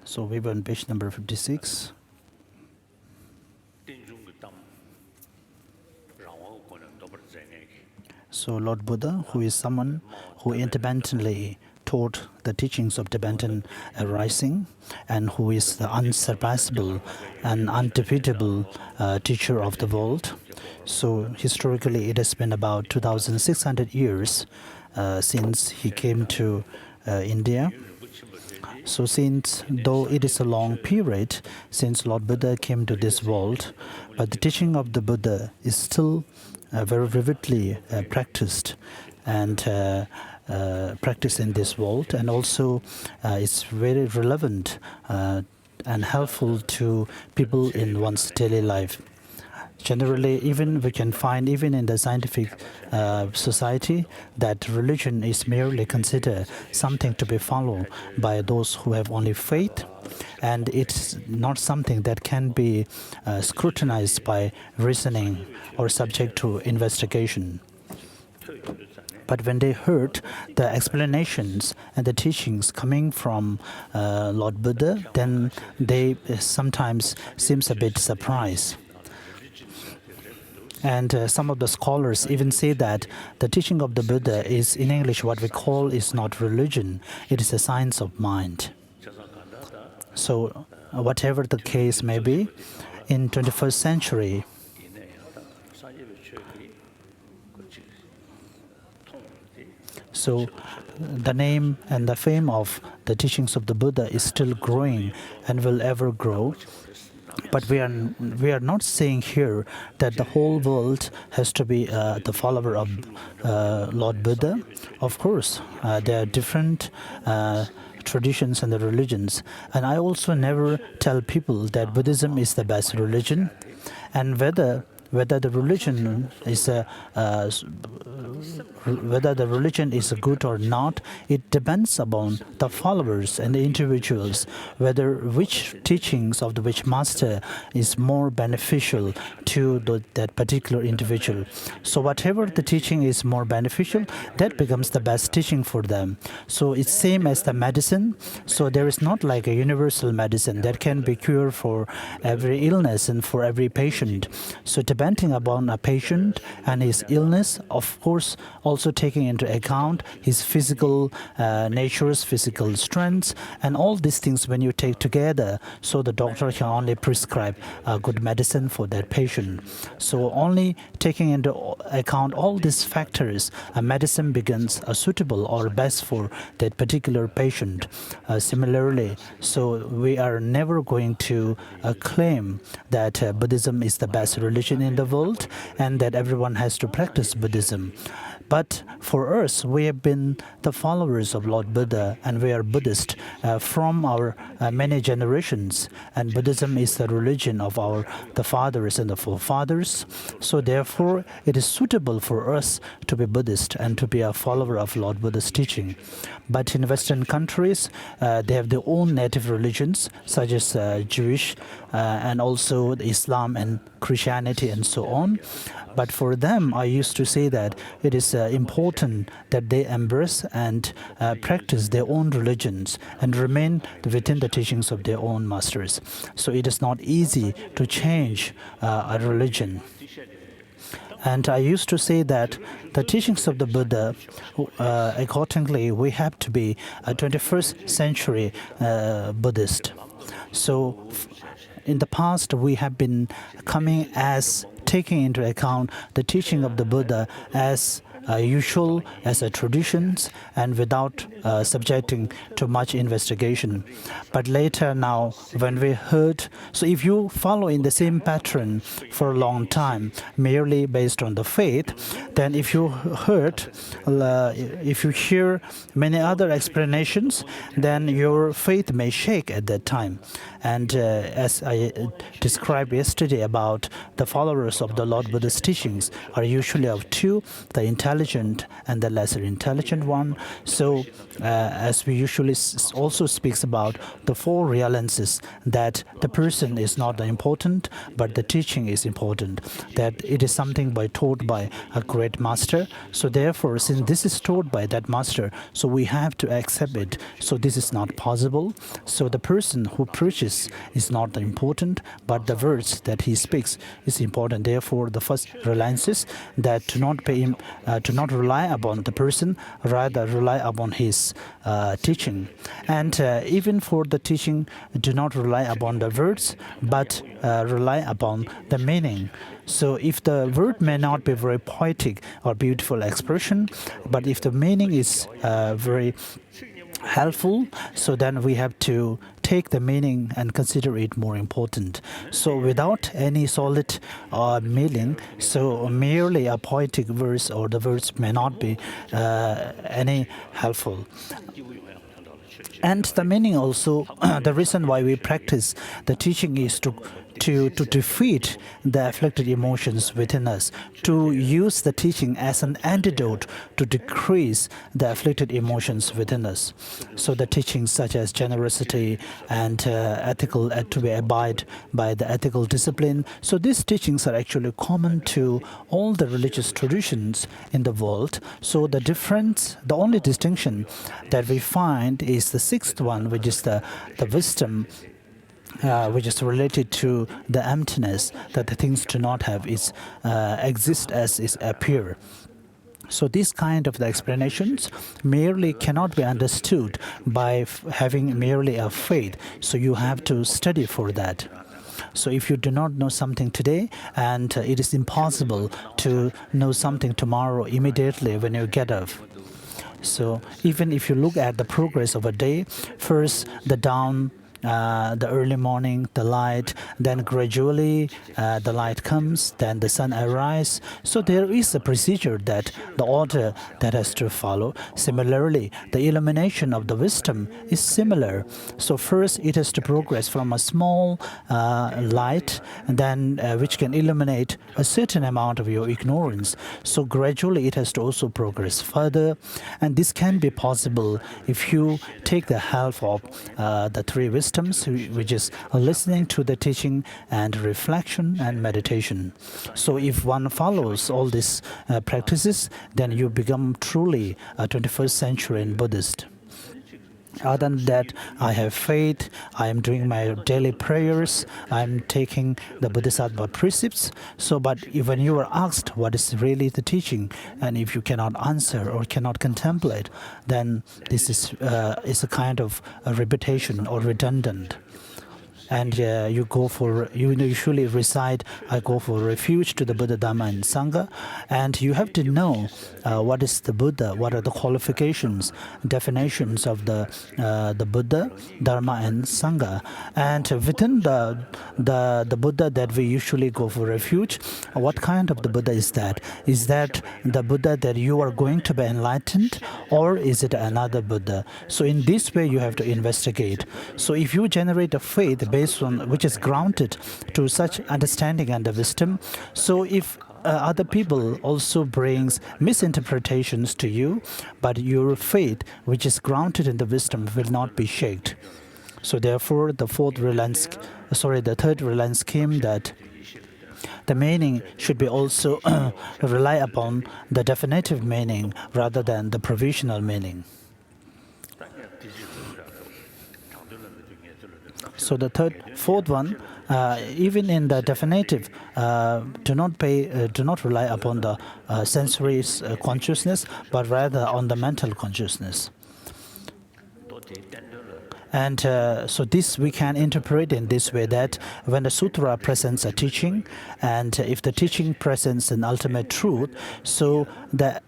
So we were on page number 56. So Lord Buddha, who is someone who independently taught the teachings of Tibetan arising and who is the unsurpassable and undefeatable teacher of the world. So historically it has been about 2,600 years since he came to India. So though it is a long period since Lord Buddha came to this world, but the teaching of the Buddha is still very vividly practiced and practiced in this world, and also it's very relevant and helpful to people in one's daily life. Generally, even we can find, even in the scientific society, that religion is merely considered something to be followed by those who have only faith, and it's not something that can be scrutinized by reasoning or subject to investigation. But when they heard the explanations and the teachings coming from Lord Buddha, then they sometimes seems a bit surprised. And some of the scholars even say that the teaching of the Buddha is, in English, what we call is not religion, it is a science of mind. So whatever the case may be, in 21st century, so the name and the fame of the teachings of the Buddha is still growing and will ever grow. But we are not saying here that the whole world has to be the follower of Lord Buddha. Of course, there are different traditions and the religions. And I also never tell people that Buddhism is the best religion, and whether the religion is good or not, it depends upon the followers and the individuals, whether which teachings of the which master is more beneficial to that particular individual. So whatever the teaching is more beneficial, that becomes the best teaching for them. So it's same as the medicine. So there is not like a universal medicine that can be cure for every illness and for every patient. So depending upon a patient and his illness, of course, also taking into account his physical natures, physical strengths, and all these things when you take together, so the doctor can only prescribe good medicine for that patient. So only taking into account all these factors, a medicine becomes suitable or best for that particular patient. Similarly, so we are never going to claim that Buddhism is the best religion in the world and that everyone has to practice Buddhism. But for us, we have been the followers of Lord Buddha, and we are Buddhist from our many generations. And Buddhism is the religion of the fathers and the forefathers. So therefore, it is suitable for us to be Buddhist and to be a follower of Lord Buddha's teaching. But in Western countries, they have their own native religions, such as Jewish and also Islam and Christianity and so on. But for them, I used to say that it is important that they embrace and practice their own religions and remain within the teachings of their own masters. So it is not easy to change a religion. And I used to say that the teachings of the Buddha, accordingly, we have to be a 21st century Buddhist. So in the past, we have been coming as taking into account the teaching of the Buddha as usual as a traditions and without subjecting to much investigation. But later now, when we heard, so if you follow in the same pattern for a long time, merely based on the faith, then if you hear many other explanations, then your faith may shake at that time. And as I described yesterday about the followers of the Lord Buddha's teachings are usually of two, the intelligent and the lesser intelligent one. So as we usually also speaks about the four realizances, that the person is not important, but the teaching is important, that it is something taught by a great master. So therefore, since this is taught by that master, so we have to accept it. So this is not possible. So the person who preaches is not important, but the words that he speaks is important. Therefore, the first reliance is that to not rely upon the person, rather rely upon his teaching. And even for the teaching, do not rely upon the words, but rely upon the meaning. So if the word may not be very poetic or beautiful expression, but if the meaning is very helpful, so then we have to take the meaning and consider it more important. So without any solid meaning, so merely a poetic verse or the words may not be any helpful. And the meaning also, the reason why we practice the teaching is to defeat the afflicted emotions within us, to use the teaching as an antidote to decrease the afflicted emotions within us. So the teachings such as generosity and ethical, to be abide by the ethical discipline. So these teachings are actually common to all the religious traditions in the world. So the difference, the only distinction that we find is the sixth one, which is the wisdom, which is related to the emptiness that the things do not have is exist as is appear. So these kind of the explanations merely cannot be understood by having merely a faith. So you have to study for that. So if you do not know something today, and it is impossible to know something tomorrow immediately when you get up. So even if you look at the progress of a day, first the dawn, the early morning, the light, then gradually the light comes, then the sun arises. So there is a procedure, that the order that has to follow. Similarly, the illumination of the wisdom is similar. So first it has to progress from a small light, and then which can illuminate a certain amount of your ignorance. So gradually it has to also progress further, and this can be possible if you take the help of the three wisdoms, which is listening to the teaching and reflection and meditation. So if one follows all these practices, then you become truly a 21st century Buddhist. Other than that, I have faith, I am doing my daily prayers, I am taking the Bodhisattva precepts. So, but when you are asked what is really the teaching, and if you cannot answer or cannot contemplate, then this is a kind of a repetition or redundant. And you usually recite, I go for refuge to the Buddha, Dharma, and Sangha. And you have to know what is the Buddha, what are the qualifications, definitions of the Buddha, Dharma, and Sangha. And within the Buddha that we usually go for refuge, what kind of the Buddha is that? Is that the Buddha that you are going to be enlightened, or is it another Buddha? So in this way, you have to investigate. So if you generate a faith based on which is grounded to such understanding and the wisdom, so if other people also brings misinterpretations to you, but your faith, which is grounded in the wisdom, will not be shaken. So therefore, the third reliance scheme, that the meaning should be also rely upon the definitive meaning rather than the provisional meaning. So the fourth one, even in the definitive, do not rely upon the sensory consciousness, but rather on the mental consciousness. And so this we can interpret in this way, that when the sutra presents a teaching, and if the teaching presents an ultimate truth, so the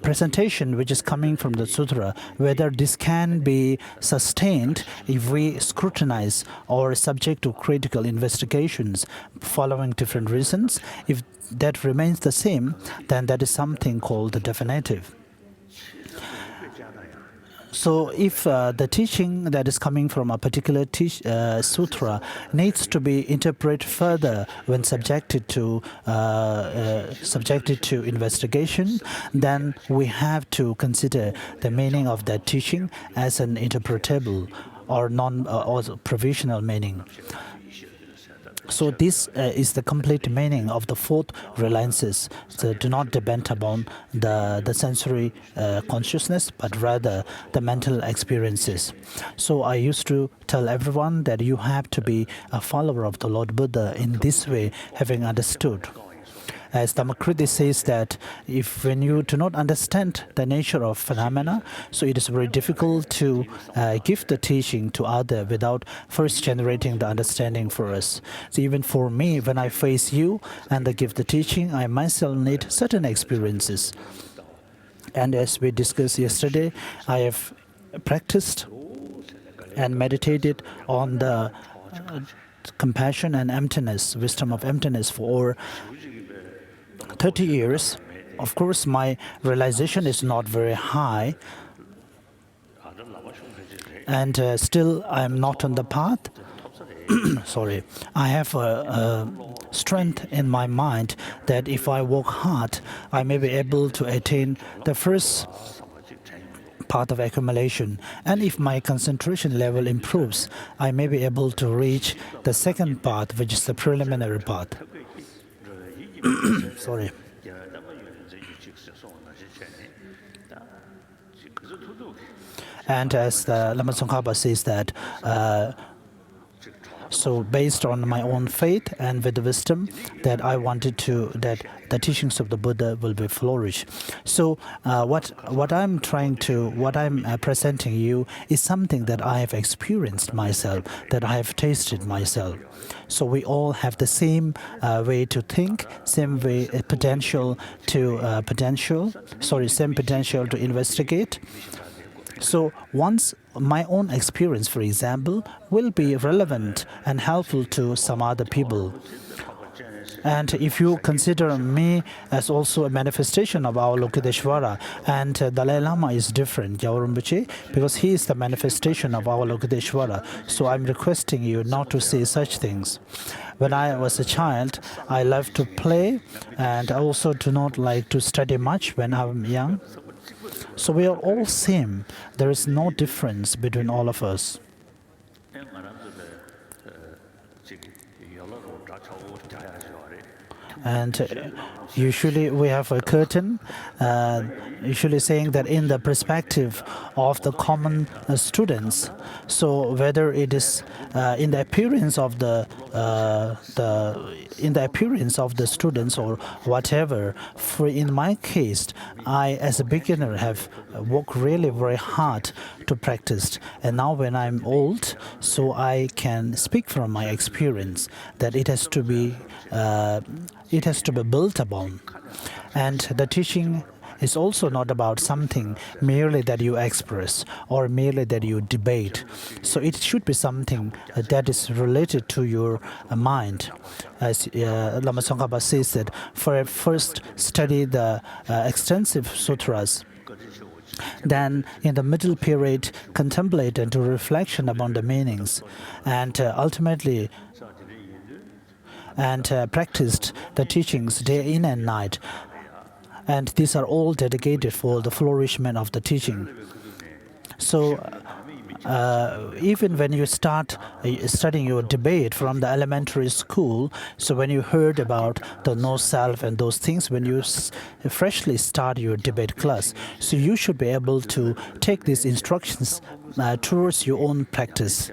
presentation which is coming from the sutra, whether this can be sustained if we scrutinize or subject to critical investigations following different reasons. If that remains the same, then that is something called the definitive. So if the teaching that is coming from a particular sutra needs to be interpreted further when subjected to investigation, then we have to consider the meaning of that teaching as an interpretable or or provisional meaning. So this is the complete meaning of the fourth reliances. So do not depend upon the sensory consciousness, but rather the mental experiences. So I used to tell everyone that you have to be a follower of the Lord Buddha in this way, having understood. As Dhammakriti says that when you do not understand the nature of phenomena, so it is very difficult to give the teaching to others without first generating the understanding for us. So even for me, when I face you and I give the teaching, I myself need certain experiences. And as we discussed yesterday, I have practiced and meditated on the compassion and emptiness, wisdom of emptiness for 30 years. Of course, my realization is not very high, and still I am not on the path. Sorry, I have a strength in my mind that if I work hard, I may be able to attain the first part of accumulation, and if my concentration level improves, I may be able to reach the second part, which is the preliminary part. Sorry. And as the Lama Tsongkhapa says that, so based on my own faith and with the wisdom that I wanted that the teachings of the Buddha will be flourish. So what I'm presenting you is something that I have experienced myself, that I have tasted myself. So we all have the same way to think, same way potential to investigate. So once my own experience, for example, will be relevant and helpful to some other people. And if you consider me as also a manifestation of our Lokiteshvara, and Dalai Lama is different, Yaurumbuche, because he is the manifestation of our Lokiteshvara. So I'm requesting you not to say such things. When I was a child, I loved to play, and I also do not like to study much when I'm young. So we are all same. There is no difference between all of us. And usually we have a curtain, usually saying that in the perspective of the common students. So whether it is in the appearance of the students or whatever. For in my case, I as a beginner have worked really very hard to practice, and now when I'm old, so I can speak from my experience that it has to be built upon. And the teaching is also not about something merely that you express or merely that you debate. So it should be something that is related to your mind. As Lama Tsongkhapa says that first study the extensive sutras, then in the middle period contemplate and do reflection upon the meanings, and ultimately practiced the teachings day in and night. And these are all dedicated for the flourishment of the teaching. So even when you start studying your debate from the elementary school, so when you heard about the no self and those things, when you freshly start your debate class, so you should be able to take these instructions towards your own practice.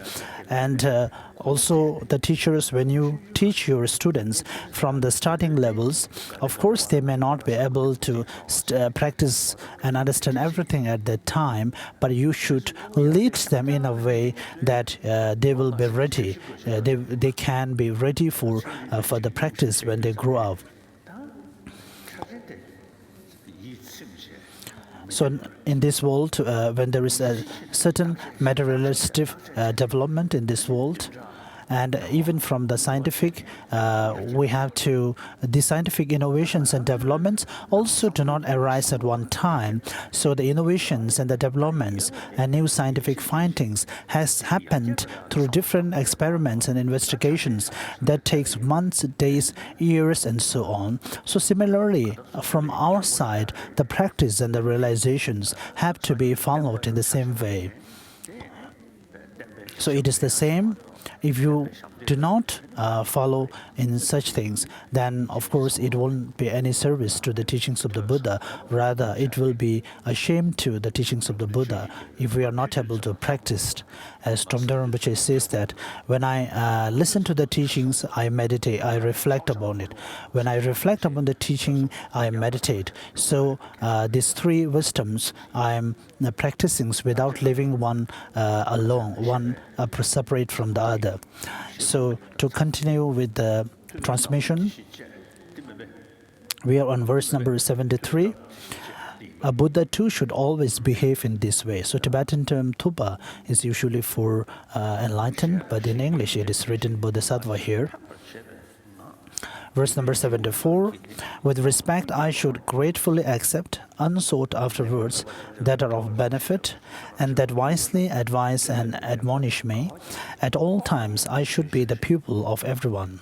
And also the teachers, when you teach your students from the starting levels, of course they may not be able to practice and understand everything at that time, but you should lead them in a way that they will be ready. They can be ready for the practice when they grow up. So in this world, when there is a certain materialistic development in this world, and even from the scientific, we have to, the scientific innovations and developments also do not arise at one time. So the innovations and the developments and new scientific findings has happened through different experiments and investigations that takes months, days, years, and so on. So similarly, from our side, the practice and the realizations have to be followed in the same way. So it is the same. If you do not follow in such things, then of course it won't be any service to the teachings of the Buddha. Rather, it will be a shame to the teachings of the Buddha if we are not able to practice. As Trungpa Rinpoche says that, when I listen to the teachings, I meditate, I reflect upon it. When I reflect upon the teaching, I meditate. So these three wisdoms I am practicing without leaving one alone, one separate from the other. So to continue with the transmission, we are on verse number 73. A Buddha too should always behave in this way. So Tibetan term Thupa is usually for enlightened, but in English it is written Bodhisattva here. Verse number 74, with respect I should gratefully accept unsought after words that are of benefit and that wisely advise and admonish me. At all times I should be the pupil of everyone.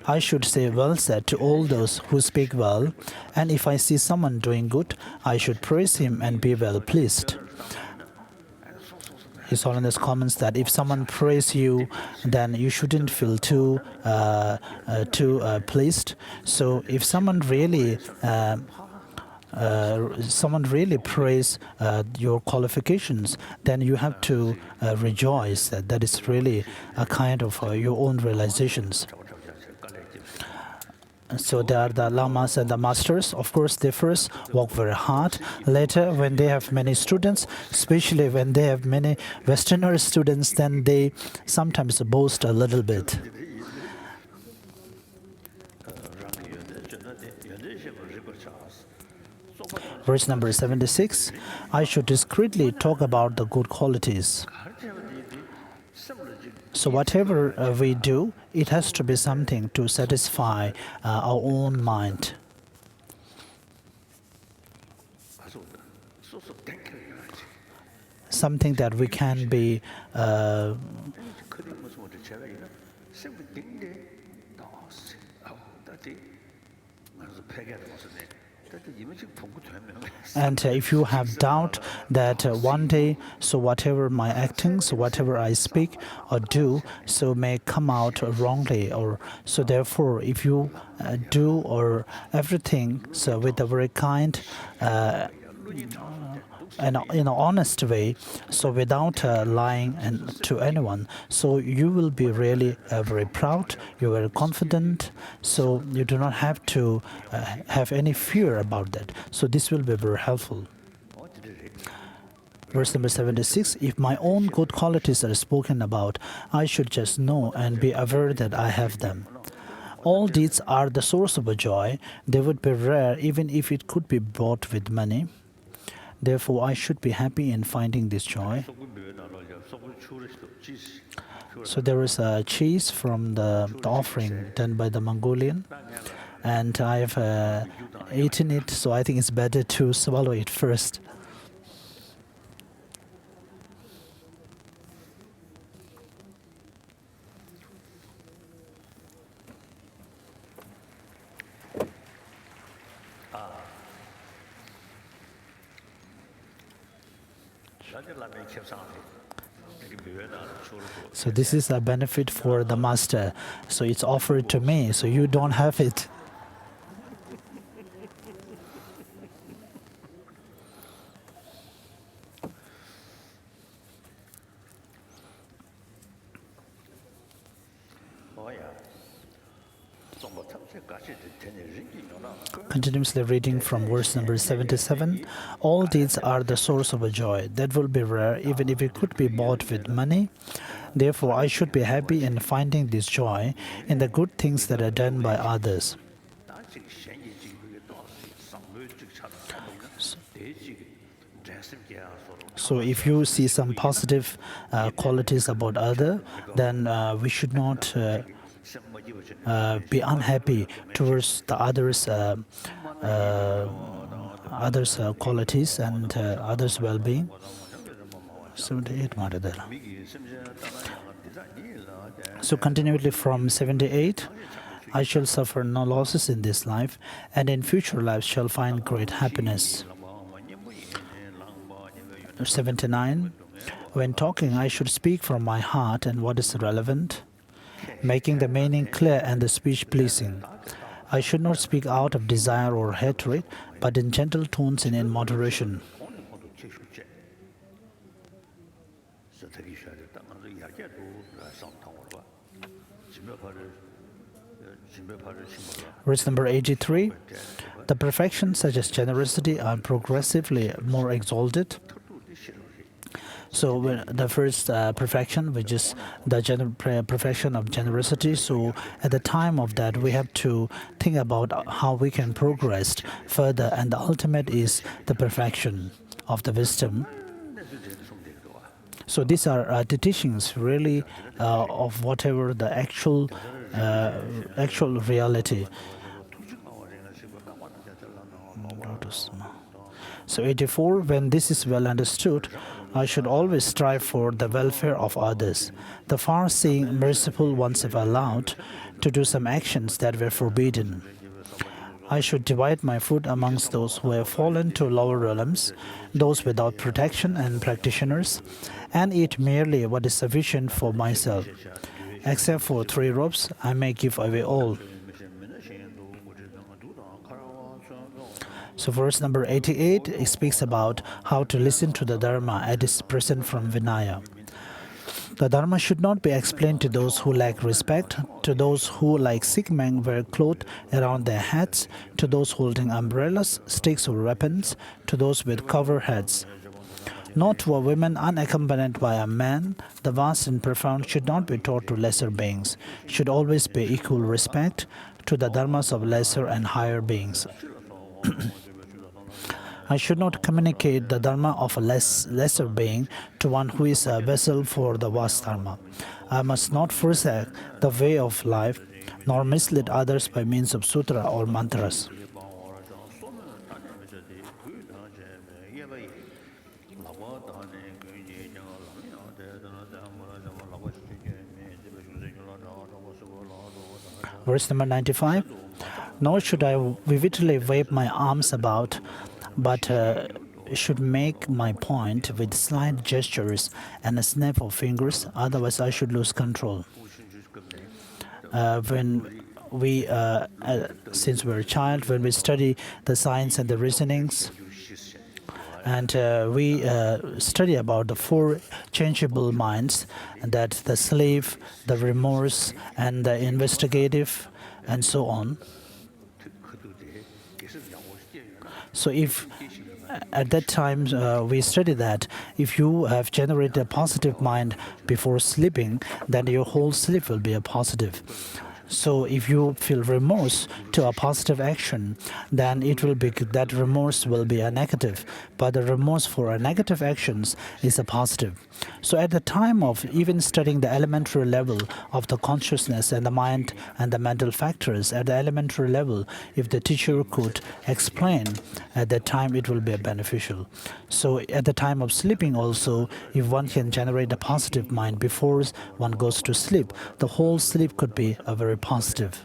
I should say well said to all those who speak well, and if I see someone doing good, I should praise him and be well pleased. His Holiness comments that if someone praises you, then you shouldn't feel too pleased. So if someone really praise your qualifications, then you have to rejoice that is really a kind of your own realizations. So there are the lamas and the masters. Of course, they first work very hard. Later, when they have many students, especially when they have many Westerner students, then they sometimes boast a little bit. Verse number 76, I should discreetly talk about the good qualities. So whatever we do, it has to be something to satisfy our own mind. Something that we can be and if you have doubt that one day, so whatever my actings, whatever I speak or do, so may come out wrongly, or so therefore, if you do or everything, so with a very kind and in an honest way, so without lying and to anyone, so you will be really very proud, you're very confident, so you do not have to have any fear about that. So this will be very helpful. Verse number 76, if my own good qualities are spoken about, I should just know and be aware that I have them. All deeds are the source of a joy. They would be rare even if it could be bought with money. Therefore, I should be happy in finding this joy. So there is a cheese from the offering done by the Mongolian, and I have eaten it, so I think it's better to swallow it first. So this is a benefit for the master. So it's offered to me, so you don't have it. Continuously reading from verse number 77, all deeds are the source of a joy that will be rare even if it could be bought with money. Therefore, I should be happy in finding this joy in the good things that are done by others. So if you see some positive qualities about other, then we should not be unhappy towards the others' qualities and others' well-being. 78 ಮಾಡಿದ್ದಾರೆ. So continually from 78, I shall suffer no losses in this life, and in future lives shall find great happiness. 79. When talking, I should speak from my heart and what is relevant, making the meaning clear and the speech pleasing. I should not speak out of desire or hatred, but in gentle tones and in moderation. Verse number 83. The perfections such as generosity are progressively more exalted. So the first perfection, which is the perfection of generosity, so at the time of that we have to think about how we can progress further, and the ultimate is the perfection of the wisdom. So these are the teachings really of whatever the actual reality. So 84, when this is well understood, I should always strive for the welfare of others. The far-seeing, merciful ones have allowed to do some actions that were forbidden. I should divide my food amongst those who have fallen to lower realms, those without protection and practitioners, and eat merely what is sufficient for myself. Except for 3 robes, I may give away all. So verse number 88, it speaks about how to listen to the Dharma as is present from Vinaya. The Dharma should not be explained to those who lack respect, to those who, like sick men, wear cloth around their heads, to those holding umbrellas, sticks or weapons, to those with cover heads. Not to a woman unaccompanied by a man, the vast and profound should not be taught to lesser beings, should always be equal respect to the dharmas of lesser and higher beings. I should not communicate the dharma of a lesser being to one who is a vessel for the vast dharma. I must not forsake the way of life, nor mislead others by means of sutra or mantras. Verse number 95. Nor should I vividly wave my arms about, but should make my point with slight gestures and a snap of fingers, otherwise I should lose control. When we, since we're a child, when we study the science and the reasonings, and we study about the 4 changeable minds, and that the slave, the remorse, and the investigative, and so on. So if at that time we study that if you have generated a positive mind before sleeping, then your whole sleep will be a positive. So if you feel remorse to a positive action, then it will be that remorse will be a negative, but the remorse for a negative actions is a positive. So at the time of even studying the elementary level of the consciousness and the mind and the mental factors, at the elementary level, if the teacher could explain, at that time it will be beneficial. So at the time of sleeping also, if one can generate a positive mind before one goes to sleep, the whole sleep could be a very positive.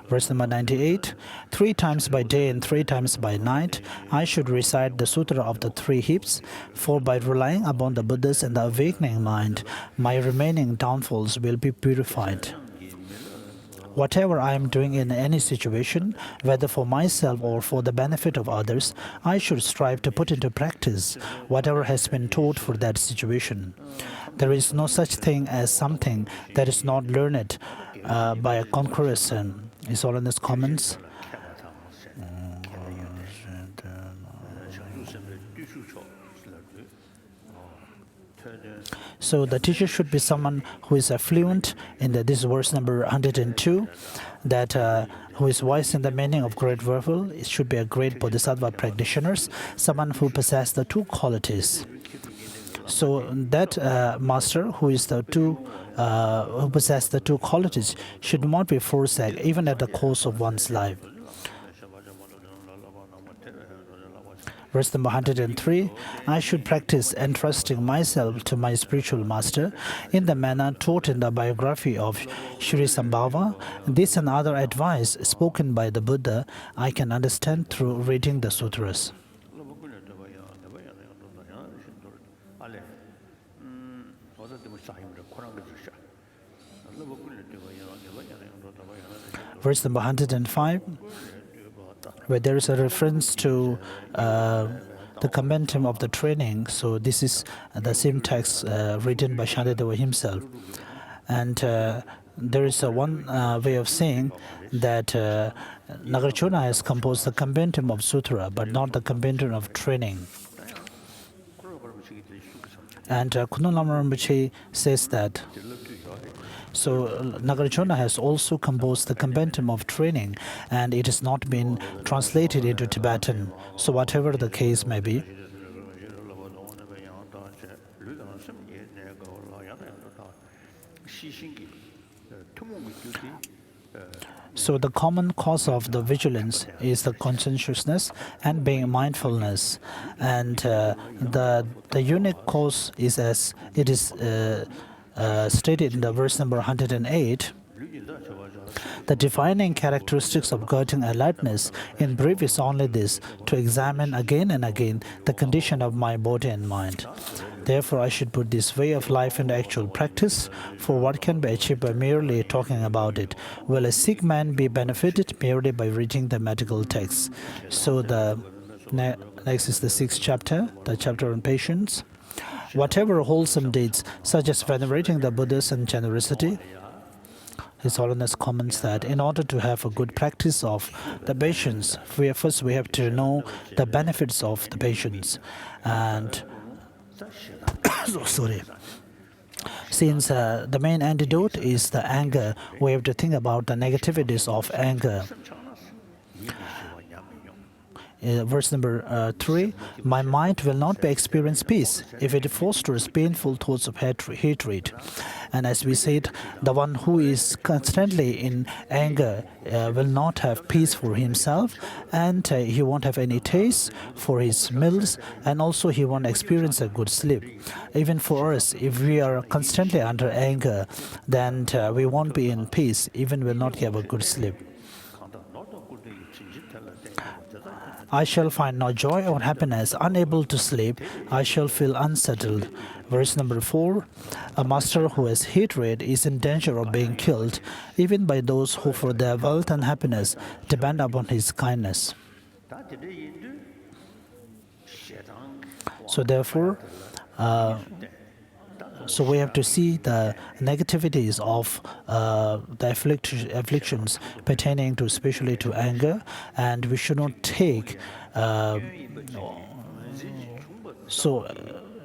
Verse number 98, 3 times by day and 3 times by night, I should recite the Sutra of the 3 hips, for by relying upon the Buddhas and the awakening mind, my remaining downfalls will be purified. Whatever I am doing in any situation, whether for myself or for the benefit of others, I should strive to put into practice whatever has been taught for that situation. There is no such thing as something that is not learned by a concurrent. Is all in his comments. So the teacher should be someone who is fluent in this verse number 102, that who is wise in the meaning of great verbal. It should be a great Bodhisattva practitioner, someone who possesses the two qualities. So that master who is who possesses the two qualities should not be forsaken even at the cost of one's life. Verse number 103, I should practice entrusting myself to my spiritual master in the manner taught in the biography of Sri Sambhava. This and other advice spoken by the Buddha I can understand through reading the sutras. Verse number 105, where there is a reference to the commentum of the training. So this is the same text written by Shantideva himself. And there is one way of saying that Nagarjuna has composed the commentum of sutra, but not the commentum of training. And Kundalini Lama Rinpoche says that. So Nagarjuna has also composed the commentum of training, and it has not been translated into Tibetan. So whatever the case may be. So the common cause of the vigilance is the conscientiousness and being mindfulness, and the unique cause is as it is stated in the verse number 108. The defining characteristics of guiding alertness in brief is only this: to examine again and again the condition of my body and mind. Therefore, I should put this way of life into actual practice, for what can be achieved by merely talking about it? Will a sick man be benefited merely by reading the medical texts? So the next is the 6th chapter, the chapter on patience. Whatever wholesome deeds, such as venerating the Buddhas and generosity, His Holiness comments that in order to have a good practice of the patience, first we have to know the benefits of the patience. And since the main antidote is the anger, we have to think about the negativities of anger. Verse number 3, my mind will not be experience peace if it fosters painful thoughts of hatred. And as we said, the one who is constantly in anger will not have peace for himself, and he won't have any taste for his meals, and also he won't experience a good sleep. Even for us, if we are constantly under anger, then we won't be in peace, even will not have a good sleep. I shall find no joy or happiness. Unable to sleep, I shall feel unsettled. Verse number 4, a master who has hatred is in danger of being killed, even by those who for their wealth and happiness depend upon his kindness. So therefore, so we have to see the negativities of the afflictions pertaining to, especially to anger, and we should not take.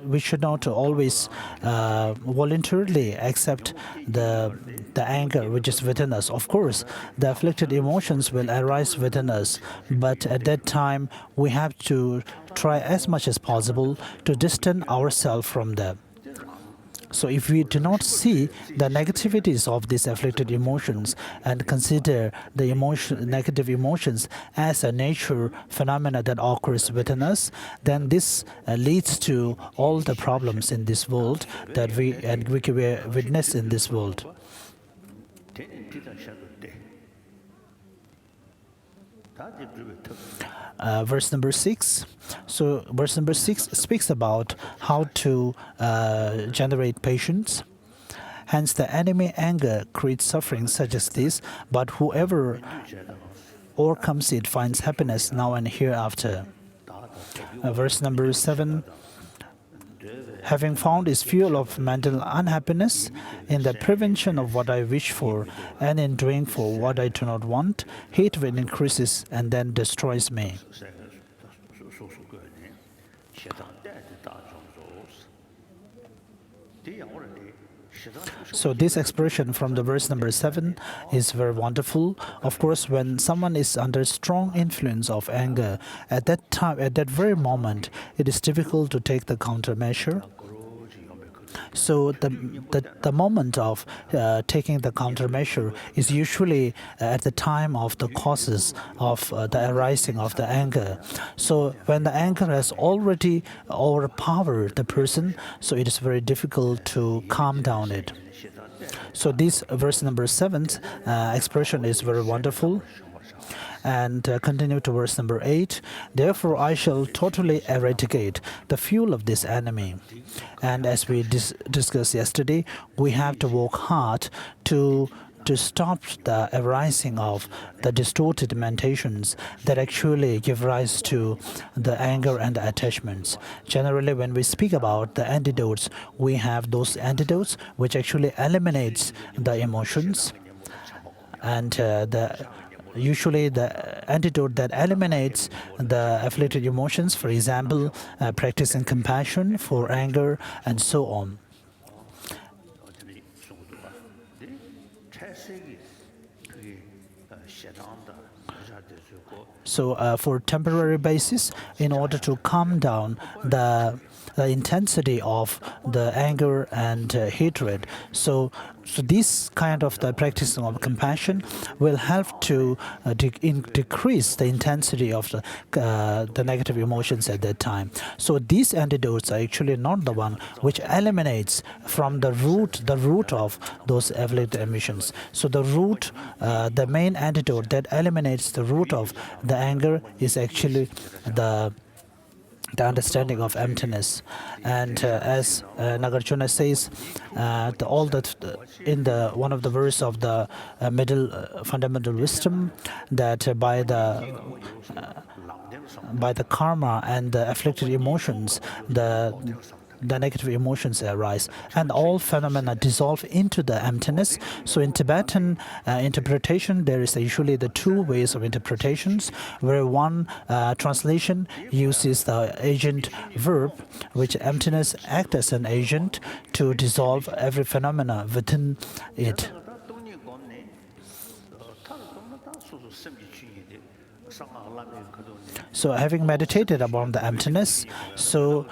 We should not always voluntarily accept the anger which is within us. Of course, the afflicted emotions will arise within us, but at that time we have to try as much as possible to distance ourselves from them. So if we do not see the negativities of these afflicted emotions and consider the negative emotions as a nature phenomena that occurs within us, then this leads to all the problems in this world that we witness in this world. Verse number 6. So verse number 6 speaks about how to generate patience. Hence the enemy anger creates suffering such as this, but whoever overcomes it finds happiness now and hereafter. Verse number 7. Having found its fuel of mental unhappiness in the prevention of what I wish for and in doing for what I do not want, hatred increases and then destroys me. So this expression from the verse number 7 is very wonderful. Of course, when someone is under strong influence of anger, at that time, at that very moment, it is difficult to take the countermeasure. So the moment of taking the countermeasure is usually at the time of the causes of the arising of the anger. So when the anger has already overpowered the person, so it is very difficult to calm down it. So this verse number 7 expression is very wonderful. And continue to verse number 8. Therefore, I shall totally eradicate the fuel of this enemy. And as we discussed yesterday, we have to work hard to stop the arising of the distorted meditations that actually give rise to the anger and the attachments. Generally, when we speak about the antidotes, we have those antidotes which actually eliminates the emotions, and usually the antidote that eliminates the afflicted emotions, for example, practicing compassion for anger and so on. So for temporary basis, in order to calm down the intensity of the anger and hatred. So this kind of the practicing of compassion will help to decrease the intensity of the negative emotions at that time. So these antidotes are actually not the one which eliminates from the root of those afflicted emotions. So the main antidote that eliminates the root of the anger is actually the understanding of emptiness. And as Nagarjuna says, in one of the verse of the middle fundamental wisdom, that by the karma and the afflicted emotions, the negative emotions arise, and all phenomena dissolve into the emptiness. So in Tibetan interpretation, there is usually the two ways of interpretations, where one translation uses the agent verb, which emptiness acts as an agent to dissolve every phenomena within it. So having meditated upon the emptiness, so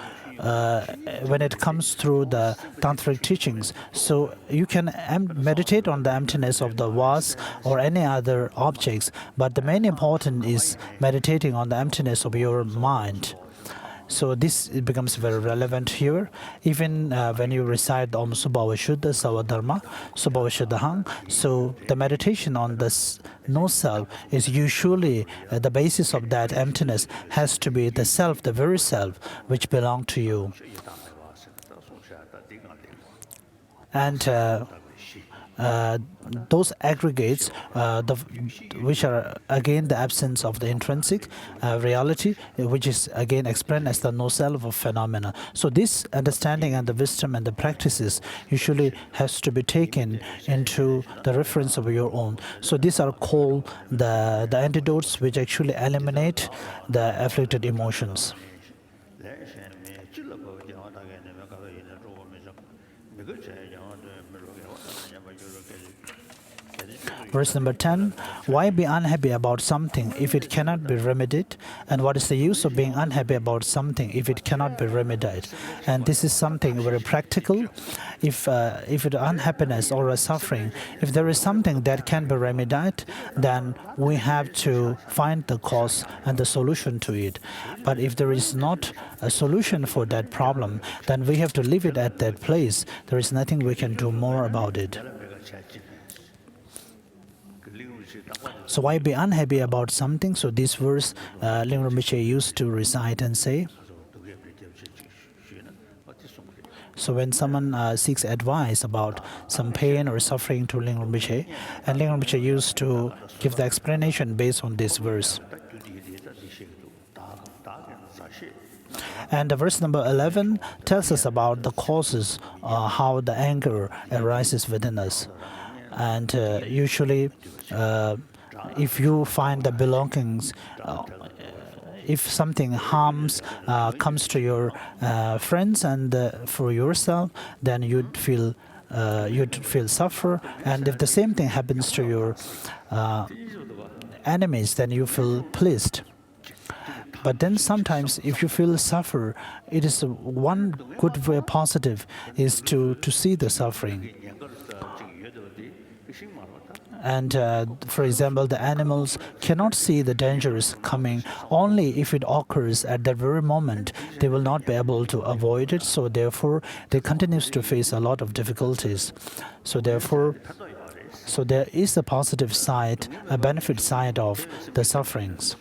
when it comes through the tantric teachings, so you can meditate on the emptiness of the vase or any other objects, but the main important is meditating on the emptiness of your mind. So this becomes very relevant here. Even when you recite Om Subhava Shuddha Savadharma, Subhava Shuddhahang, so the meditation on this no self is usually the basis of that emptiness has to be the self, the very self, which belongs to you. And those aggregates, which are again the absence of the intrinsic reality, which is again explained as the no-self of phenomena. So this understanding and the wisdom and the practices usually has to be taken into the reference of your own. So these are called the antidotes which actually eliminate the afflicted emotions. Verse number 10, why be unhappy about something if it cannot be remedied? And what is the use of being unhappy about something if it cannot be remedied? And this is something very practical. If it unhappiness or a suffering, if there is something that can be remedied, then we have to find the cause and the solution to it. But if there is not a solution for that problem, then we have to leave it at that place. There is nothing we can do more about it. So why be unhappy about something? So this verse Ling Rinpoche used to recite and say. So when someone seeks advice about some pain or suffering to Ling Rinpoche, and Ling Rinpoche used to give the explanation based on this verse. And verse number 11 tells us about the causes, how the anger arises within us. And usually, if you find the belongings if something harms comes to your friends and for yourself, then you'd feel suffer. And if the same thing happens to your enemies, then you feel pleased. But then sometimes if you feel suffer, it is one good way positive is to see the suffering. And for example, the animals cannot see the dangers coming. Only if it occurs at that very moment, they will not be able to avoid it. So therefore, they continue to face a lot of difficulties. So therefore, there is a positive side, a benefit side of the sufferings.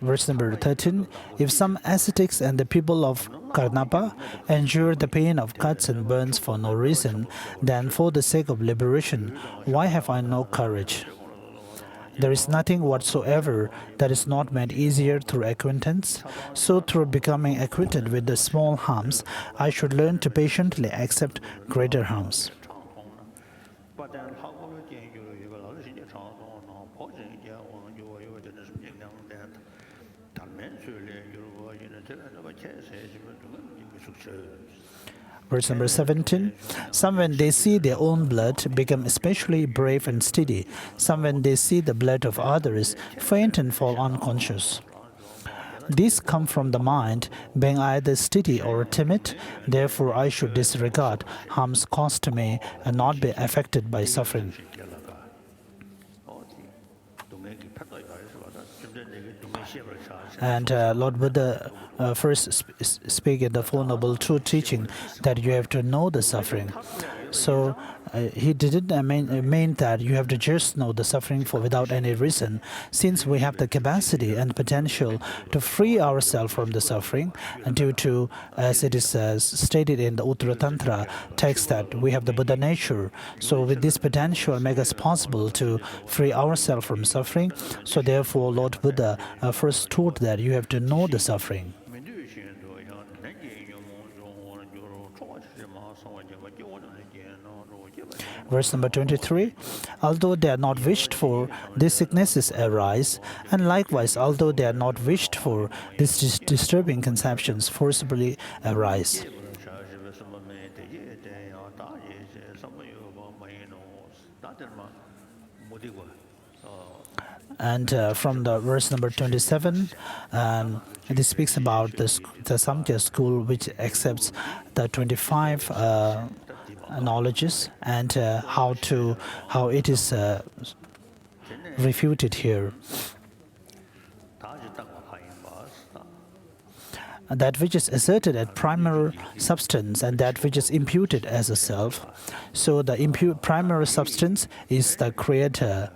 Verse number 13, if some ascetics and the people of Karnapa endure the pain of cuts and burns for no reason, then for the sake of liberation, why have I no courage? There is nothing whatsoever that is not made easier through acquaintance. So through becoming acquainted with the small harms, I should learn to patiently accept greater harms. Verse number 17, some when they see their own blood become especially brave and steady. Some when they see the blood of others faint and fall unconscious. These come from the mind, being either steady or timid. Therefore I should disregard harms caused to me and not be affected by suffering. And Lord Buddha first speak in the Four Noble Truth teaching that you have to know the suffering. So he didn't mean that you have to just know the suffering for without any reason. Since we have the capacity and potential to free ourselves from the suffering, and due to, as it is stated in the Uttara Tantra text, that we have the Buddha nature. So with this potential, make us possible to free ourselves from suffering. So therefore, Lord Buddha first taught that you have to know the suffering. Verse number 23, although they are not wished for, these sicknesses arise, and likewise, although they are not wished for, these disturbing conceptions forcibly arise. And from the verse number 27, this speaks about the Samkhya school, which accepts the 25 knowledges and how it is refuted here. That which is asserted as primary substance and that which is imputed as a self. So the primary substance is the creator,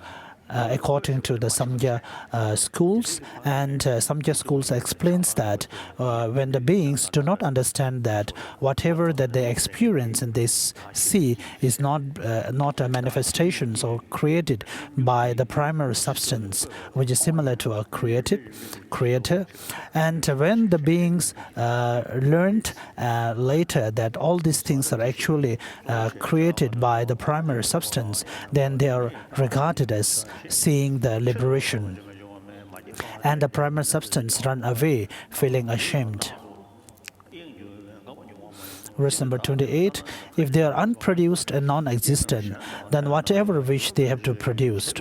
according to the Samkhya schools. And Samkhya schools explains that when the beings do not understand that whatever that they experience and they see is not a manifestations or created by the primary substance, which is similar to a creator. And when the beings learned later that all these things are actually created by the primary substance, then they are regarded as seeing the liberation. And the primary substance run away, feeling ashamed. Verse number 28, if they are unproduced and non-existent, then whatever wish they have to produce.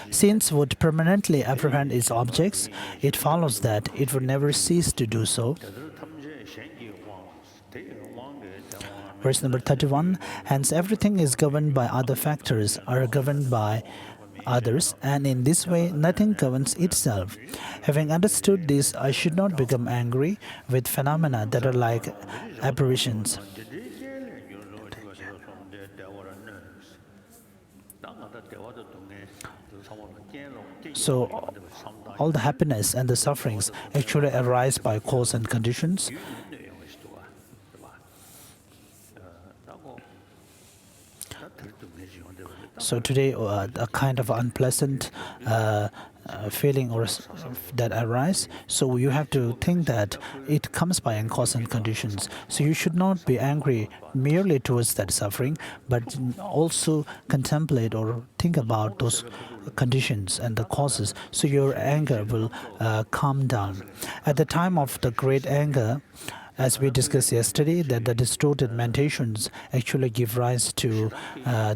Since would permanently apprehend its objects, it follows that it would never cease to do so. Verse number 31, hence everything is governed by other factors, are governed by others, and in this way nothing governs itself. Having understood this, I should not become angry with phenomena that are like apparitions. So all the happiness and the sufferings actually arise by cause and conditions. So today, a kind of unpleasant feeling that arise. So you have to think that it comes by uncaused conditions. So you should not be angry merely towards that suffering, but also contemplate or think about those conditions and the causes. So your anger will calm down. At the time of the great anger, as we discussed yesterday, that the distorted meditations actually give rise to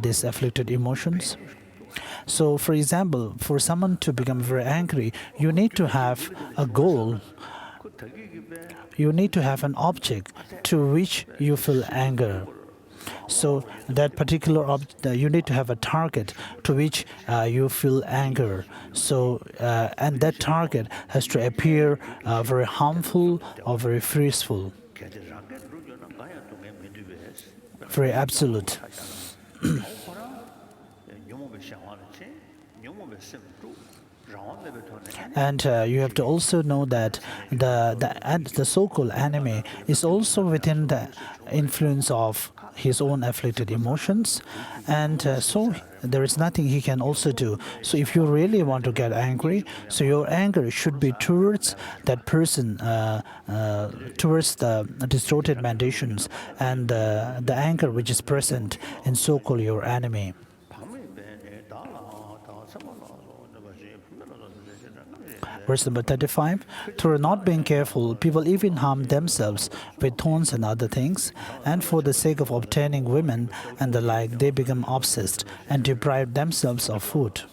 these afflicted emotions. So, for example, for someone to become very angry, you need to have a goal. You need to have an object to which you feel anger. So that particular you need to have a target to which you feel anger. So and that target has to appear very harmful or very forceful, very absolute. And you have to also know that the so-called enemy is also within the influence of his own afflicted emotions, and so there is nothing he can also do. So if you really want to get angry, so your anger should be towards that person, towards the distorted mandations and the anger which is present in so-called your enemy. Verse number 35, through not being careful, people even harm themselves with thorns and other things, and for the sake of obtaining women and the like, they become obsessed and deprive themselves of food.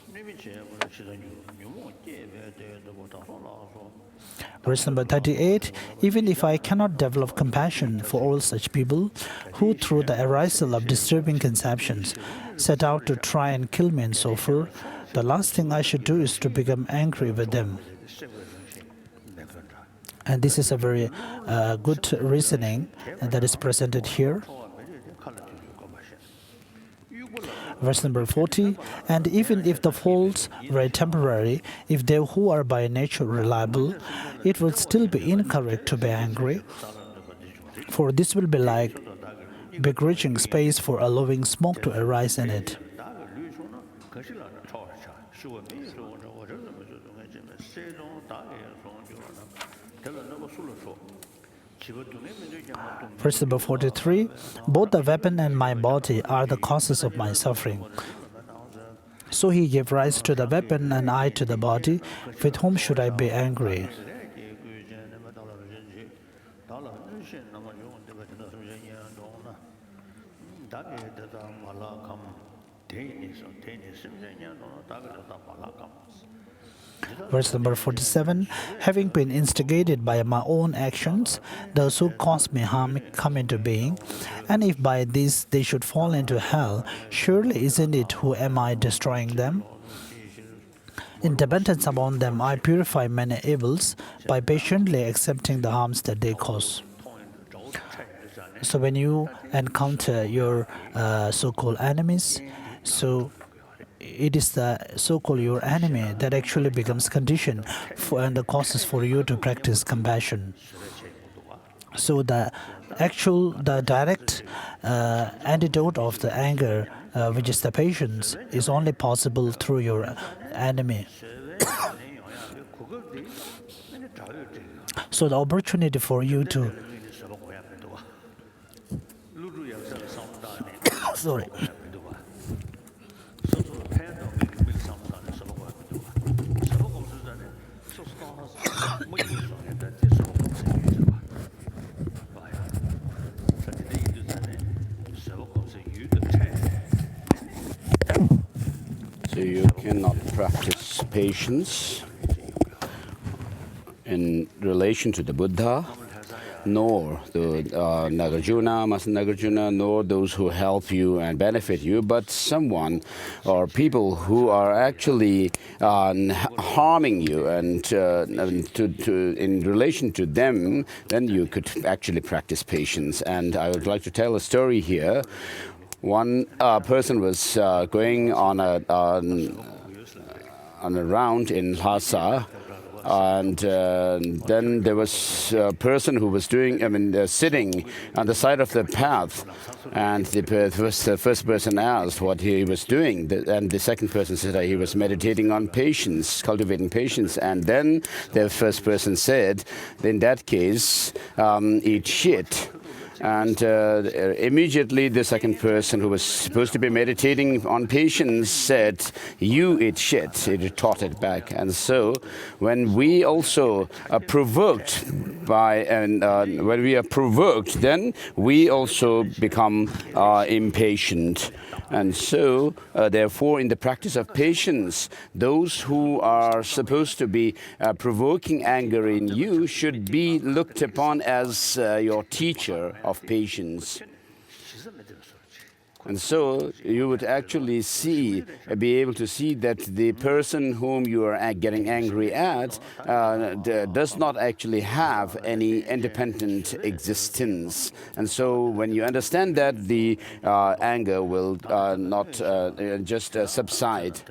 Verse number 38, even if I cannot develop compassion for all such people who, through the arisal of disturbing conceptions, set out to try and kill me and so forth, the last thing I should do is to become angry with them. And this is a very good reasoning that is presented here. Verse number 40, and even if the faults were temporary, if they who are by nature reliable, it would still be incorrect to be angry, for this will be like begrudging space for allowing smoke to arise in it. Verse number 43, both the weapon and my body are the causes of my suffering. So he gave rise to the weapon and I to the body. With whom should I be angry? Verse number 47, having been instigated by my own actions, those who cause me harm come into being, and if by this they should fall into hell, surely isn't it who am I destroying them? In dependence upon them, I purify many evils by patiently accepting the harms that they cause. So when you encounter your so-called enemies, so it is the so-called your enemy that actually becomes condition for and the causes for you to practice compassion. So the direct antidote of the anger, which is the patience, is only possible through your enemy. So the opportunity for you to sorry. So you cannot practice patience in relation to the Buddha, nor the Nagarjuna, Master Nagarjuna, nor those who help you and benefit you, but someone or people who are actually harming you, and in relation to them, then you could actually practice patience. And I would like to tell a story here. One person was going on a round in Lhasa, And then there was a person who was sitting on the side of the path, and the first person asked what he was doing, and the second person said he was meditating on patience, cultivating patience. And then the first person said, in that case, eat shit. And immediately the second person, who was supposed to be meditating on patience, said, you eat shit. He retorted back. And so when we also are provoked when we are provoked, then we also become impatient. And so, therefore, in the practice of patience, those who are supposed to be provoking anger in you should be looked upon as your teacher of patience. And so you would actually be able to see that the person whom you are getting angry at does not actually have any independent existence. And so when you understand that, the anger will not just subside.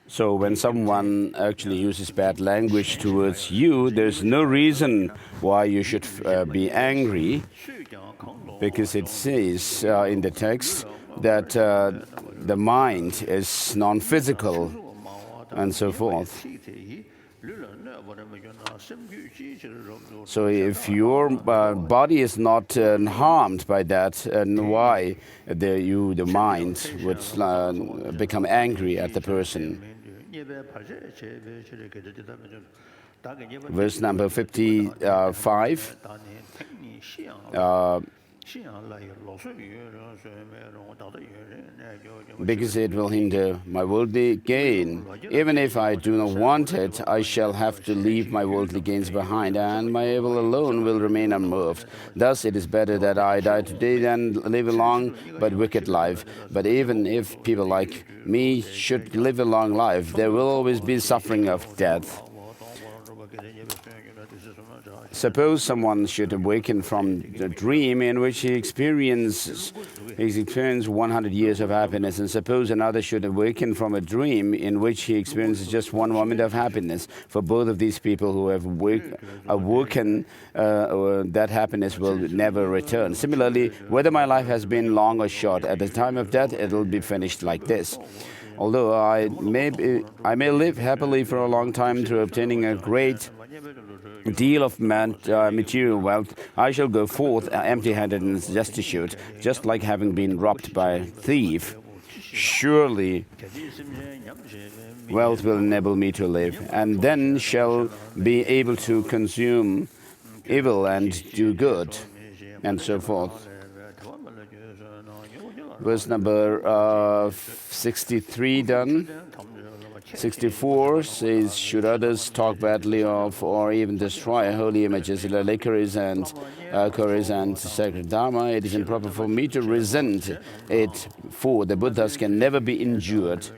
So when someone actually uses bad language towards you, there's no reason why you should be angry, because it says in the text that the mind is non-physical and so forth. So if your body is not harmed by that, and why the mind would become angry at the person? Verse number 55. Because it will hinder my worldly gain. Even if I do not want it, I shall have to leave my worldly gains behind, and my evil alone will remain unmoved. Thus it is better that I die today than live a long but wicked life. But even if people like me should live a long life, there will always be suffering of death. Suppose someone should awaken from the dream in which he experienced 100 years of happiness, and suppose another should awaken from a dream in which he experiences just one moment of happiness. For both of these people who have awoken, that happiness will never return. Similarly, whether my life has been long or short, at the time of death it will be finished like this. Although I may live happily for a long time through obtaining a great deal of material wealth, I shall go forth empty-handed and destitute, just like having been robbed by a thief. Surely wealth will enable me to live, and then shall be able to consume evil and do good, and so forth. Verse number 63 done. 64 says, should others talk badly of or even destroy holy images, licorice and sacred dharma, it is improper for me to resent it, for the Buddhas can never be injured.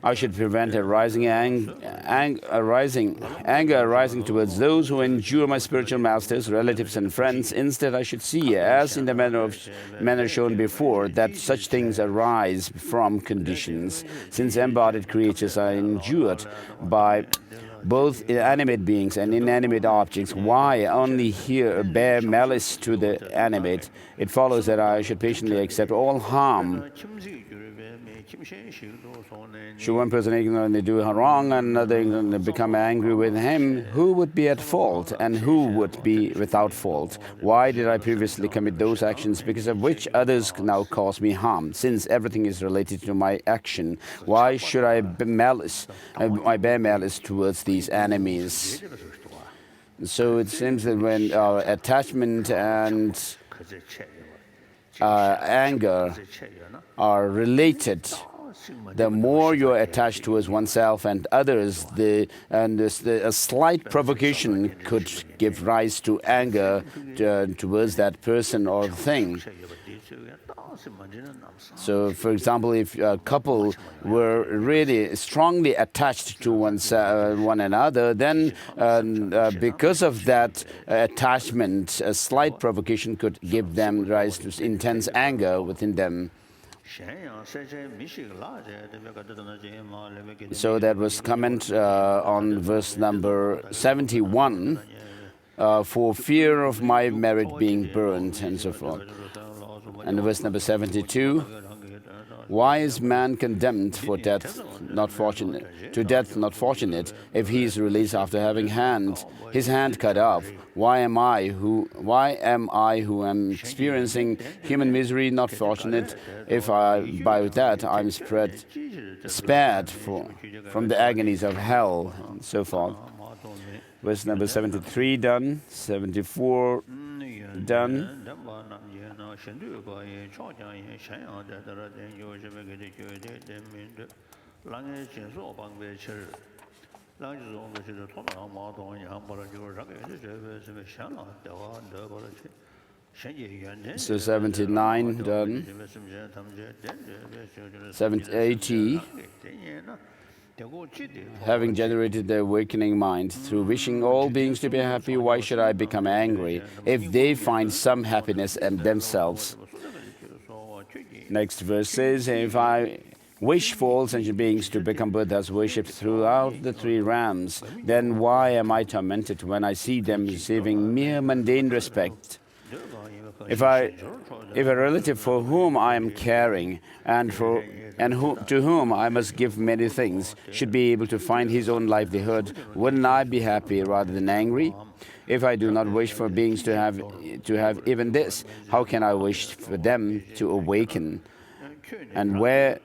I should prevent anger arising towards those who endure my spiritual masters, relatives and friends. Instead, I should see, as in the manner shown before, that such things arise from conditions. Since embodied creatures are endured by both animate beings and inanimate objects, why only here bear malice to the animate? It follows that I should patiently accept all harm. Should one person ignorantly do wrong and another become angry with him, who would be at fault and who would be without fault? Why did I previously commit those actions because of which others now cause me harm? Since everything is related to my action, why should I bear malice towards these enemies? So it seems that when attachment and anger are related, The more you are attached towards oneself and others, a slight provocation could give rise to anger towards that person or thing. So, for example, if a couple were really strongly attached to one another, then because of that attachment, a slight provocation could give them rise to intense anger within them. So that was comment on verse number 71, for fear of my merit being burned, and so forth. And verse number 72, why is man condemned for death not fortunate, to death not fortunate, if he is released after having his hand cut off? Why am I who am experiencing human misery not fortunate, if by that I'm spared from the agonies of hell, and so forth. Verse number 73 done, 74 done. So 79 done. 80. Having generated the awakening mind through wishing all beings to be happy, why should I become angry if they find some happiness in themselves? Next verse says, if I wish for all sentient beings to become Buddhas worshipped throughout the three realms, then why am I tormented when I see them receiving mere mundane respect? If a relative for whom I am caring and to whom I must give many things should be able to find his own livelihood, wouldn't I be happy rather than angry? If I do not wish for beings to have even this, how can I wish for them to awaken? And where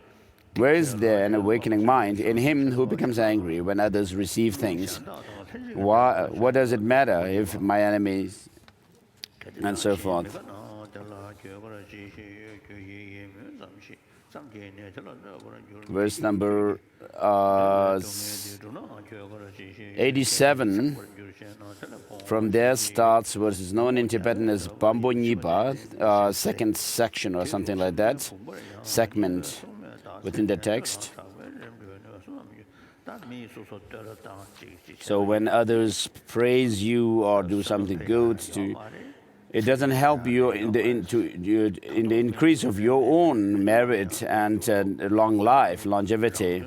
is there an awakening mind? In him who becomes angry when others receive things. What does it matter if my enemies, and so forth. Verse number 87, from there starts what is known in Tibetan as Bambo Nipa, second section or something like that, segment within the text. So when others praise you or do something good, it doesn't help you in the increase of your own merit and long life, longevity.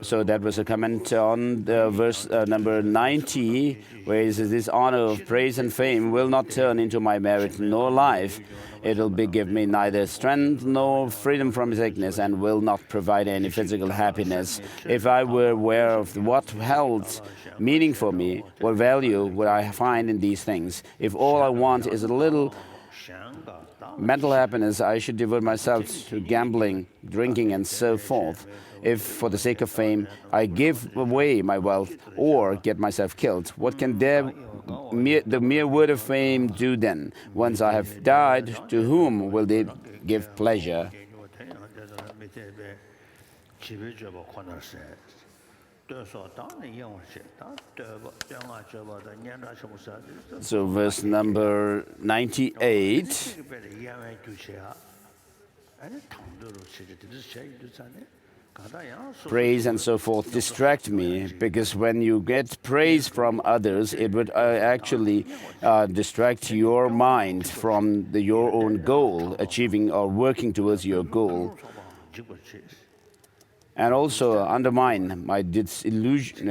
So that was a comment on the verse number 90, where it says, this honor of praise and fame will not turn into my merit nor life. It will give me neither strength nor freedom from sickness, and will not provide any physical happiness. If I were aware of what held meaning for me, what value would I find in these things? If all I want is a little mental happiness, I should devote myself to gambling, drinking, and so forth. If, for the sake of fame, I give away my wealth or get myself killed, what can the mere word of fame do then? Once I have died, to whom will they give pleasure? So verse number 98, praise and so forth distract me, because when you get praise from others, it would actually distract your mind from your own goal, achieving or working towards your goal, and also undermine my disillusion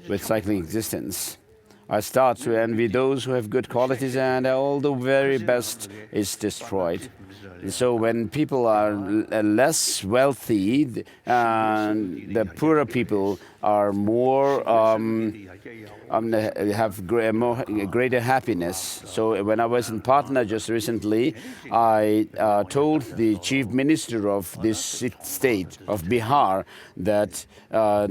with cycling existence. I start to envy those who have good qualities, and all the very best is destroyed. So when people are less wealthy, the poorer people are more have greater happiness. So when I was in Patna just recently, I told the chief minister of this state of Bihar that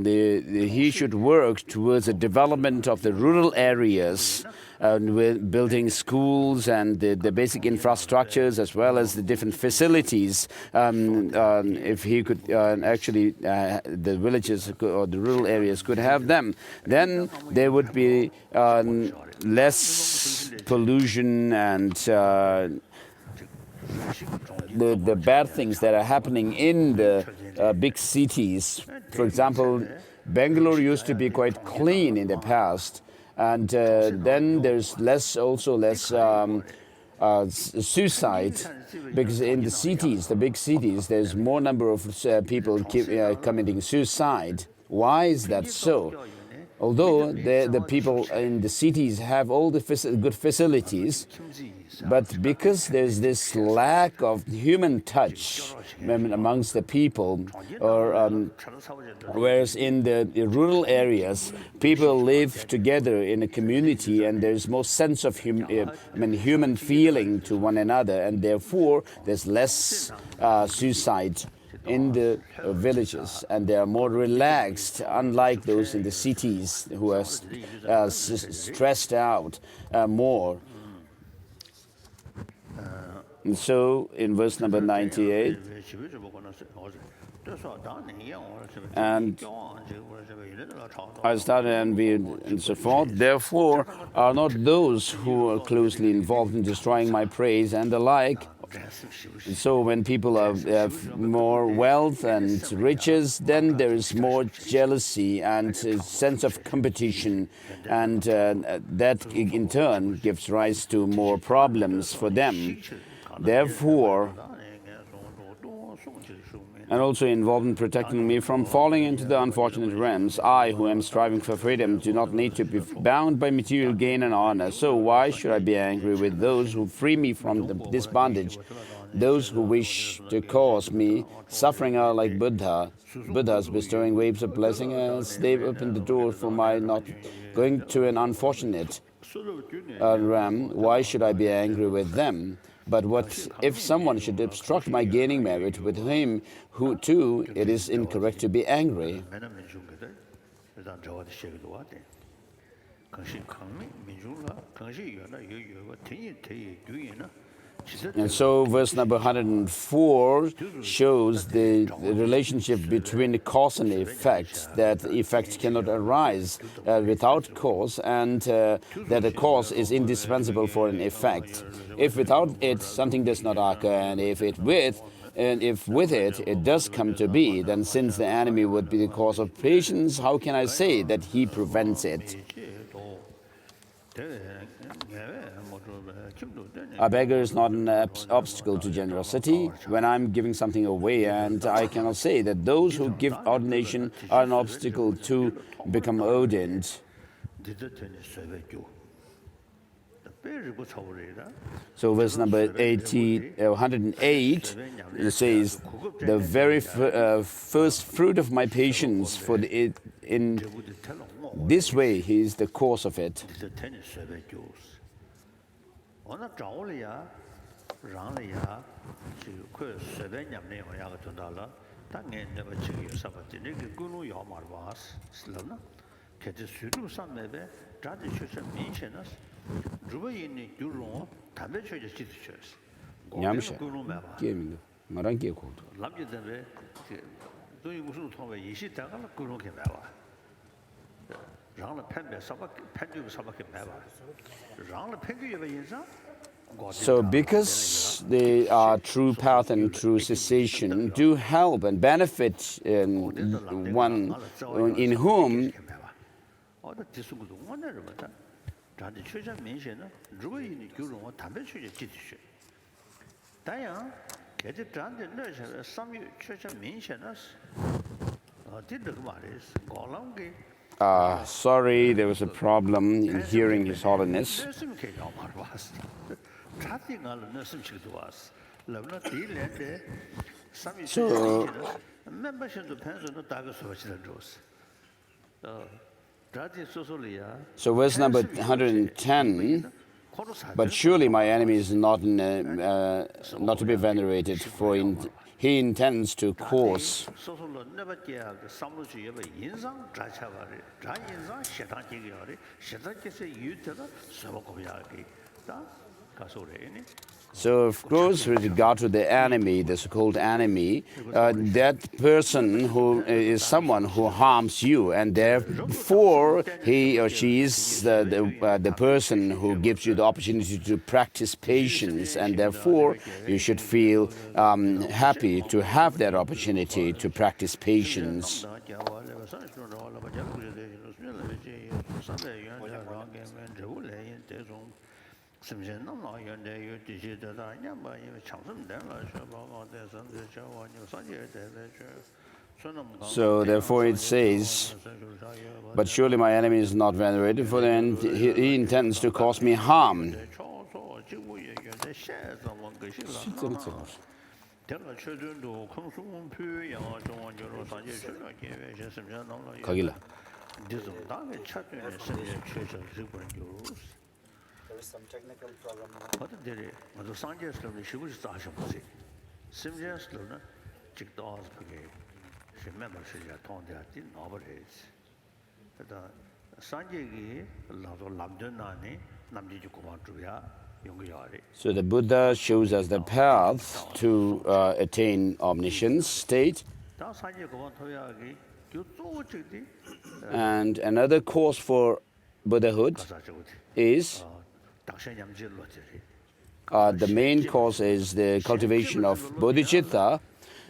he should work towards the development of the rural areas with building schools and the basic infrastructures as well as the different facilities. If he could actually, the villages or the rural areas could have them, then there would be less pollution and the bad things that are happening in the big cities. For example, Bangalore used to be quite clean in the past, and then there's less suicide, because in the cities, the big cities, there's more number of people committing suicide. Why is that so? Although the people in the cities have all the good facilities, but because there's this lack of human touch amongst the people, whereas in the rural areas, people live together in a community and there's more sense of human feeling to one another, and therefore there's less suicide in the villages, and they are more relaxed, unlike those in the cities who are stressed out more. And so in verse number 98, and I started and so forth. Therefore are not those who are closely involved in destroying my praise and the like. So when people have more wealth and riches, then there is more jealousy and a sense of competition, and that in turn gives rise to more problems for them. Therefore, and also involved in protecting me from falling into the unfortunate realms. I, who am striving for freedom, do not need to be bound by material gain and honor. So why should I be angry with those who free me from this bondage? Those who wish to cause me suffering are like Buddhas bestowing waves of blessing as they open the door for my not going to an unfortunate realm. Why should I be angry with them? But what if someone should obstruct my gaining merit, with him who too it is incorrect to be angry? And so verse number 104 shows the relationship between the cause and the effect, that the effect cannot arise without cause, and that a cause is indispensable for an effect. If without it something does not occur, and if with it it does come to be, then since the enemy would be the cause of patience, how can I say that he prevents it? A beggar is not an obstacle to generosity. When I'm giving something away, and I cannot say that those who give ordination are an obstacle to become ordained. So verse number 108 says, the very first fruit of my patience, for in this way he is the cause of it. So because the true path and true cessation do help and benefit one in whom sorry, there was a problem in hearing His Holiness. So verse number 110 But surely my enemy is not to be venerated, for he intends to cause. So, of course, with regard to the enemy, the so-called enemy, that person who is someone who harms you, and therefore he or she is the person who gives you the opportunity to practice patience, and therefore you should feel happy to have that opportunity to practice patience. So therefore it says, but surely my enemy is not venerated, for then he intends to cause me harm. There is some technical problem So the Buddha shows us the path to attain omniscience state. And another course for Buddhahood is the main cause is the cultivation of bodhicitta,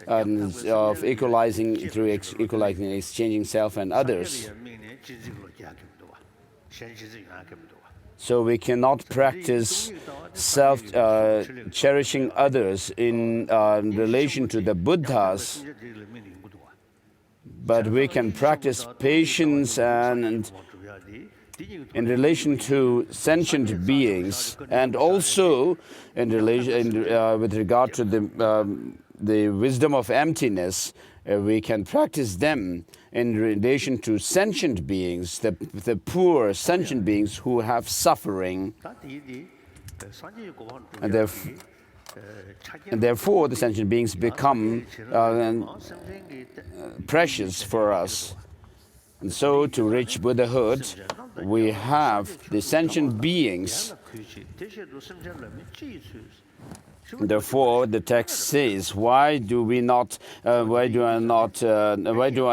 of equalizing through equalizing and exchanging self and others. So we cannot practice cherishing others in relation to the Buddhas, but we can practice patience and in relation to sentient beings, and also in relation with regard to the wisdom of emptiness. We can practice them in relation to sentient beings, the poor sentient beings who have suffering. And therefore the sentient beings become precious for us. And so to reach Buddhahood, we have the sentient beings. Therefore, the text says, why do I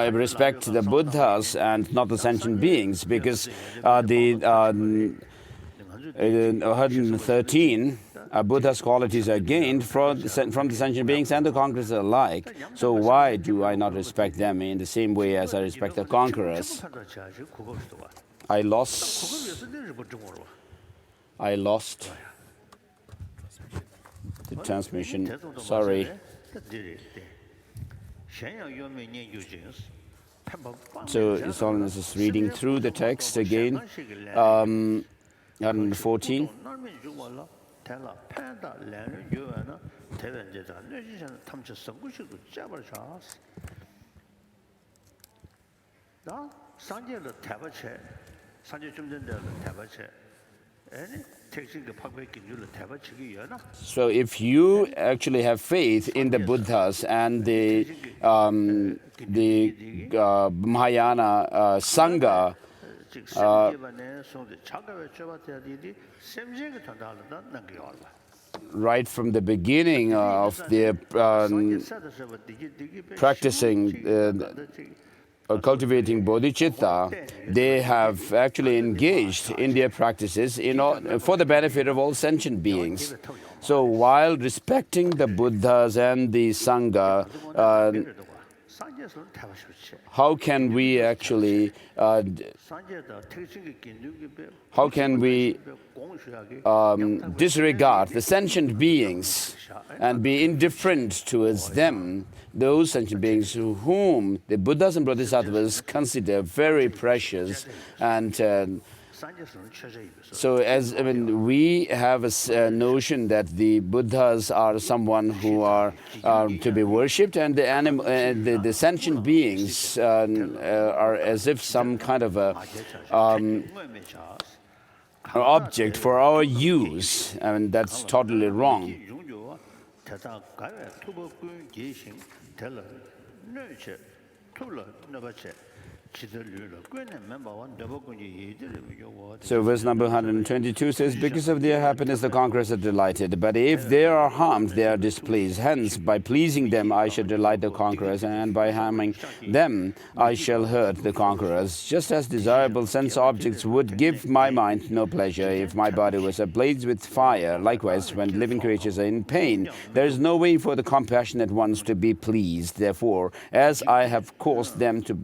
respect the Buddhas and not the sentient beings? Because the 113 Buddha's qualities are gained from the sentient beings and the conquerors alike. So why do I not respect them in the same way as I respect the conquerors? I lost the transmission. Sorry. So His Holiness is reading through the text again. 114. So if you actually have faith in the Buddhas and the Mahayana Sangha, right from the beginning of their practicing or cultivating bodhicitta, they have actually engaged in their practices for the benefit of all sentient beings. So while respecting the Buddhas and the Sangha, how can we actually disregard the sentient beings and be indifferent towards them, those sentient beings whom the Buddhas and Bodhisattvas consider very precious? And so we have a notion that the Buddhas are someone who are to be worshipped, and the sentient beings are as if some kind of a object for our use, and that's totally wrong. So verse number 122 says, because of their happiness the conquerors are delighted, but if they are harmed, they are displeased. Hence, by pleasing them I shall delight the conquerors, and by harming them I shall hurt the conquerors. Just as desirable sense objects would give my mind no pleasure if my body was ablaze with fire, likewise, when living creatures are in pain, there is no way for the compassionate ones to be pleased. Therefore, as I have caused them to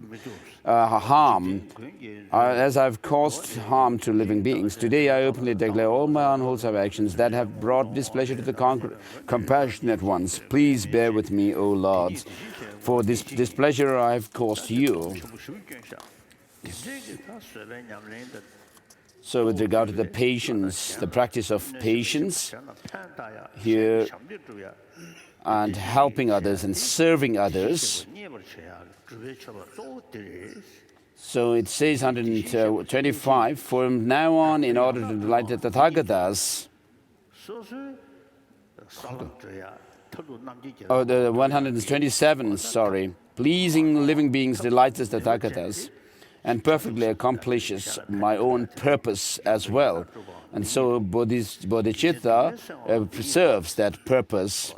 as I've caused harm to living beings, today I openly declare all my unwholesome actions that have brought displeasure to the compassionate ones. Please bear with me, O Lord, for this displeasure I have caused you. So with regard to the patience, the practice of patience here, and helping others and serving others. So it says 125, from now on, in order to delight the Tathagatas, the 127, sorry, pleasing living beings delights the Tathagatas, and perfectly accomplishes my own purpose as well. And so Bodhicitta preserves that purpose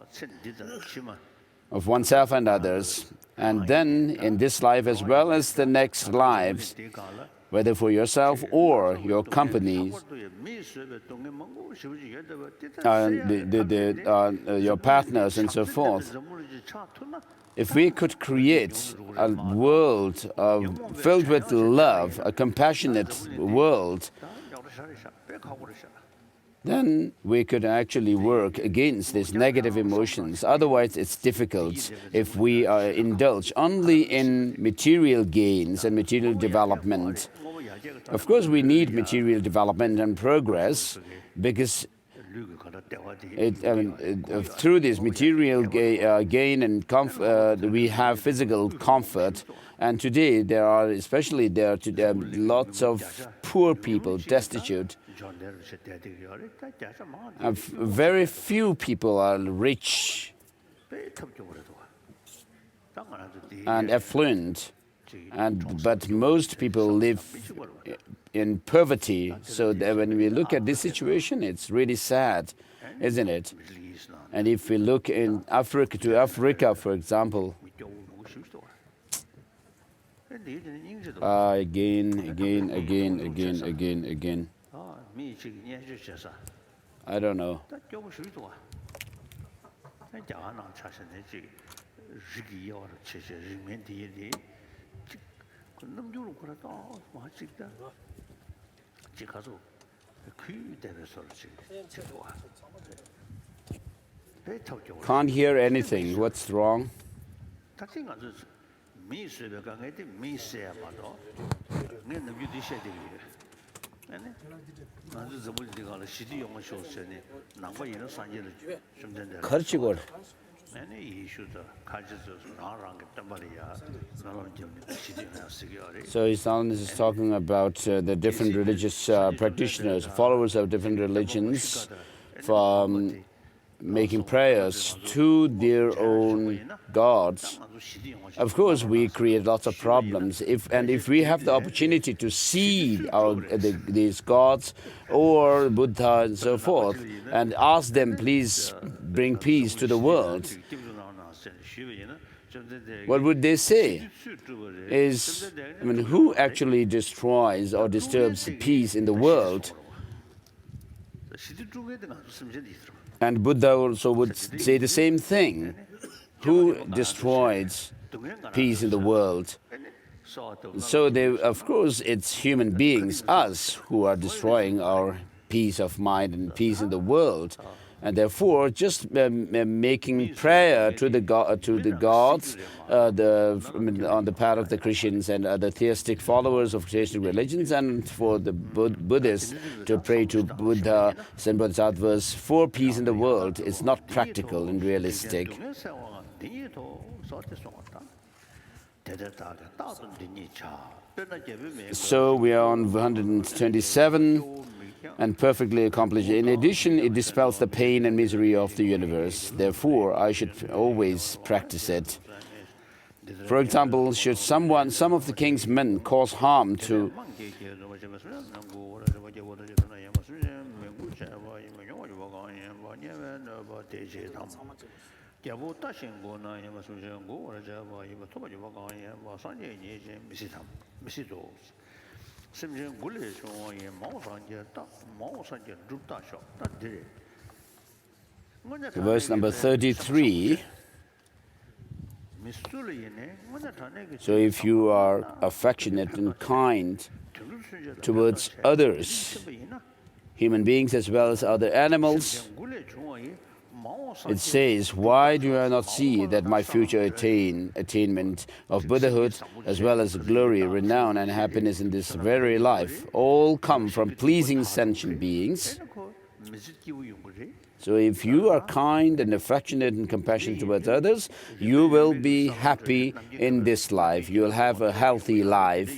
of oneself and others. And then in this life as well as the next lives, whether for yourself or your companies, your partners and so forth, if we could create a world filled with love, a compassionate world, then we could actually work against these negative emotions. Otherwise, it's difficult if we indulge only in material gains and material development. Of course, we need material development and progress because through this material gain and comfort, we have physical comfort. And today, there are lots of poor people, destitute. Very few people are rich and affluent, but most people live in poverty. So that when we look at this situation, it's really sad, isn't it? And if we look in Africa, for example, again. I don't know. Can't hear anything. What's wrong? So His Holiness is talking about the different religious practitioners, followers of different religions, from making prayers to their own gods. Of course, we create lots of problems. If we have the opportunity to see these gods or Buddha and so forth, and ask them, please bring peace to the world, what would they say? Who actually destroys or disturbs peace in the world? And Buddha also would say the same thing. Who destroys peace in the world? So of course, it's human beings, us, who are destroying our peace of mind and peace in the world. And therefore, just making prayer to the gods on the part of the Christians and other theistic followers of theistic religions, and for the Buddhists to pray to Buddha and Bodhisattvas for peace in the world is not practical and realistic. So we are on 127 and perfectly accomplished. In addition, it dispels the pain and misery of the universe. Therefore, I should always practice it. For example, should some of the king's men cause harm to verse number 33. So if you are affectionate and kind towards others, human beings as well as other animals, it says, why do I not see that my future attainment of Buddhahood, as well as glory, renown and happiness in this very life, all come from pleasing sentient beings? So if you are kind and affectionate and compassionate towards others, you will be happy in this life. You will have a healthy life.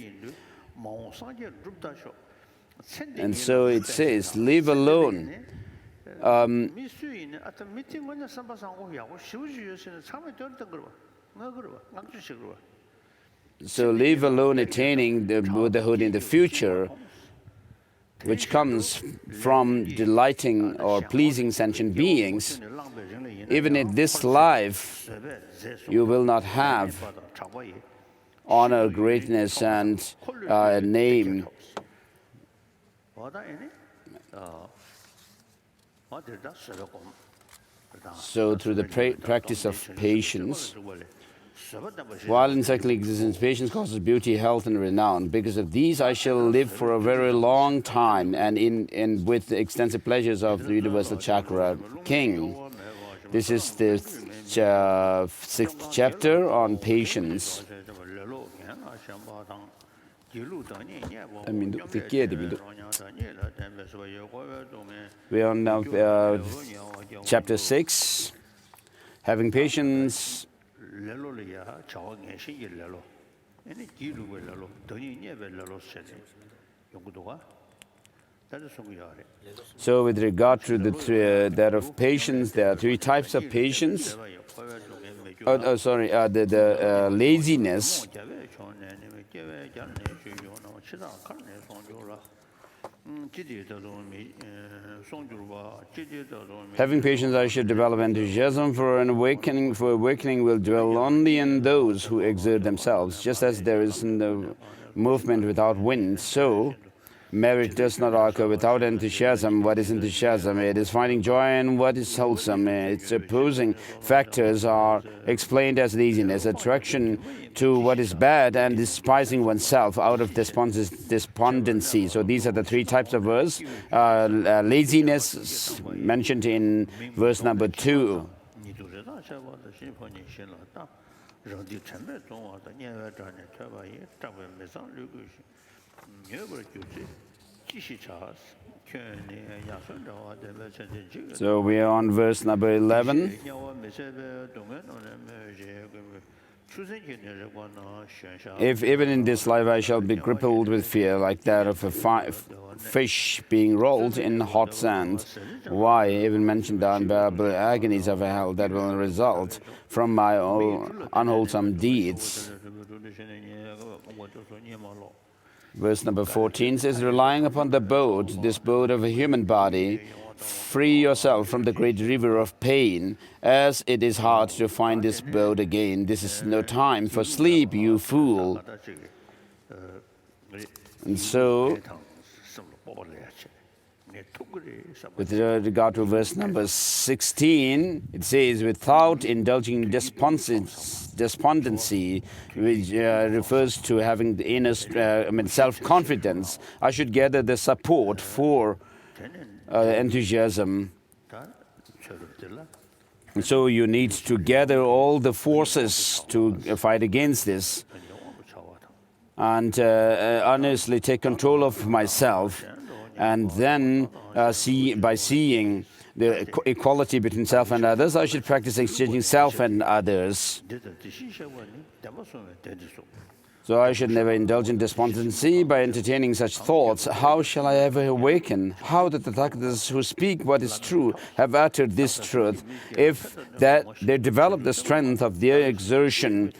And so it says, live alone. So live alone, attaining the Buddhahood in the future, which comes from delighting or pleasing sentient beings. Even in this life, you will not have honor, greatness, and name. So through the practice of patience, while in cyclic existence, patience causes beauty, health, and renown. Because of these, I shall live for a very long time, and with the extensive pleasures of the universal chakra king. This is the 6th chapter on patience. We are now chapter 6, having patience. So with regard to that of patience, there are 3 types of patience. The laziness. Having patience, I should develop enthusiasm for an awakening, for awakening will dwell only in those who exert themselves. Just as there is no movement without wind, so merit does not occur without enthusiasm. What is enthusiasm? It is finding joy in what is wholesome. Its opposing factors are explained as laziness, attraction to what is bad, and despising oneself out of despondency. So these are the 3 types of verse. Laziness mentioned in verse number 2. So we are on verse number 11. If even in this life I shall be crippled with fear, like that of a fish being rolled in hot sand, why even mention the unbearable agonies of hell that will result from my own unwholesome deeds? Verse number 14 says, relying upon the boat, this boat of a human body, free yourself from the great river of pain, as it is hard to find this boat again. This is no time for sleep, you fool. And so, with regard to verse number 16, it says, without indulging despondency, which refers to having the inner self-confidence, I should gather the support for enthusiasm. And so you need to gather all the forces to fight against this, and honestly take control of myself, and then by seeing the equality between self and others. I should practice exchanging self and others. So I should never indulge in despondency by entertaining such thoughts. How shall I ever awaken? How the Tathagatas who speak what is true have uttered this truth, if that they develop the strength of their exertion?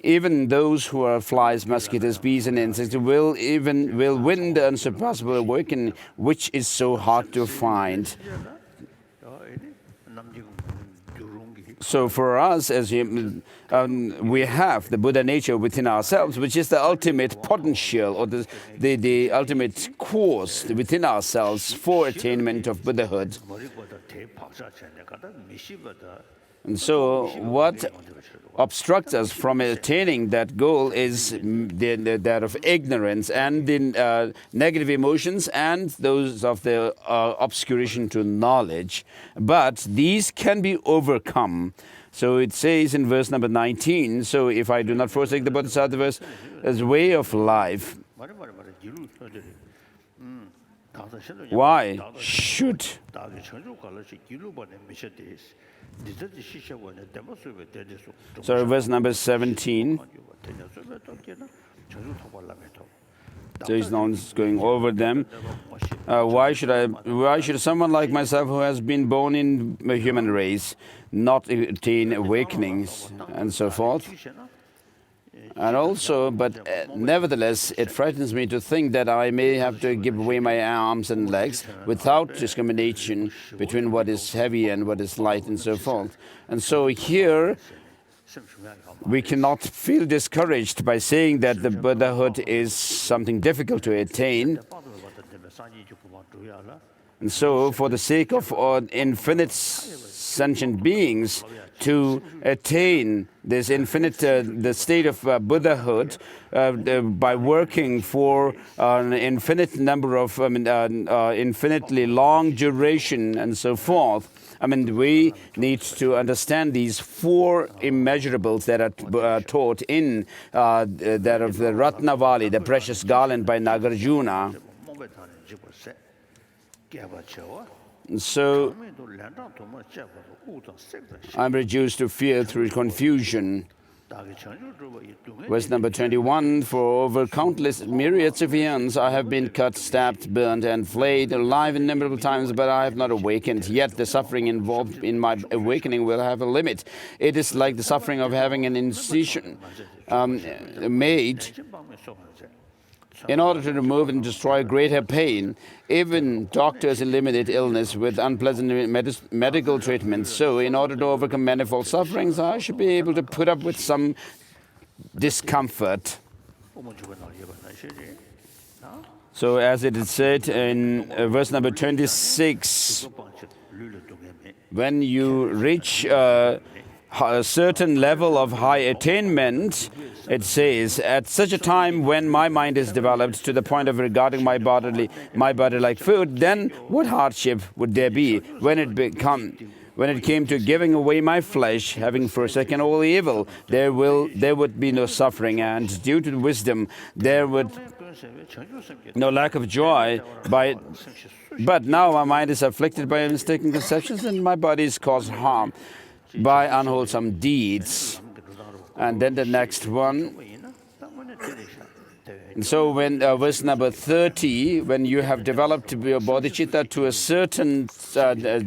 Even those who are flies, mosquitoes, bees, and insects will win the unsurpassable awakening, which is so hard to find. So for us, as we have the Buddha nature within ourselves, which is the ultimate potential or the ultimate course within ourselves for attainment of Buddhahood. And so what obstructs us from attaining that goal is that of ignorance and the negative emotions and those of the obscuration to knowledge. But these can be overcome. So it says in verse number 19, so if I do not forsake the Bodhisattvas as way of life, why should so verse number 17. So he's now going over them. Why should someone like myself, who has been born in a human race, not attain awakenings and so forth? And also, but nevertheless, it frightens me to think that I may have to give away my arms and legs without discrimination between what is heavy and what is light and so forth. And so here, we cannot feel discouraged by saying that the Buddhahood is something difficult to attain. And so, for the sake of infinite sentient beings, to attain this infinite, the state of Buddhahood, by working for an infinite number of, infinitely long duration and so forth. I mean, we need to understand these four immeasurables that are taught in that of the Ratnavali, the precious garland by Nagarjuna. So, I'm reduced to fear through confusion. Verse number 21, for over countless myriads of eons I have been cut, stabbed, burned, and flayed alive innumerable times, but I have not awakened. Yet the suffering involved in my awakening will have a limit. It is like the suffering of having an incision made in order to remove and destroy greater pain. Even doctors eliminate illness with unpleasant medical treatment. So, in order to overcome manifold sufferings, I should be able to put up with some discomfort. So, as it is said in verse number 26, when you reach a certain level of high attainment, it says, at such a time when my mind is developed to the point of regarding my body like food, then what hardship would there be when it came to giving away my flesh, having forsaken all evil, there would be no suffering, and due to wisdom there would no lack of joy. But now my mind is afflicted by mistaken conceptions, and my body is caused harm by unwholesome deeds. And then the next one. And so when verse number 30, when you have developed your bodhicitta to a certain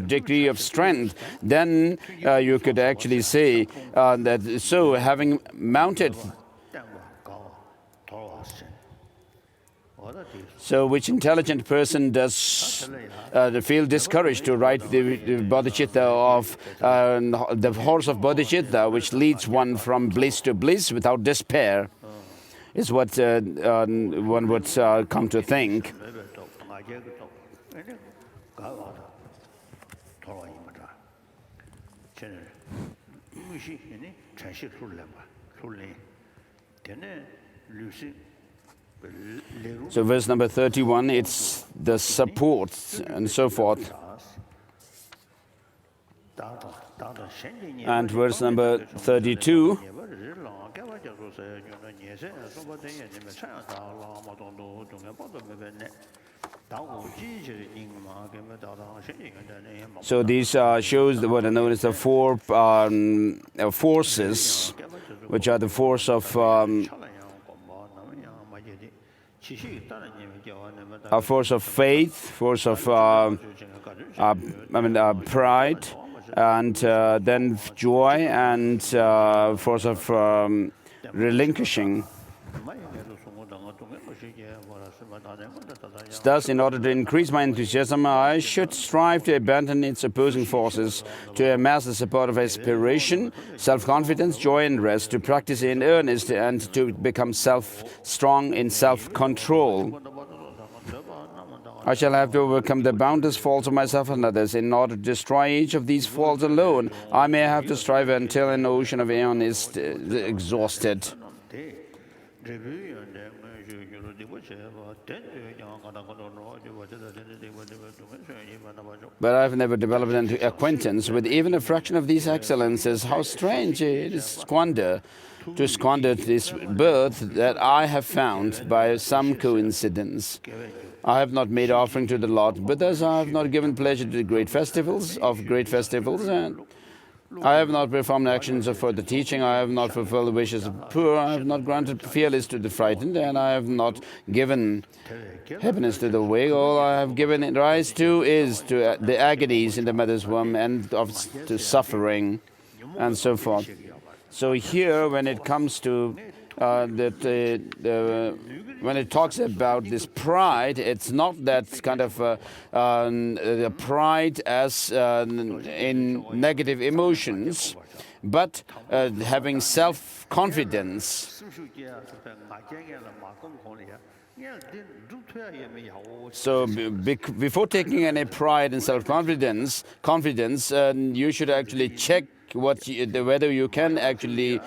degree of strength, then you could actually say that, so having mounted, so which intelligent person does feel discouraged to ride the bodhicitta of the horse of bodhicitta, which leads one from bliss to bliss without despair, is what one would come to think. So verse number 31, it's the support and so forth. And verse number 32, So these shows what are known as the four forces, which are the force of faith, force of pride, and then joy, and force of relinquishing. Thus, in order to increase my enthusiasm, I should strive to abandon its opposing forces, to amass the support of aspiration, self-confidence, joy, and rest, to practice in earnest, and to become strong in self-control. I shall have to overcome the boundless faults of myself and others. In order to destroy each of these faults alone, I may have to strive until an ocean of aeon is exhausted. But I've never developed an acquaintance with even a fraction of these excellences. How strange it is to squander this birth that I have found by some coincidence. I have not made offering to the Lord, but thus I have not given pleasure to the great festivals, and I have not performed actions for the teaching, I have not fulfilled the wishes of the poor, I have not granted fearless to the frightened, and I have not given happiness to the weak. All I have given rise to is to the agonies in the mother's womb, and to suffering, and so forth. So here, when it comes to when it talks about this pride, it's not that kind of the pride as in negative emotions, but having self-confidence. So before taking any pride and self-confidence, you should actually check whether you can actually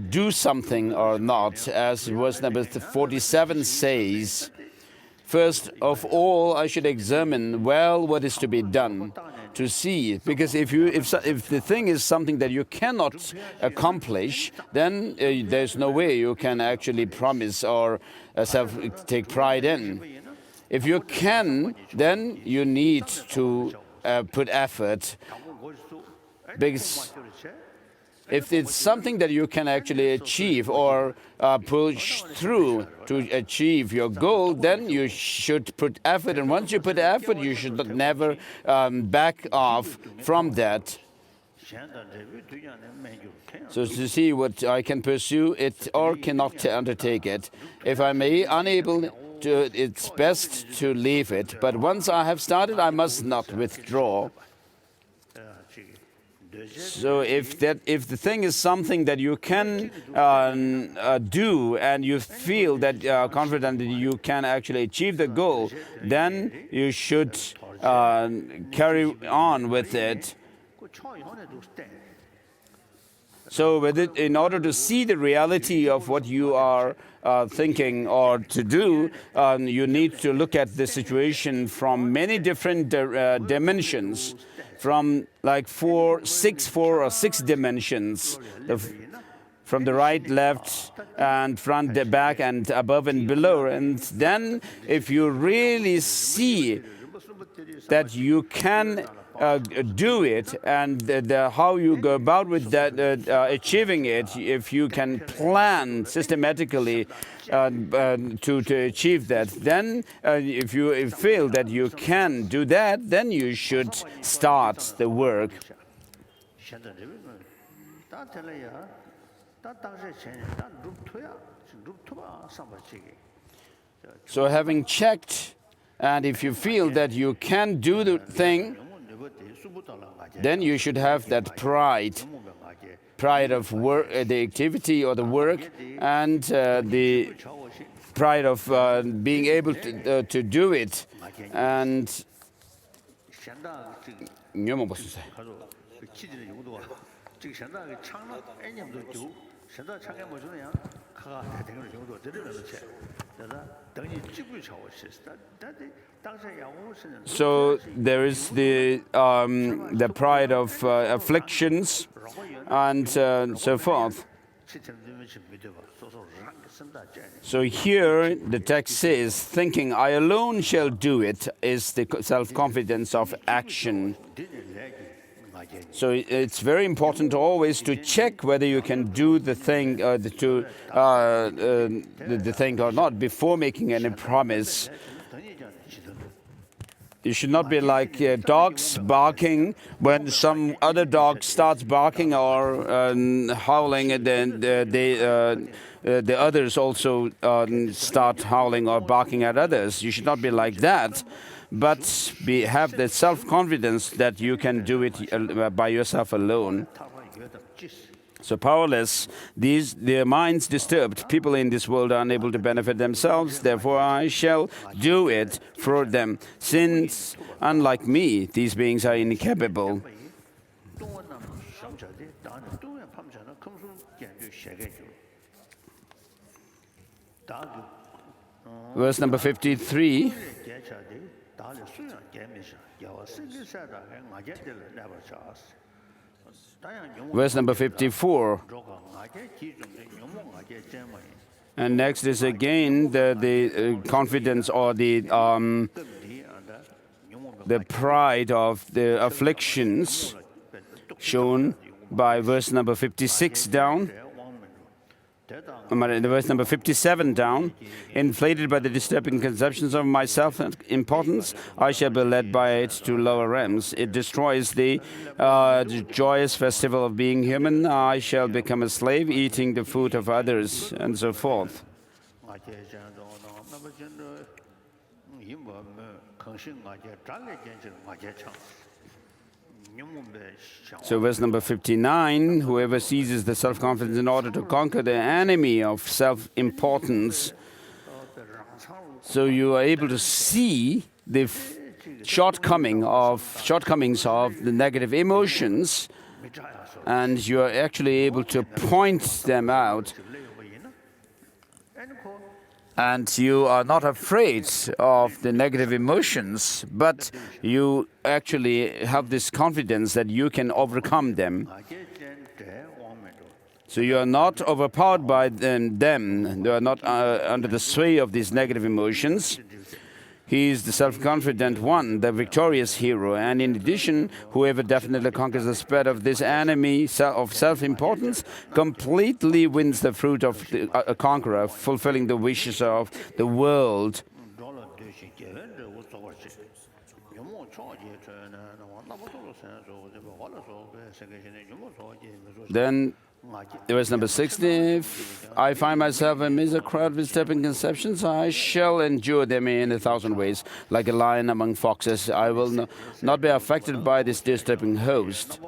do something or not, as verse number 47 says. First of all, I should examine well what is to be done, to see, because if the thing is something that you cannot accomplish, then there's no way you can actually promise or take pride in. If you can, then you need to put effort, because if it's something that you can actually achieve or push through to achieve your goal, then you should put effort. And once you put effort, you should never back off from that. So to see what I can pursue it or cannot undertake it. If I may, unable to, it's best to leave it. But once I have started, I must not withdraw. So if the thing is something that you can do, and you feel that confident that you can actually achieve the goal, then you should carry on with it. So in order to see the reality of what you are thinking or to do, you need to look at the situation from many different dimensions. From like four or six dimensions, from the right, left, and front, the back, and above and below. And then if you really see that you can do it, and how you go about with that, achieving it, if you can plan systematically to achieve that, then if you feel that you can do that, then you should start the work. So having checked, and if you feel that you can do the thing, then you should have that pride of work, the activity or the work, and the pride of being able to do it. And so there is the pride of afflictions and so forth. So here the text says, thinking I alone shall do it is the self-confidence of action. So it's very important always to check whether you can do the thing, the thing or not before making any promise. You should not be like dogs barking when some other dog starts barking or howling, and then the others also start howling or barking at others. You should not be like that, but have the self-confidence that you can do it by yourself alone. So powerless, their minds disturbed. People in this world are unable to benefit themselves. Therefore, I shall do it for them. Since, unlike me, these beings are incapable. Verse number 53. Verse number 54. And next is again the confidence or the pride of the afflictions shown by verse number 56 down. The verse number 57 down. Inflated by the disturbing conceptions of my self-importance, I shall be led by it to lower realms. It destroys the joyous festival of being human. I shall become a slave, eating the food of others, and so forth. So verse number 59, whoever seizes the self-confidence in order to conquer the enemy of self-importance. So you are able to see the shortcomings of the negative emotions, and you are actually able to point them out. And you are not afraid of the negative emotions, but you actually have this confidence that you can overcome them. So you are not overpowered by them. They are not under the sway of these negative emotions. He is the self-confident one, the victorious hero. And in addition, whoever definitely conquers the spread of this enemy of self-importance completely wins the fruit of a conqueror, fulfilling the wishes of the world. Then verse number 60, I find myself amidst a crowd with disturbing conceptions. I shall endure them in 1,000 ways. Like a lion among foxes, I will not be affected by this disturbing host.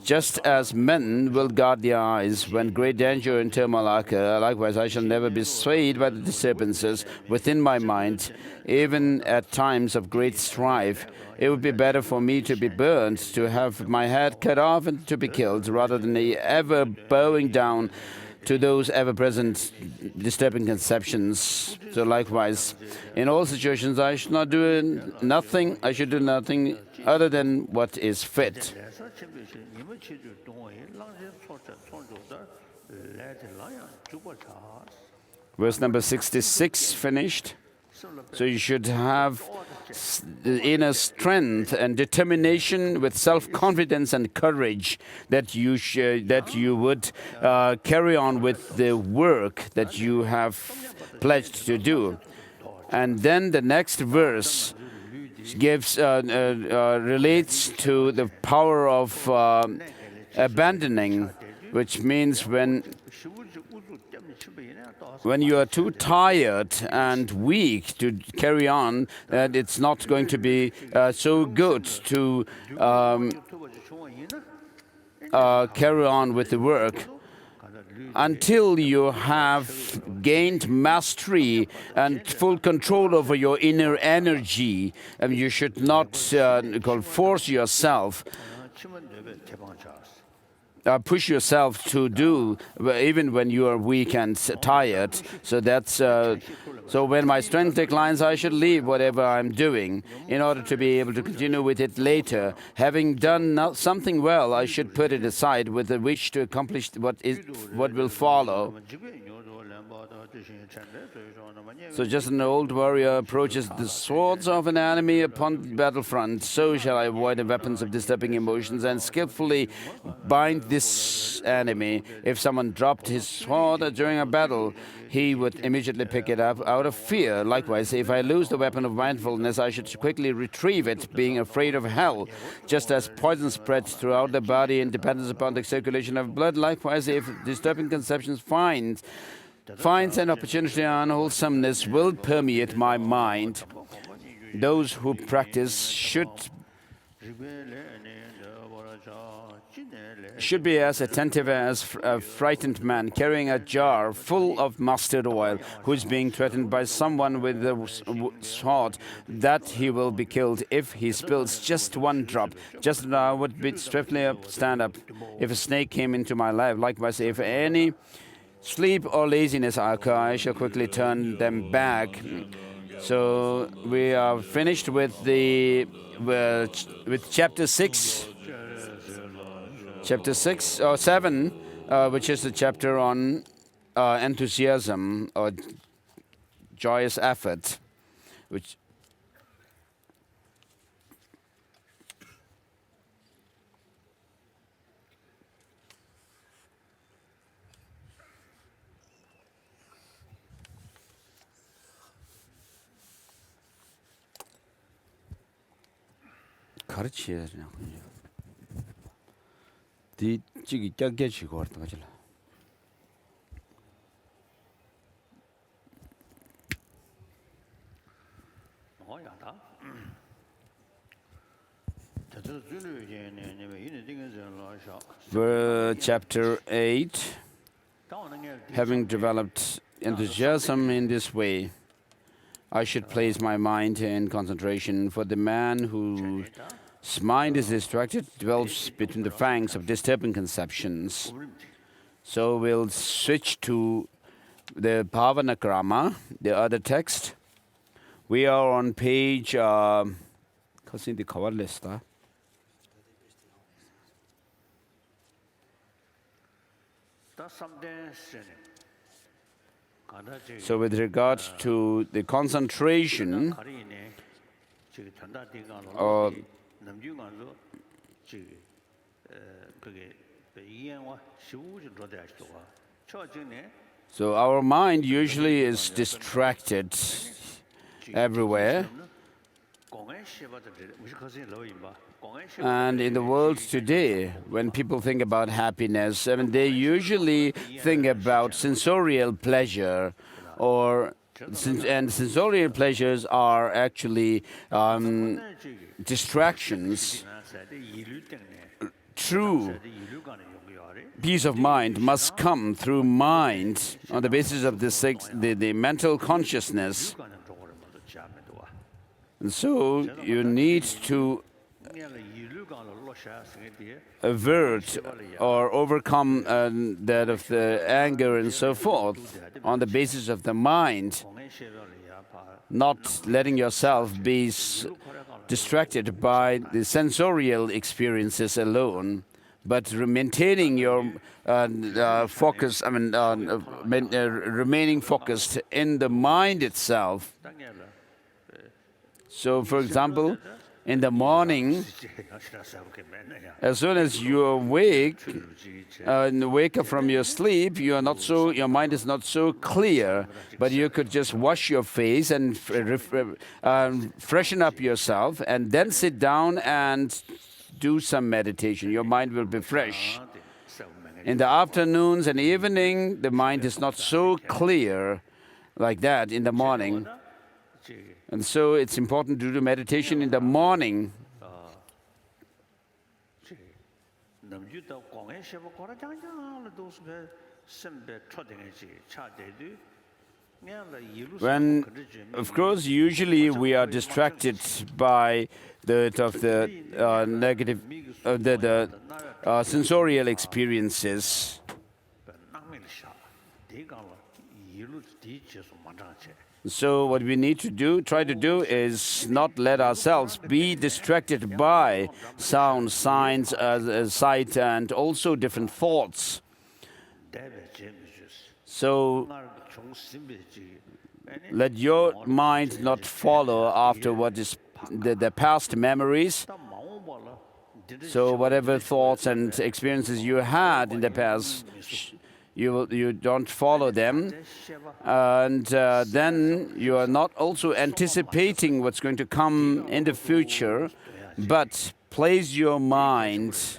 Just as men will guard their eyes when great danger and turmoil occur, likewise I shall never be swayed by the disturbances within my mind, even at times of great strife. It would be better for me to be burned, to have my head cut off and to be killed, rather than ever bowing down to those ever-present disturbing conceptions. So likewise, in all situations I should not do nothing, I should do nothing other than what is fit. Verse number 66 finished. So you should have the inner strength and determination with self-confidence and courage that you would carry on with the work that you have pledged to do. And then the next verse relates to the power of abandoning, which means when you are too tired and weak to carry on, it's not going to be so good to carry on with the work. Until you have gained mastery and full control over your inner energy, you should not force yourself, push yourself to do, even when you are weak and tired. So that's So when my strength declines, I should leave whatever I'm doing in order to be able to continue with it later. Having done something well, I should put it aside with the wish to accomplish what will follow. So just an old warrior approaches the swords of an enemy upon the battlefront, so shall I avoid the weapons of disturbing emotions and skillfully bind this enemy. If someone dropped his sword during a battle, he would immediately pick it up out of fear. Likewise, if I lose the weapon of mindfulness, I should quickly retrieve it, being afraid of hell. Just as poison spreads throughout the body in dependence upon the circulation of blood, likewise, if disturbing conceptions finds an opportunity, unwholesomeness will permeate my mind. Those who practice should be as attentive as a frightened man carrying a jar full of mustard oil who is being threatened by someone with a sword that he will be killed if he spills just one drop. Just as I would be swiftly stand up if a snake came into my life. Likewise, if any sleep or laziness occur, I shall quickly turn them back. So we are finished with chapter 6. Chapter 6 or 7, which is the chapter on enthusiasm or joyous effort, which 가르치야 되냐. 뒤지기 껴게 지고 왔다 가지라. Chapter 8. Having developed enthusiasm in this way, I should place my mind in concentration. For the man whose mind is distracted dwells between the fangs of disturbing conceptions. So we'll switch to the Bhavanakrama, the other text. We are on page So with regard to the concentration, so our mind usually is distracted everywhere. And in the world today, when people think about happiness, I mean, they usually think about sensorial pleasure, and sensorial pleasures are actually distractions. True peace of mind must come through mind on the basis of the mental consciousness. And so you need to avert or overcome that of the anger and so forth on the basis of the mind, not letting yourself be distracted by the sensorial experiences alone, but maintaining your focus, remaining focused in the mind itself. So, for example, in the morning, as soon as you awake and wake up from your sleep, your mind is not so clear, but you could just wash your face and freshen up yourself, and then sit down and do some meditation. Your mind will be fresh. In the afternoons and evening, the mind is not so clear like that in the morning. And so it's important to do meditation in the morning. When, of course, usually we are distracted by the negative, the sensorial experiences. So what we need to try to do is not let ourselves be distracted by sound, signs, sight, and also different thoughts. So let your mind not follow after what is the past memories. So whatever thoughts and experiences you had in the past, you don't follow them, and then you are not also anticipating what's going to come in the future, but place your mind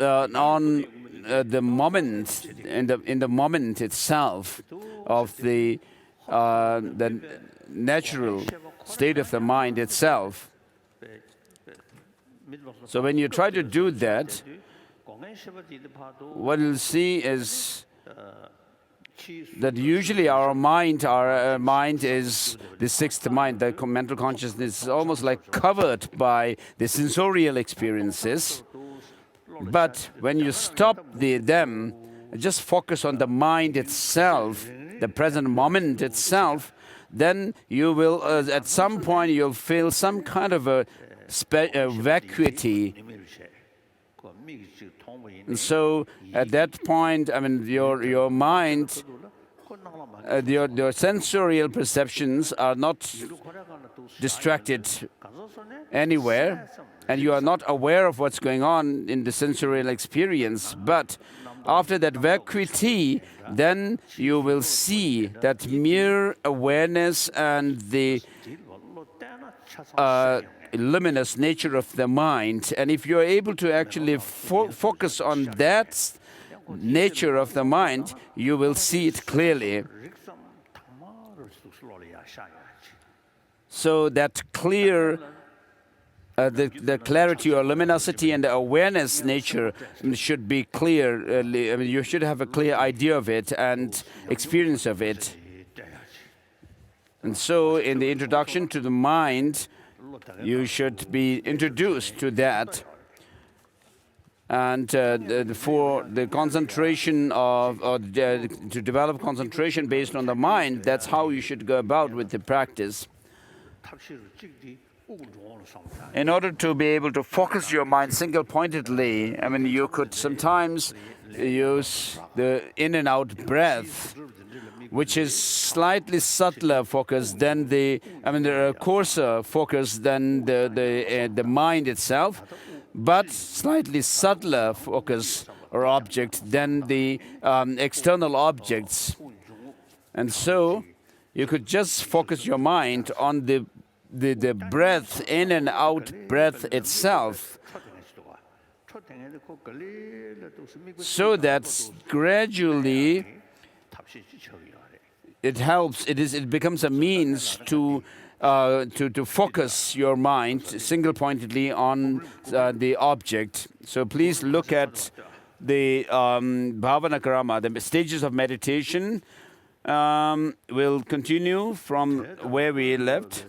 on the moment, in the moment itself of the natural state of the mind itself. So when you try to do that, what you'll see is that usually our mind is the sixth mind, the mental consciousness is almost like covered by the sensorial experiences. But when you stop them, just focus on the mind itself, the present moment itself, then you will, at some point, you'll feel some kind of a vacuity. And so at that point, I mean, your mind, your sensorial perceptions are not distracted anywhere, and you are not aware of what's going on in the sensorial experience. But after that vacuity, then you will see that mere awareness and the luminous nature of the mind. And if you are able to actually focus on that nature of the mind, you will see it clearly. So that clear, the clarity or luminosity and the awareness nature should be clear. I mean, you should have a clear idea of it and experience of it. And so in the introduction to the mind, you should be introduced to that. And for the concentration to develop concentration based on the mind, that's how you should go about with the practice. In order to be able to focus your mind single-pointedly, I mean, you could sometimes use the in and out breath, which is slightly subtler focus than the coarser focus than the mind itself, but slightly subtler focus or object than the external objects. And so you could just focus your mind on the breath, in and out breath itself, so that gradually it helps. It becomes a means to focus your mind single-pointedly on the object. So please look at the bhavana karama, the stages of meditation. We'll continue from where we left.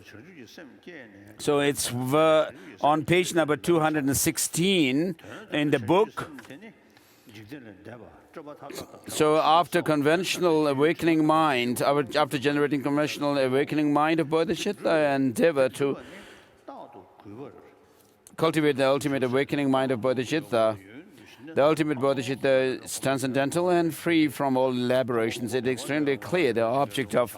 So it's on page number 216 in the book. So after conventional awakening mind, after generating conventional awakening mind of Bodhisattva, and endeavor to cultivate the ultimate awakening mind of Bodhisattva. The ultimate Bodhisattva is transcendental and free from all elaborations. It is extremely clear, the object of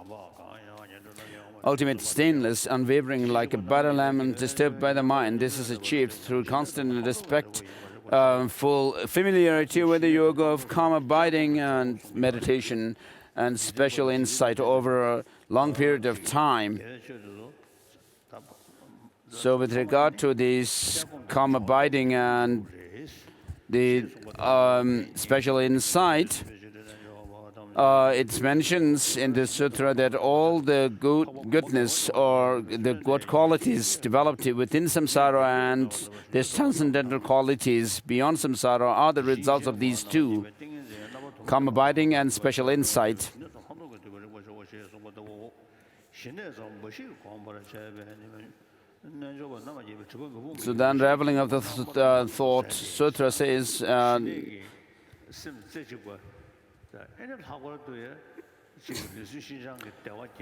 ultimate stainless, unwavering like a butter lamp undisturbed by the mind. This is achieved through constant and respectful familiarity with the yoga of calm abiding and meditation and special insight over a long period of time. So with regard to this calm abiding and the special insight, it mentions in the sutra that all the goodness or the good qualities developed within samsara and the transcendental qualities beyond samsara are the results of these two, calm abiding and special insight. So the unraveling of the thought sutra says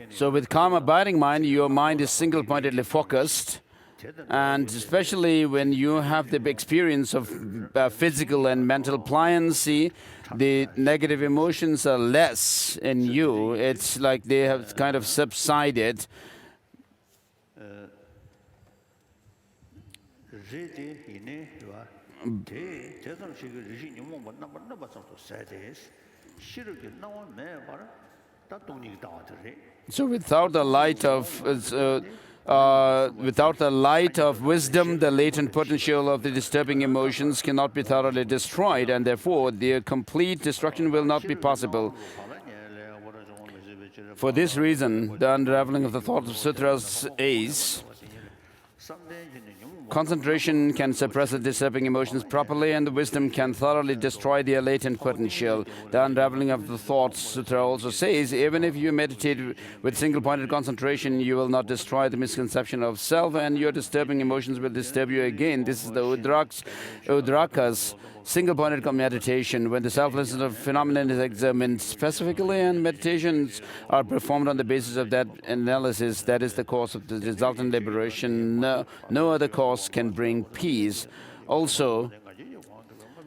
So with calm abiding mind, your mind is single-pointedly focused. And especially when you have the experience of physical and mental pliancy, the negative emotions are less in you. It's like they have kind of subsided. So without the light of wisdom, the latent potential of the disturbing emotions cannot be thoroughly destroyed, and therefore their complete destruction will not be possible. For this reason, the unraveling of the thought of sutras is concentration can suppress the disturbing emotions properly, and the wisdom can thoroughly destroy their latent potential. The unraveling of the thought sutra also says, even if you meditate with single-pointed concentration, you will not destroy the misconception of self, and your disturbing emotions will disturb you again. This is the Udraka's single-pointed meditation. When the selflessness of phenomenon is examined specifically and meditations are performed on the basis of that analysis, that is the cause of the resultant liberation. No other cause can bring peace. Also,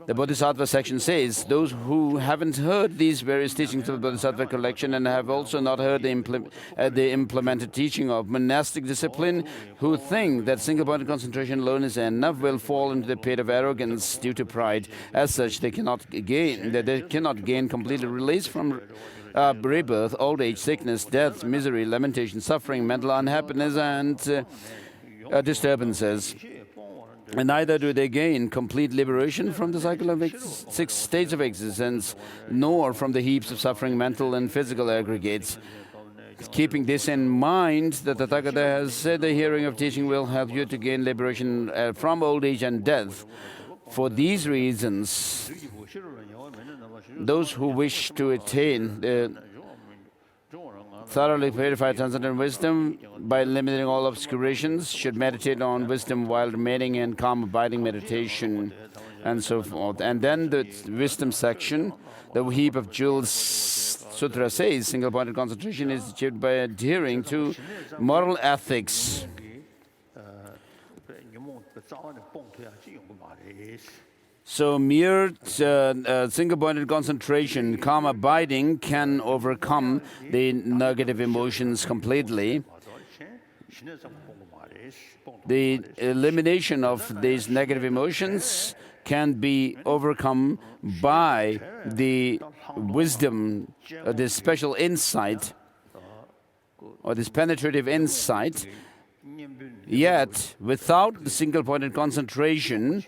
the Bodhisattva section says, those who haven't heard these various teachings of the Bodhisattva collection and have also not heard the implemented teaching of monastic discipline, who think that single-pointed concentration alone is enough, will fall into the pit of arrogance due to pride. As such, they cannot gain complete release from rebirth, old age, sickness, death, misery, lamentation, suffering, mental unhappiness, and disturbances. And neither do they gain complete liberation from the cycle of 6 states of existence, nor from the heaps of suffering, mental and physical aggregates. Keeping this in mind, the Tathagata has said the hearing of teaching will help you to gain liberation from old age and death. For these reasons, those who wish to attain thoroughly purified transcendental wisdom by eliminating all obscurations should meditate on wisdom while remaining in calm abiding meditation, and so forth. And then the wisdom section, the heap of jewels sutra says, single-pointed concentration is achieved by adhering to moral ethics. So mere single-pointed concentration, calm abiding, can overcome the negative emotions completely. The elimination of these negative emotions can be overcome by the wisdom, this special insight, or this penetrative insight. Yet, without the single-pointed concentration,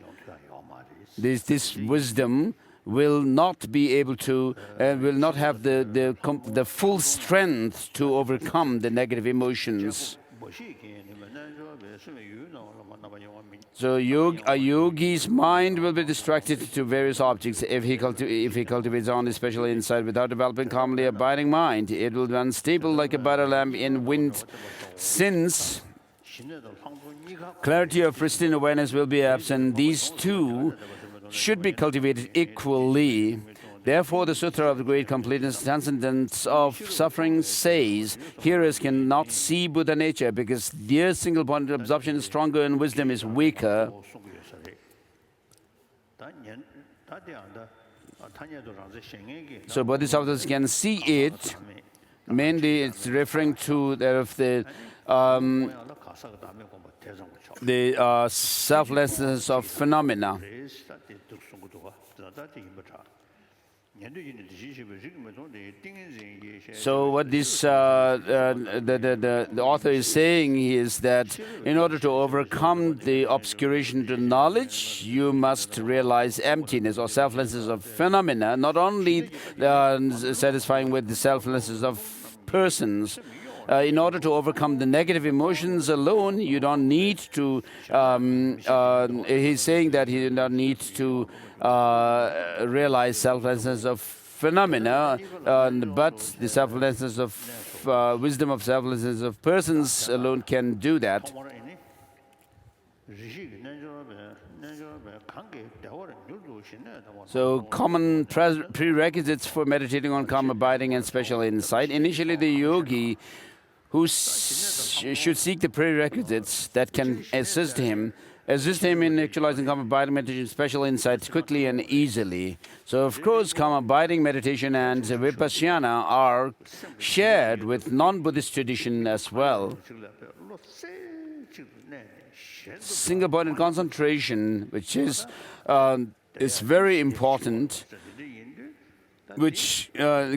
this wisdom will not be able to, will not have the full strength to overcome the negative emotions. So a yogi's mind will be distracted to various objects if he cultivates only special insight without developing calmly abiding mind. It will be unstable like a butter lamp in wind, since clarity of pristine awareness will be absent. These two should be cultivated equally. Therefore, the Sutra of the Great Completeness, Transcendence of Suffering says, hearers cannot see Buddha nature because their single-pointed absorption is stronger and wisdom is weaker. So Bodhisattvas can see it. Mainly, it's referring to the selflessness of phenomena. So what this the author is saying is that in order to overcome the obscuration to knowledge, you must realize emptiness or selflessness of phenomena, not only satisfying with the selflessness of persons. In order to overcome the negative emotions alone, you don't need to, he's saying that you don't need to realize selflessness of phenomena, but the selflessness of wisdom of selflessness of persons alone can do that. So, common prerequisites for meditating on calm abiding and special insight. Initially, the yogi who should seek the prerequisites that can assist him in actualizing calm abiding meditation, special insights quickly and easily. So, of course, calm abiding meditation and vipassana are shared with non-Buddhist tradition as well. Single-pointed concentration, which is very important, which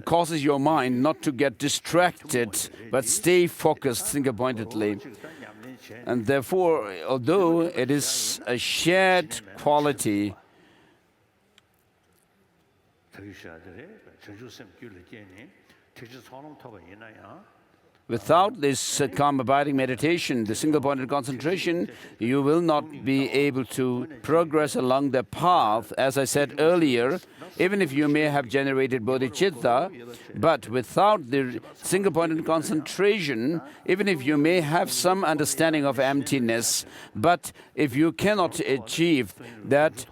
causes your mind not to get distracted, but stay focused single-pointedly. And therefore, although it is a shared quality, without this calm abiding meditation, the single-pointed concentration, you will not be able to progress along the path. As I said earlier, even if you may have generated bodhicitta, but without the single-pointed concentration, even if you may have some understanding of emptiness, but if you cannot achieve that,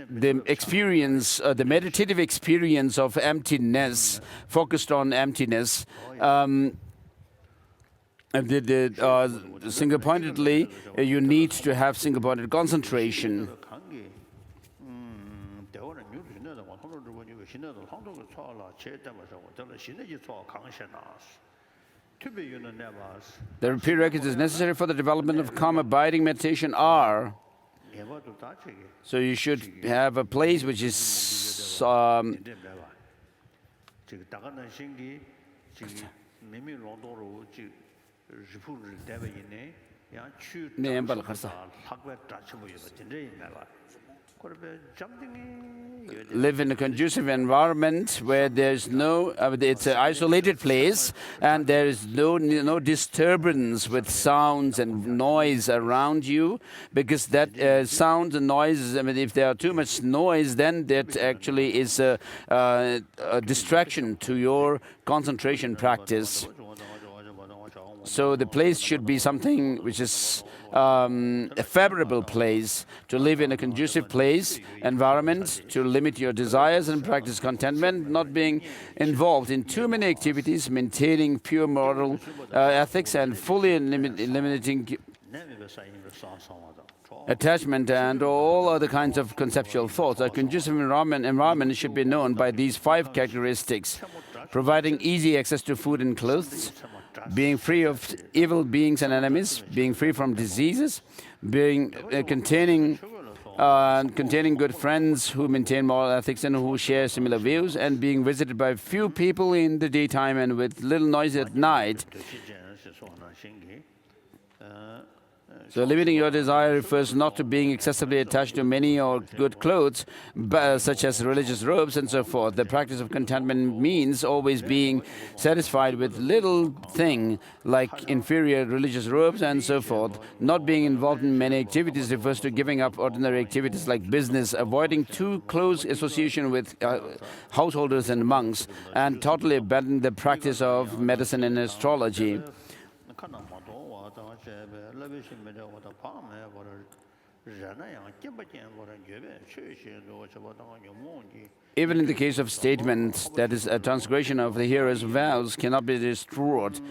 the experience, the meditative experience of emptiness, focused on emptiness, single-pointedly, you need to have single-pointed concentration. The prerequisites necessary for the development of calm abiding meditation are, so you should have a place which is live in a conducive environment where there's no, it's an isolated place and there is no disturbance with sounds and noise around you, because that sounds and noises, if there are too much noise, then that actually is a distraction to your concentration practice. So the place should be something which is a favorable place, to live in a conducive place, environment, to limit your desires and practice contentment, not being involved in too many activities, maintaining pure moral ethics and fully eliminating attachment and all other kinds of conceptual thoughts. A conducive environment should be known by these 5 characteristics: providing easy access to food and clothes, being free of evil beings and enemies, being free from diseases, being containing good friends who maintain moral ethics and who share similar views, and being visited by few people in the daytime and with little noise at night. So limiting your desire refers not to being excessively attached to many or good clothes, such as religious robes and so forth. The practice of contentment means always being satisfied with little thing like inferior religious robes and so forth. Not being involved in many activities refers to giving up ordinary activities like business, avoiding too close association with householders and monks, and totally abandoning the practice of medicine and astrology. Even in the case of statements, that is, a transgression of the hearer's vows cannot be destroyed.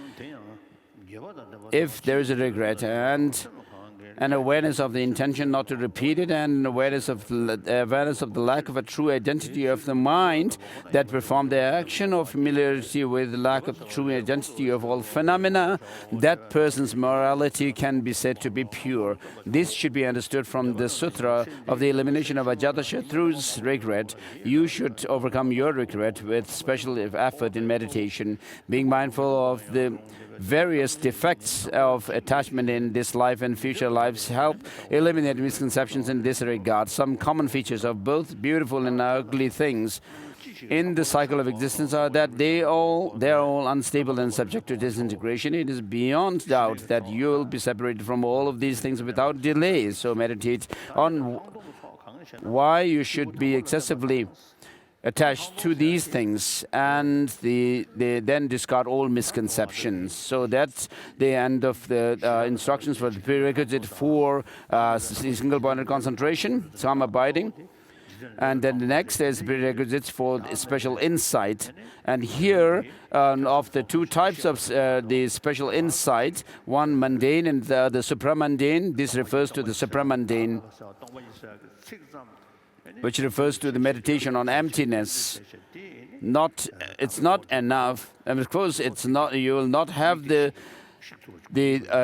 If there is a regret and an awareness of the intention not to repeat it, and an awareness of the lack of a true identity of the mind that performed the action, or familiarity with the lack of true identity of all phenomena, that person's morality can be said to be pure. This should be understood from the Sutra of the elimination of Ajatashatru's regret. You should overcome your regret with special effort in meditation, being mindful of the various defects of attachment in this life and future lives. Help eliminate misconceptions in this regard. Some common features of both beautiful and ugly things in the cycle of existence are that they are all unstable and subject to disintegration. It is beyond doubt that you will be separated from all of these things without delay. So meditate on why you should be excessively attached to these things, and they then discard all misconceptions. So that's the end of the instructions for the prerequisite for single-pointed concentration, calm abiding. And then the next is prerequisites for special insight. And here, of the two types of the special insight, one mundane and the other supramundane. This refers to the supramundane, which refers to the meditation on emptiness. It's not enough, and of course, you will not have the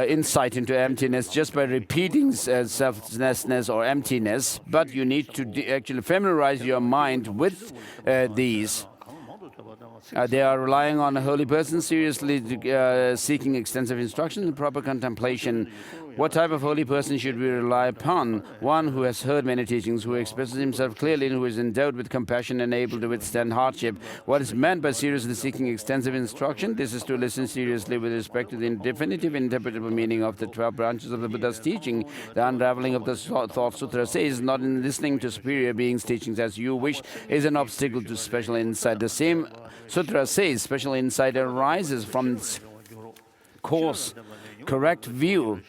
insight into emptiness just by repeating selflessness or emptiness, but you need to actually familiarize your mind with these. They are relying on a holy person, seriously seeking extensive instruction and proper contemplation. What type of holy person should we rely upon? One who has heard many teachings, who expresses himself clearly, and who is endowed with compassion and able to withstand hardship. What is meant by seriously seeking extensive instruction? This is to listen seriously with respect to the definitive interpretable meaning of the 12 branches of the Buddha's teaching. The unraveling of the Thought Sutra says, not in listening to superior beings' teachings as you wish is an obstacle to special insight. The same Sutra says special insight arises from its course, correct view.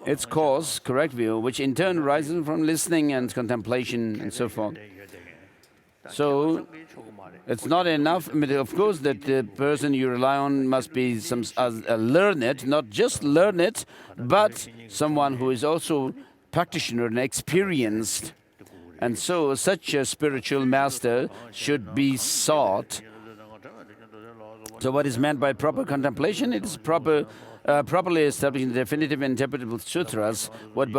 Its cause, correct view, which in turn arises from listening and contemplation and so forth. So it's not enough. I mean, of course, that the person you rely on must be a learned, not just learned, but someone who is also practitioner and experienced. And so such a spiritual master should be sought. So what is meant by proper contemplation? It is properly establishing the definitive and interpretable sutras. When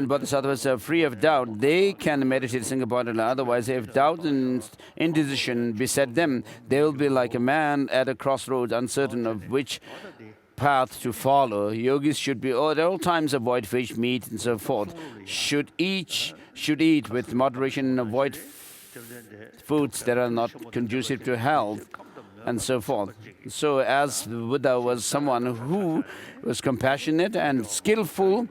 bodhisattvas are free of doubt, they can meditate single-pointedly. Otherwise, if doubt and indecision beset them, they will be like a man at a crossroads, uncertain of which path to follow. Yogis should be at all times avoid fish, meat, and so forth. Should eat with moderation and avoid foods that are not conducive to health, and so forth. So as the Buddha was someone who was compassionate and skillful,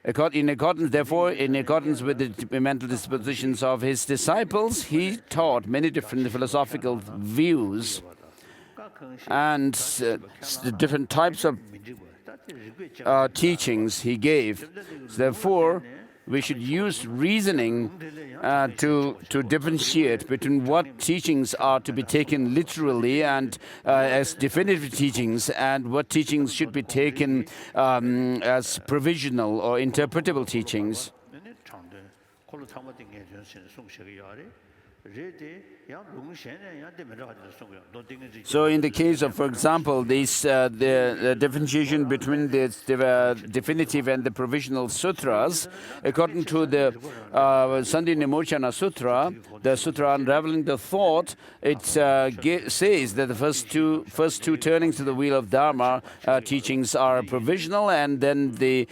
in accordance with the mental dispositions of his disciples, he taught many different philosophical views and the different types of teachings he gave. Therefore, we should use reasoning to differentiate between what teachings are to be taken literally and as definitive teachings, and what teachings should be taken as provisional or interpretable teachings. So in the case of, for example, the differentiation between the definitive and the provisional sutras, according to the Sandhi Nimochana Sutra, the Sutra Unraveling the Thought, it says that the first two turnings to the wheel of Dharma teachings are provisional, and then this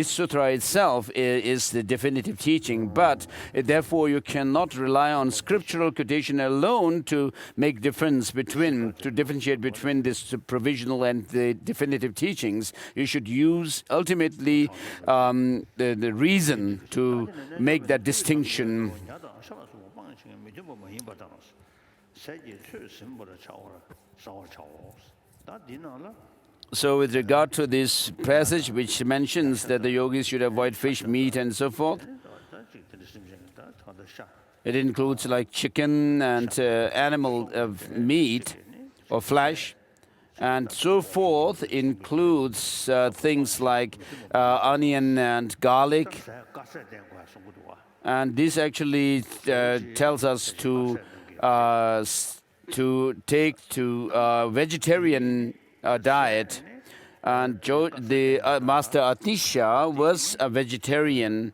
sutra itself is the definitive teaching. But therefore, you cannot rely on scriptural quotation alone to differentiate between this provisional and the definitive teachings. You should use ultimately the reason to make that distinction. So with regard to this passage which mentions that the yogis should avoid fish, meat and so forth, it includes like chicken and animal meat or flesh, and so forth includes things like onion and garlic. And this actually tells us to take to vegetarian diet. And the Master Atisha was a vegetarian.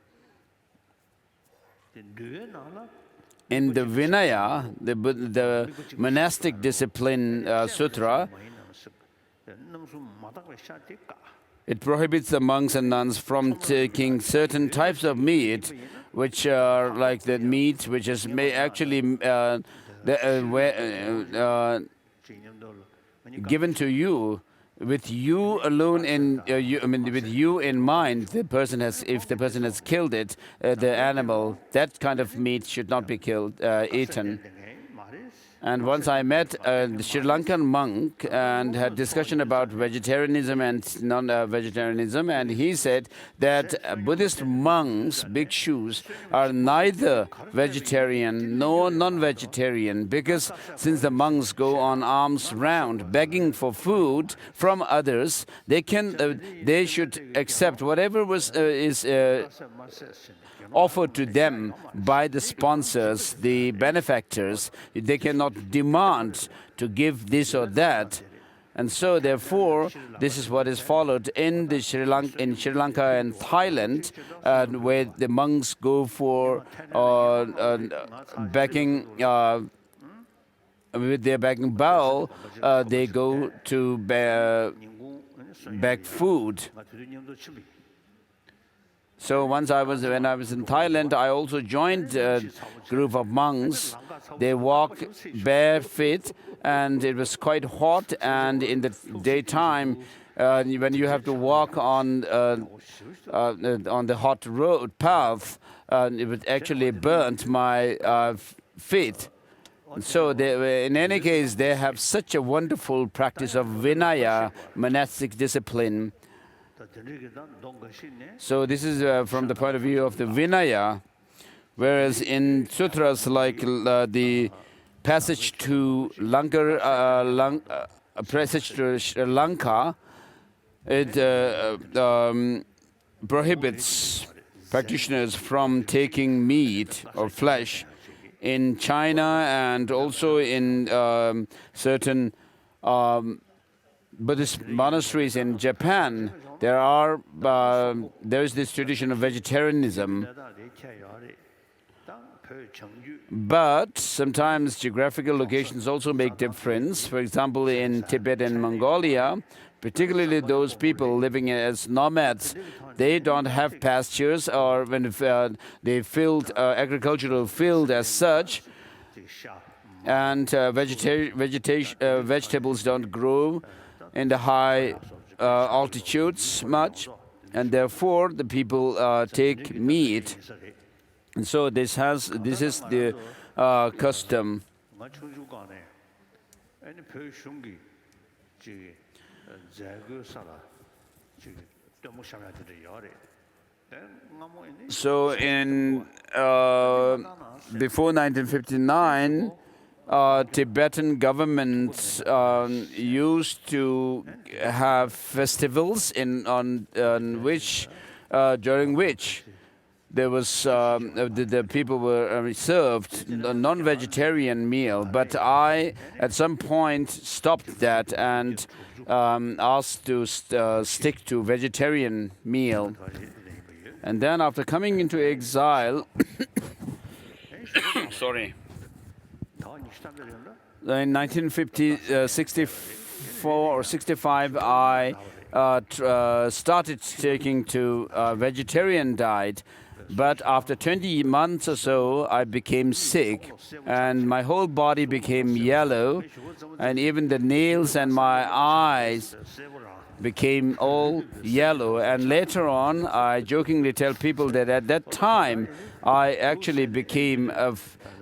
In the Vinaya, the monastic discipline sutra, it prohibits the monks and nuns from taking certain types of meat, which are like the meat which is given to you with you alone with you in mind, if the person has killed it, the animal, that kind of meat should not be eaten. And once I met a Sri Lankan monk and had discussion about vegetarianism and non-vegetarianism, and he said that Buddhist monks, bhikshus, are neither vegetarian nor non-vegetarian, because since the monks go on alms round begging for food from others, they should accept whatever is offered to them by the sponsors, the benefactors. They cannot demand to give this or that. And so, therefore, this is what is followed in Sri Lanka and Thailand, where the monks go for begging. With their begging bowl, they go to beg food. So when I was in Thailand, I also joined a group of monks. They walk barefoot, and it was quite hot. And in the daytime, when you have to walk on the hot road path, it would actually burnt my feet. So in any case, they have such a wonderful practice of Vinaya, monastic discipline. So this is from the point of view of the Vinaya, whereas in sutras like the passage to Sri Lanka, it prohibits practitioners from taking meat or flesh. In China and also in certain Buddhist monasteries in Japan, there is this tradition of vegetarianism. But sometimes geographical locations also make difference. For example, in Tibet and Mongolia, particularly those people living as nomads, they don't have pastures, or when they filled agricultural field as such, and vegetables don't grow in the high altitudes much, and therefore the people take meat. And so this is the custom. So in before 1959, Tibetan government used to have festivals during which there was the people were served a non-vegetarian meal. But I, at some point, stopped that and asked to stick to vegetarian meal. And then, after coming into exile, sorry. In 1964 or 65, I started taking to vegetarian diet. But after 20 months or so, I became sick, and my whole body became yellow, and even the nails and my eyes became all yellow. And later on, I jokingly tell people that at that time, I actually became a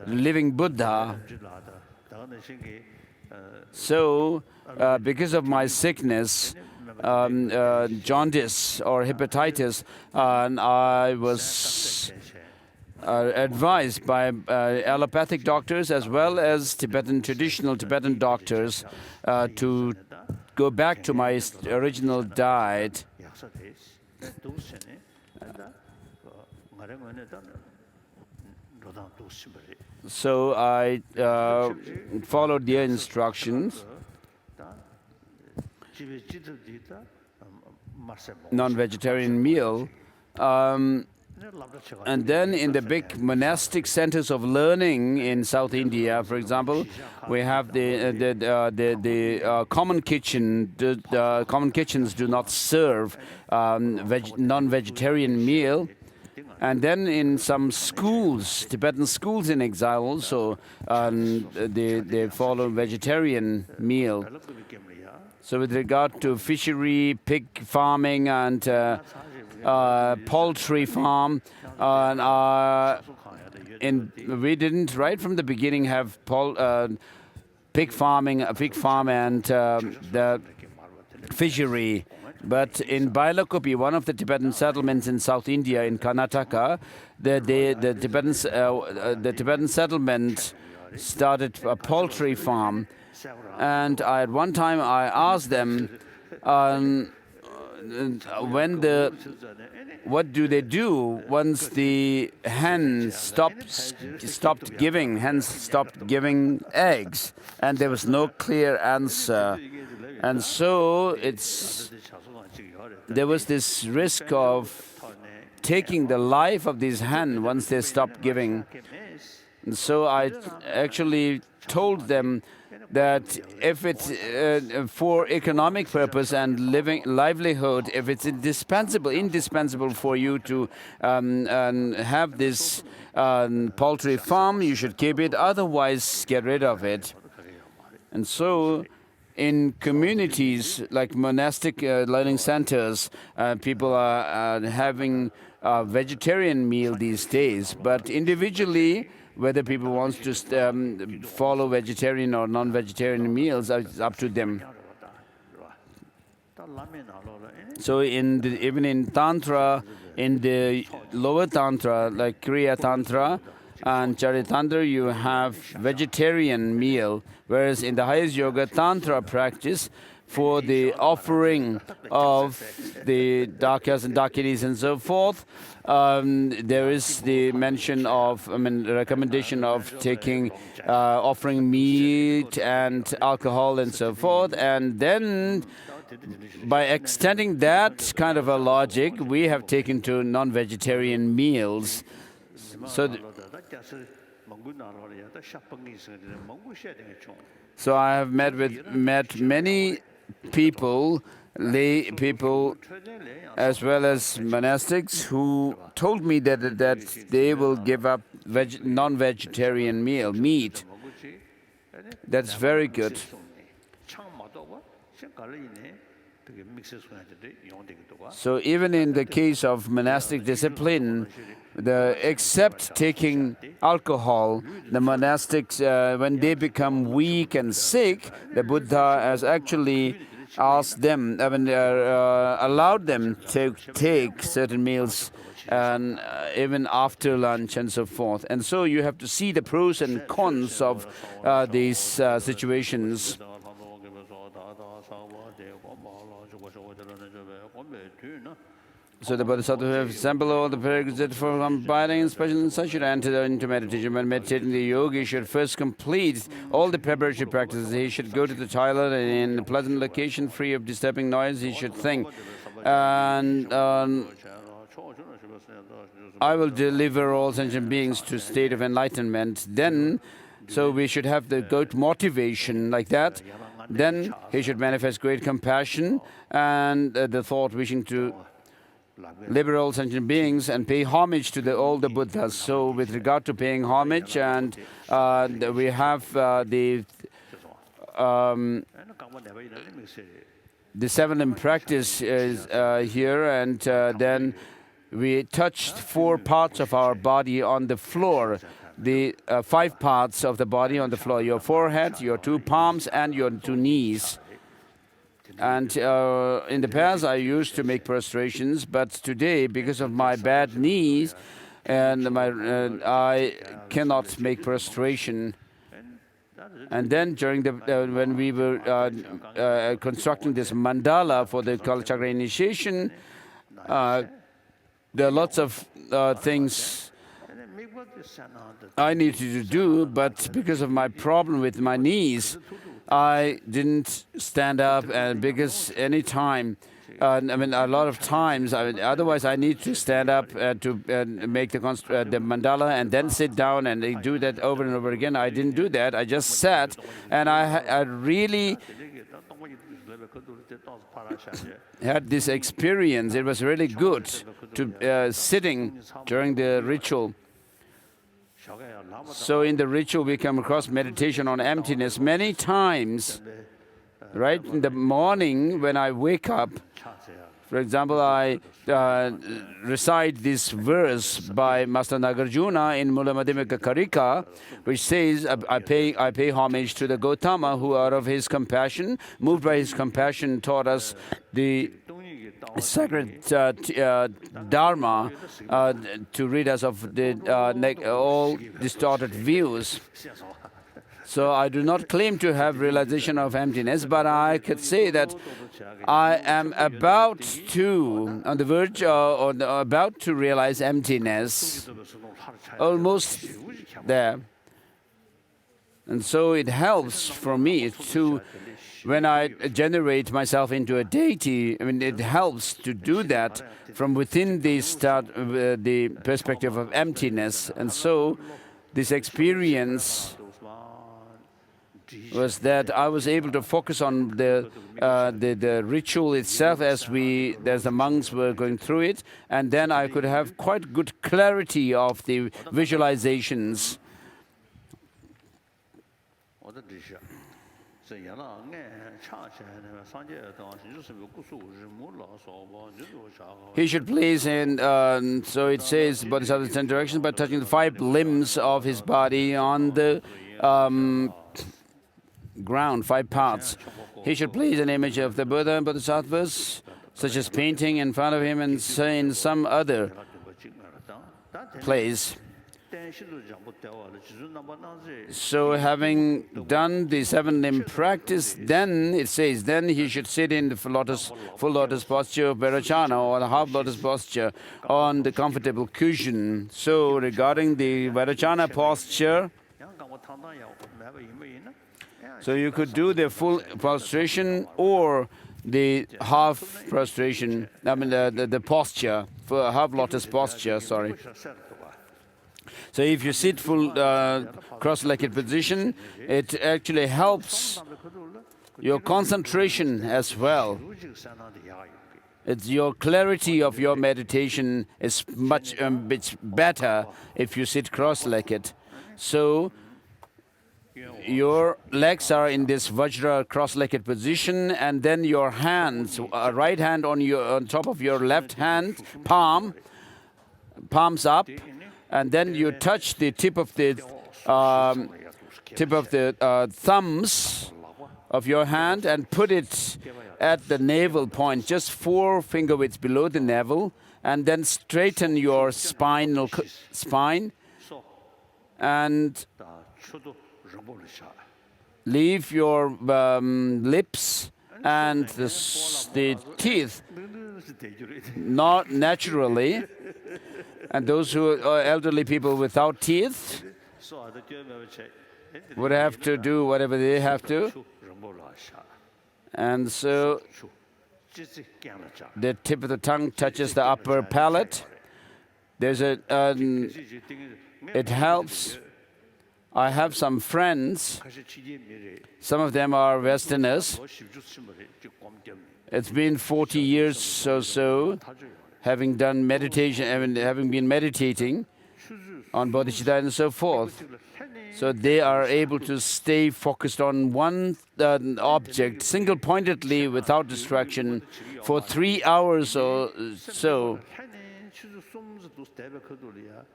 living Buddha. So, because of my sickness, jaundice or hepatitis, and I was advised by allopathic doctors as well as traditional Tibetan doctors to go back to my original diet. So I followed their instructions. Non-vegetarian meal. And then in the big monastic centers of learning in South India, for example, we have the common kitchen. The common kitchens do not serve non-vegetarian meal. And then in some schools, Tibetan schools in exile also, they follow vegetarian meal. So with regard to fishery, pig farming, and poultry farm, we didn't right from the beginning have pig farm and the fishery. But in Bailakupi, one of the Tibetan settlements in South India, in Karnataka, the Tibetan settlement started a poultry farm. And at one time I asked them, what do they do once the hens stopped giving eggs? And there was no clear answer. And so there was this risk of taking the life of these hens once they stopped giving. And so I actually told them that if it's for economic purpose and livelihood, if it's indispensable for you to have this poultry farm, you should keep it, otherwise get rid of it. And so in communities like monastic learning centers, people are having a vegetarian meal these days, but individually, whether people want to follow vegetarian or non-vegetarian meals, it's up to them. So even in Tantra, in the lower Tantra, like Kriya Tantra and Charitantra, you have vegetarian meal, whereas in the highest yoga Tantra practice, for the offering of the dakyas and dakinis and so forth, there is the recommendation of taking, offering meat and alcohol and so forth. And then by extending that kind of a logic, we have taken to non-vegetarian meals. So I have met many people, lay people, as well as monastics, who told me that they will give up non-vegetarian meat. That's very good. So even in the case of monastic discipline, except taking alcohol, the monastics, when they become weak and sick, the Buddha has actually asked them, allowed them to take certain meals, and even after lunch and so forth. And so you have to see the pros and cons of these situations. So the Bodhisattva who have assembled all the prerequisites for abiding in special insight should enter into meditation. When meditating, the yogi should first complete all the preparatory practices. He should go to the toilet in a pleasant location, free of disturbing noise. He should think, and I will deliver all sentient beings to a state of enlightenment. Then, so we should have the good motivation like that. Then he should manifest great compassion and the thought wishing to liberate all sentient beings and pay homage to all the Buddhas. So with regard to paying homage, and we have the seven in practice is here, and then we touched 4 parts of our body on the floor. The 5 parts of the body on the floor: your forehead, your 2 palms, and your 2 knees. And in the past, I used to make prostrations, but today, because of my bad knees, and I cannot make prostration. And then during when we were constructing this mandala for the Kalachakra initiation, there are lots of things I needed to do, but because of my problem with my knees, I didn't stand up, and because any time, a lot of times, otherwise I need to stand up to make the mandala and then sit down and do that over and over again. I didn't do that. I just sat, and I really had this experience. It was really good to sitting during the ritual. So in the ritual, we come across meditation on emptiness many times. right in the morning when I wake up. For example, I recite this verse by Master Nagarjuna in Mula Madhyamika Karika, which says, I pay homage to the Gautama who out of his compassion, moved by his compassion, taught us the sacred Dharma to rid us of all distorted views. So I do not claim to have realization of emptiness, but I could say that I am about to, on the verge or about to realize emptiness, almost there. And so it helps for me to, when I generate myself into a deity, I mean, it helps to do that from within the perspective of emptiness. And so this experience was that I was able to focus on the ritual itself as the monks were going through it, and then I could have quite good clarity of the visualizations. He should place in, so it says, Bodhisattva's 10 directions by touching the 5 limbs of his body on the ground, 5 parts. He should place an image of the Buddha and Bodhisattvas, such as painting in front of him and in some other place. So having done the 7-limb practice, then it says, then he should sit in the full lotus posture of Vairocana, or the half lotus posture on the comfortable cushion. So regarding the Vairocana posture, so you could do the full prostration or the half prostration, I mean the posture, for half lotus posture, sorry. So if you sit full cross-legged position, it actually helps your concentration as well. It's your clarity of your meditation is much better if you sit cross-legged. So your legs are in this Vajra cross-legged position, and then your hands, right hand on top of your left hand, palms up, and then you touch the tip of the thumbs of your hand and put it at the navel point, just 4 finger widths below the navel, and then straighten your spine and leave your lips and the teeth not naturally, and those who are elderly people without teeth would have to do whatever they have to. And so the tip of the tongue touches the upper palate. There's it helps. I have some friends, some of them are Westerners. It's been 40 years or so, having done meditation, having been meditating on bodhicitta and so forth. So they are able to stay focused on one object, single-pointedly, without distraction, for 3 hours or so.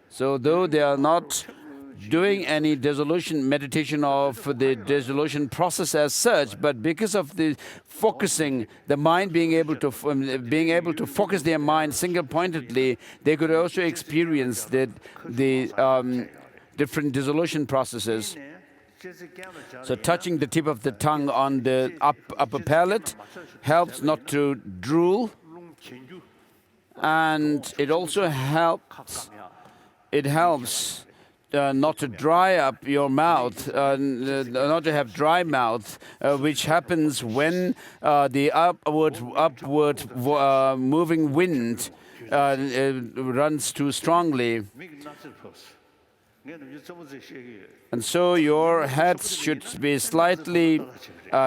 So though they are not doing any dissolution meditation of the dissolution process as such, but because of the focusing, the mind being able to focus their mind single-pointedly, they could also experience the different dissolution processes. So touching the tip of the tongue on the upper palate helps not to drool, and it also helps. It helps not to dry up your mouth, not to have dry mouth, which happens when the upward moving wind runs too strongly. And so your head should be slightly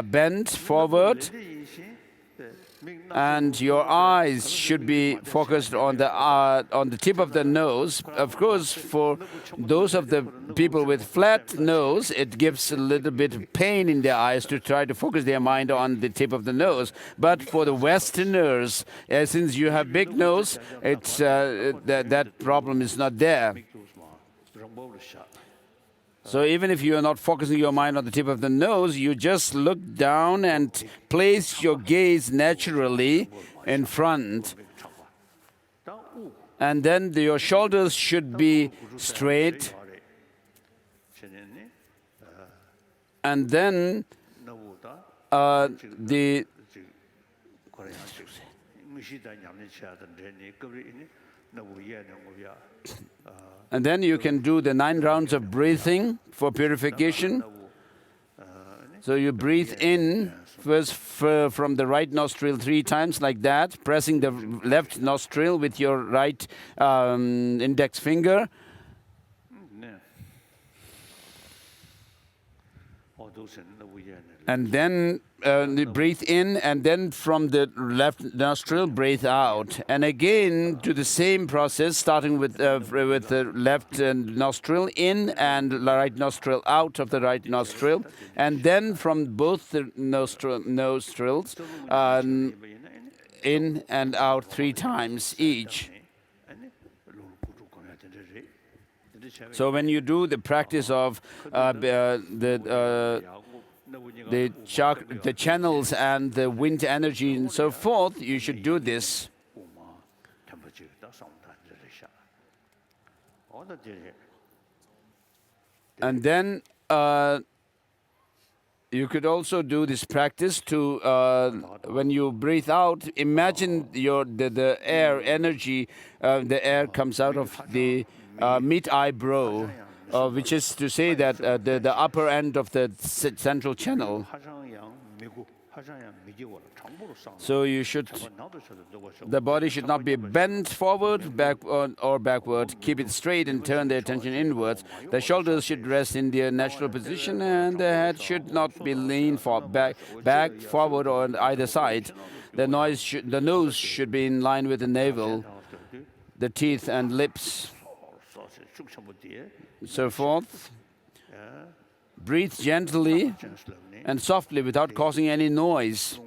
bent forward, and your eyes should be focused on the tip of the nose. Of course, for those of the people with flat nose, it gives a little bit of pain in their eyes to try to focus their mind on the tip of the nose. But for the Westerners, since you have big nose, it's that problem is not there. So even if you are not focusing your mind on the tip of the nose, you just look down and place your gaze naturally in front. And then your shoulders should be straight. And then and then you can do the 9 rounds of breathing for purification. So you breathe in first from the right nostril 3 times like that, pressing the left nostril with your right index finger. And then breathe in, and then from the left nostril, breathe out. And again, do the same process, starting with the left nostril in and the right nostril out of the right nostril. And then from both the nostrils, in and out 3 times each. So when you do the practice of the channels and the wind energy and so forth, you should do this. And then you could also do this practice to, when you breathe out, imagine the air energy, the air comes out of the mid-eyebrow, which is to say that the upper end of the central channel. So the body should not be bent forward, or backward. Keep it straight and turn the attention inwards. The shoulders should rest in their natural position, and the head should not be leaned back, forward, or on either side. The nose should be in line with the navel, the teeth and lips, so forth. Breathe gently and softly without causing any noise,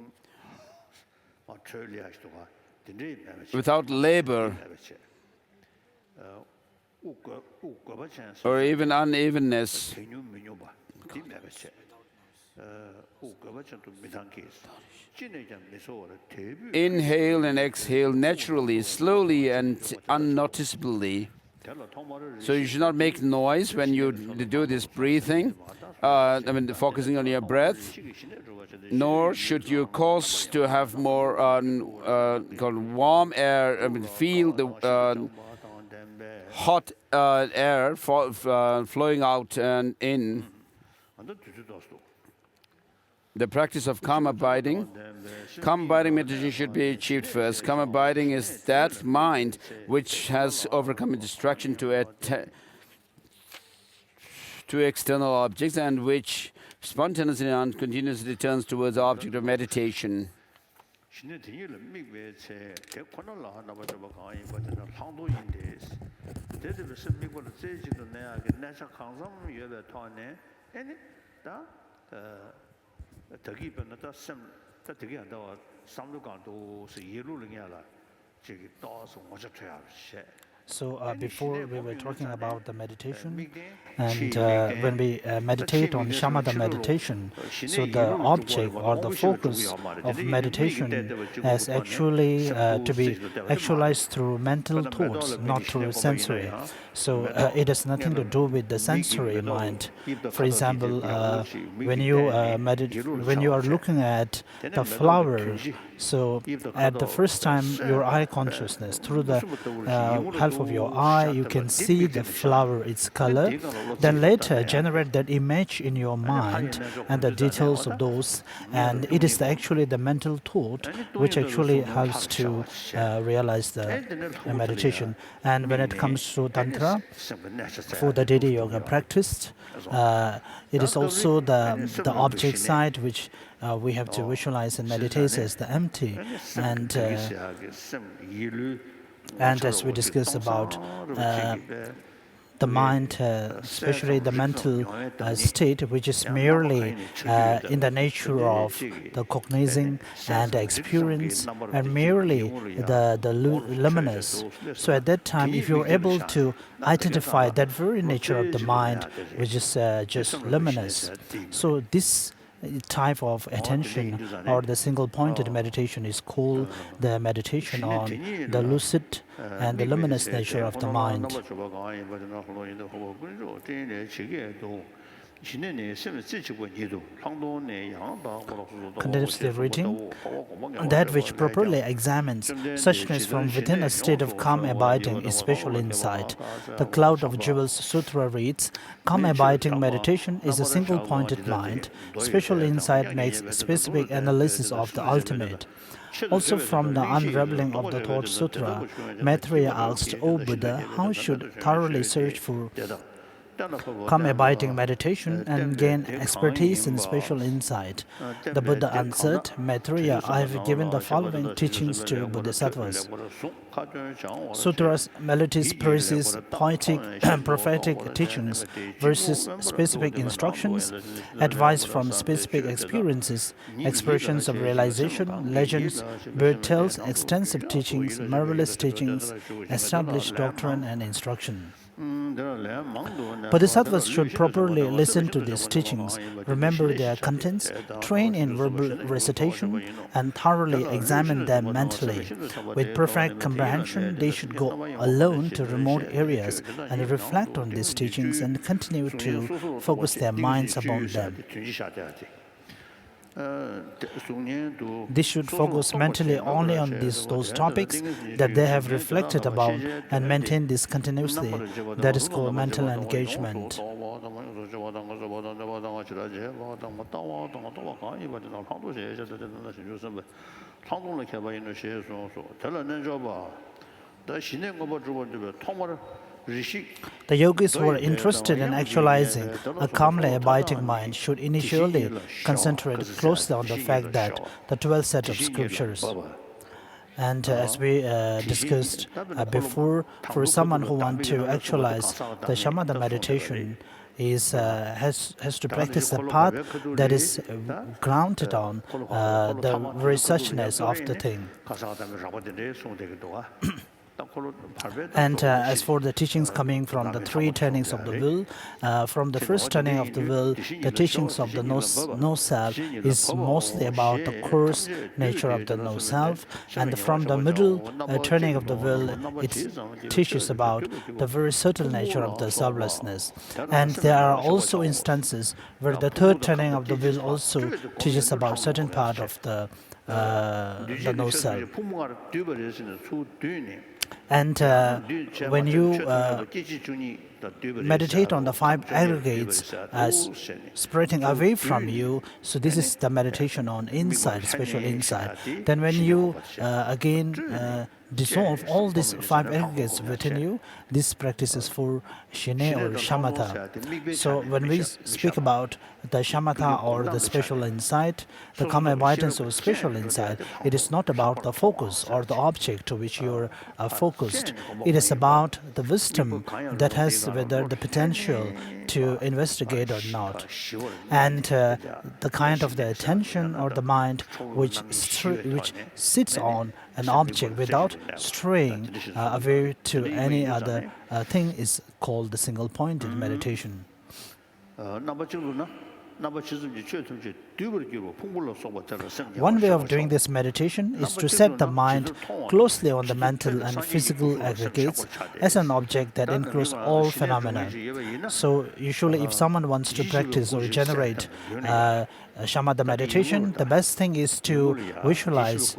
without labor or even unevenness. Inhale and exhale naturally, slowly and unnoticeably. So you should not make noise when you do this breathing, focusing on your breath, nor should you cause to have more warm air, feel the hot air flowing out and in. The practice of calm abiding. Calm abiding meditation should be achieved first. Calm abiding is that mind which has overcome a distraction to external objects and which spontaneously and continuously turns towards the object of meditation. So before we were talking about the meditation, and when we meditate on shamatha meditation, so the object or the focus of meditation is actually to be actualized through mental thoughts, not through sensory. So it has nothing to do with the sensory mind. For example, when you are looking at the flower, so at the first time, your eye consciousness through the help roof of your eye, you can see the flower, its color. Then later generate that image in your mind and the details of those. And it is actually the mental thought which actually helps to realize the meditation. And when it comes to Tantra, for the daily yoga practice, it is also the object side which we have to visualize and meditate as the empty. And as we discussed about the mind, especially the mental state, which is merely in the nature of the cognizing and the experience, and merely the luminous. So at that time, if you're able to identify that very nature of the mind, which is just luminous, so this type of attention or the single-pointed meditation is called the meditation on the lucid and the luminous nature of the mind. Continuously reading, that which properly examines suchness from within a state of calm abiding is special insight. The Cloud of Jewels Sutra reads, calm abiding meditation is a single-pointed mind. Special insight makes specific analysis of the ultimate. Also from the Unraveling of the Thought Sutra, Maitreya asked, O Buddha, how should thoroughly search for calm abiding meditation and gain expertise in special insight? The Buddha answered, Maitreya, I have given the following teachings to Bodhisattvas. Sutras, melodies, praises, poetic and prophetic teachings versus specific instructions, advice from specific experiences, expressions of realization, legends, bird tales, extensive teachings, marvelous teachings, established doctrine and instruction. Bodhisattvas should properly listen to these teachings, remember their contents, train in verbal recitation, and thoroughly examine them mentally. With perfect comprehension, they should go alone to remote areas and reflect on these teachings and continue to focus their minds upon them. They should focus mentally only on those topics that they have reflected about and maintain this continuously. That is called mental engagement. The yogis who are interested in actualizing a calmly abiding mind should initially concentrate closely on the fact that the 12 set of scriptures. And as we discussed before, for someone who wants to actualize the shamatha meditation, has to practice the path that is grounded on the very suchness of the thing. And as for the teachings coming from the three turnings of the will, from the first turning of the will, the teachings of the no-self is mostly about the coarse nature of the no-self, and from the middle turning of the will, it teaches about the very subtle nature of the selflessness. And there are also instances where the third turning of the will also teaches about certain part of the no-self. And when you meditate on the five aggregates as spreading away from you, so this is the meditation on insight, special insight. Then when you again dissolve all these five aggregates within you, this practice is for shine or shamatha. So when we speak about the shamatha or the special insight, the calm abidance of special insight, it is not about the focus or the object to which you are focused. It is about the wisdom that has whether the potential to investigate or not, and the kind of the attention or the mind which sits on an object without straying away to any other thing is called the single-pointed meditation. One way of doing this meditation is to set the mind closely on the mental and physical aggregates as an object that includes all phenomena. So usually if someone wants to practice or generate shamatha meditation, the best thing is to visualize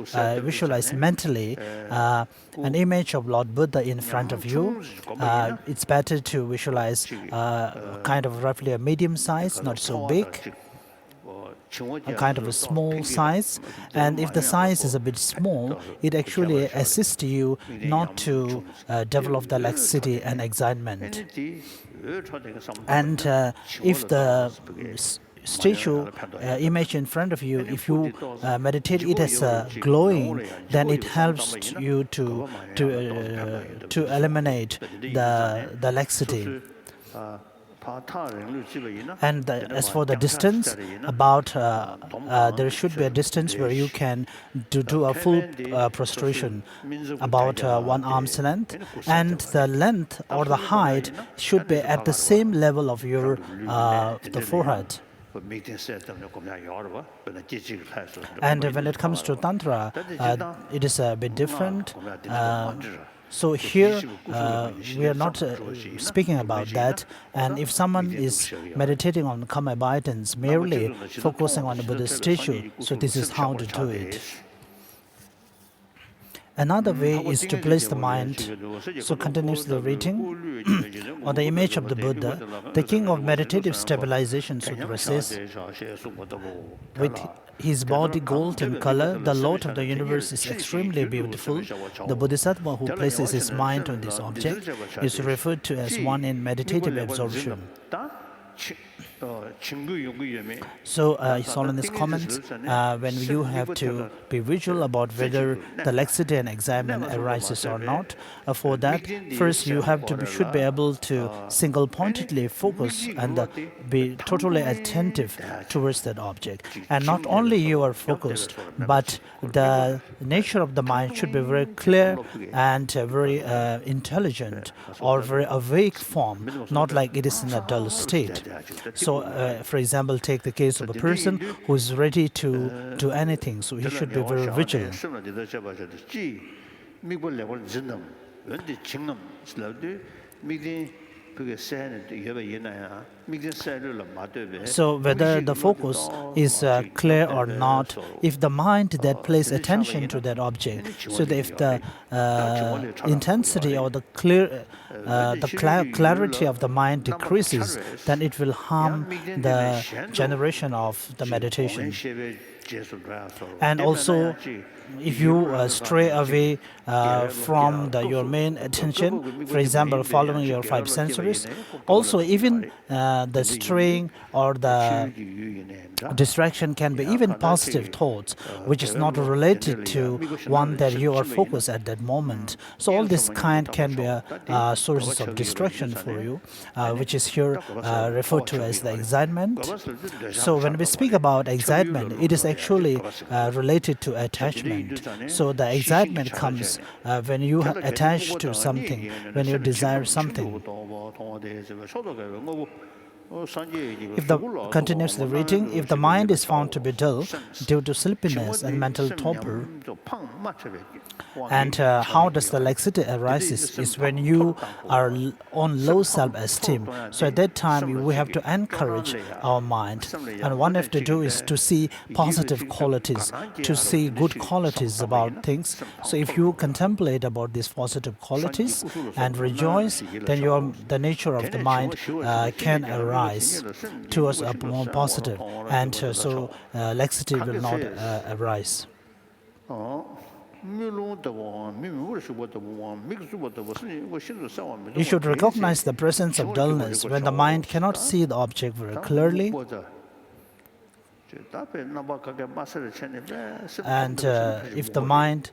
mentally an image of Lord Buddha in front of you. It's better to visualize kind of roughly a medium size, not so big, a kind of a small size. And if the size is a bit small, it actually assists you not to develop the laxity and excitement. And if the statue image in front of you, if you meditate it as glowing, then it helps you to eliminate the laxity. And as for the distance, about there should be a distance where you can do a full prostration, about 1 arm's length, and the length or the height should be at the same level of your the forehead. And when it comes to Tantra, it is a bit different. So here, we are not speaking about that. And if someone is meditating on karma abidance, merely focusing on the Buddha statue, so this is how to do it. Another way is to place the mind, so continuously reading, on the image of the Buddha. The king of meditative stabilization sutra says, with his body gold in color, the Lord of the universe is extremely beautiful. The Bodhisattva who places his mind on this object is referred to as one in meditative absorption. So, His Holiness comments, when you have to be visual about whether the laxity and excitement arises or not, for that, first you should be able to single-pointedly focus and be totally attentive towards that object. And not only you are focused, but the nature of the mind should be very clear and very intelligent or very awake form, not like it is in a dull state. So, for example, take the case of a person who is ready to do anything, so he should be very vigilant. So whether the focus is clear or not, if the mind that pays attention to that object, so that if the intensity or the clarity of the mind decreases, then it will harm the generation of the meditation. And also, if you stray away from your main attention, for example, following your 5 sensories, also even the straying or the distraction can be even positive thoughts, which is not related to one that you are focused at that moment. So all this kind can be sources of distraction for you, which is here referred to as the excitement. So when we speak about excitement, it is actually related to attachment. So the excitement comes when you attach to something, when you desire something. If continuously reading, if the mind is found to be dull due to sleepiness and mental torpor, and how does the laxity arises is when you are on low self-esteem. So at that time, we have to encourage our mind. And one have to do is to see positive qualities, to see good qualities about things. So if you contemplate about these positive qualities and rejoice, then the nature of the mind can arise towards a more positive, and so laxity will not arise. You should recognize the presence of dullness when the mind cannot see the object very clearly. And if the mind,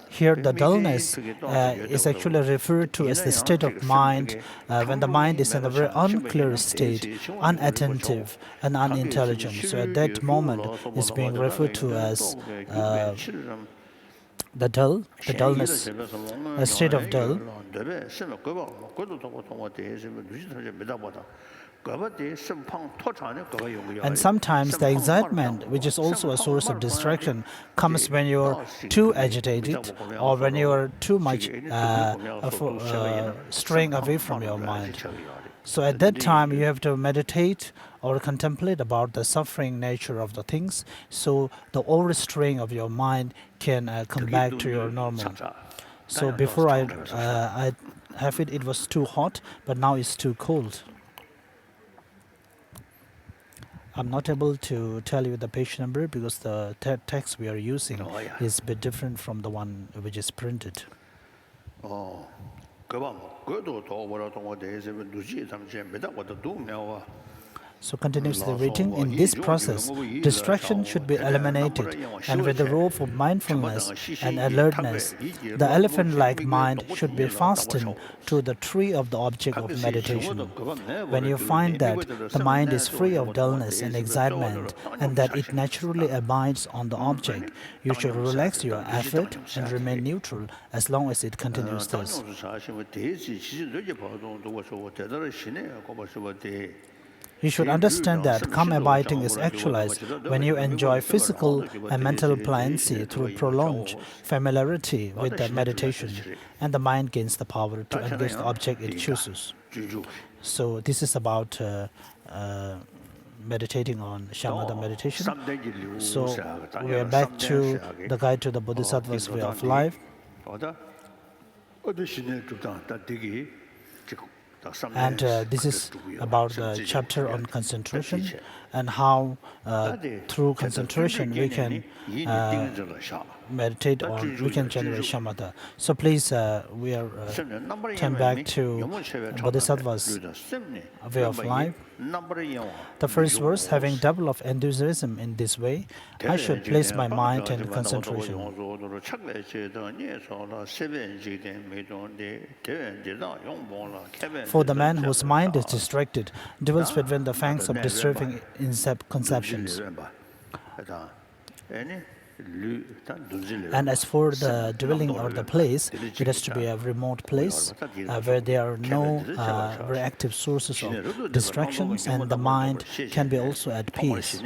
here the dullness is actually referred to as the state of mind when the mind is in a very unclear state, unattentive and unintelligent. So at that moment, it's being referred to as the dullness, a state of dull. And sometimes the excitement, which is also a source of distraction, comes when you're too agitated or when you're too much straying away from your mind. So at that time, you have to meditate or contemplate about the suffering nature of the things, so the overstraying of your mind can come back to your normal. So before I have it, it was too hot, but now it's too cold. I'm not able to tell you the page number because the text we are using is a bit different from the one which is printed. So continuously reading, in this process, distraction should be eliminated, and with the rope of mindfulness and alertness, the elephant-like mind should be fastened to the tree of the object of meditation. When you find that the mind is free of dullness and excitement, and that it naturally abides on the object, you should relax your effort and remain neutral as long as it continues thus. You should understand that calm abiding is actualized when you enjoy physical and mental pliancy through prolonged familiarity with the meditation, and the mind gains the power to engage the object it chooses. So this is about meditating on shamatha meditation. So we are back to the guide to the Bodhisattva's way of life. And this is about the chapter on concentration and how through concentration we can meditate on, we can generate shamatha. So please, we are turn back to Bodhisattva's way of life. The first verse, having double of enthusiasm in this way, I should place my mind in concentration. For the man whose mind is distracted dwells between the fangs of disturbing conceptions. And as for the dwelling or the place, it has to be a remote place where there are no very active sources of distractions, and the mind can be also at peace.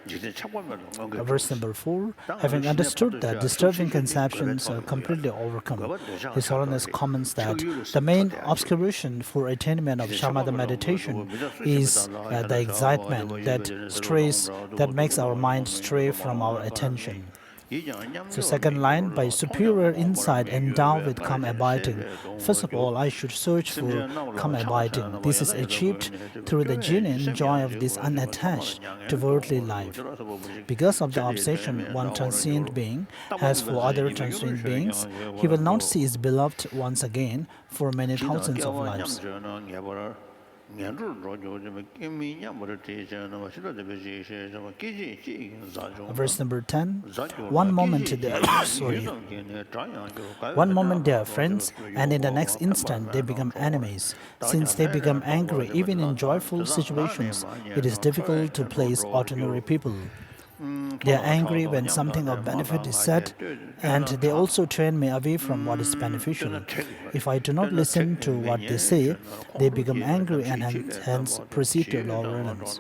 Verse number 4, having understood that disturbing conceptions are completely overcome, His Holiness comments that the main obscuration for attainment of shamatha meditation is the excitement that makes our mind stray from our attention. So second line, by superior insight endowed with calm abiding. First of all, I should search for calm abiding. This is achieved through the genuine joy of this unattached to worldly life. Because of the obsession one transient being has for other transient beings, he will not see his beloved once again for many thousands of lives. Verse number 10, one moment, they are friends, and in the next instant they become enemies. Since they become angry even in joyful situations, it is difficult to place ordinary people. They are angry when something of benefit is said, and they also turn me away from what is beneficial. If I do not listen to what they say, they become angry and hence proceed to violence.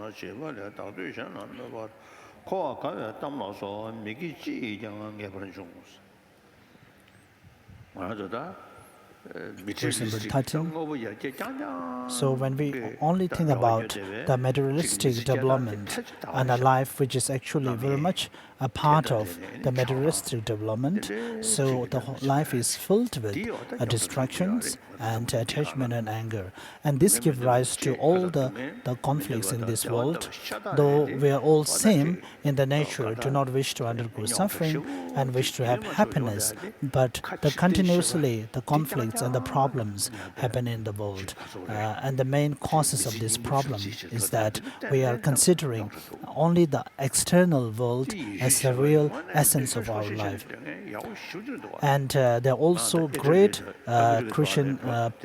Verse number 13. So when we only think about the materialistic development and a life which is actually very much a part of the materialistic development, so the whole life is filled with distractions and attachment and anger. And this gives rise to all the conflicts in this world. Though we are all same in the nature, do not wish to undergo suffering and wish to have happiness, but continuously the conflicts and the problems happen in the world. And the main causes of this problem is that we are considering only the external world as That's the real essence of our life. And there are also great Christian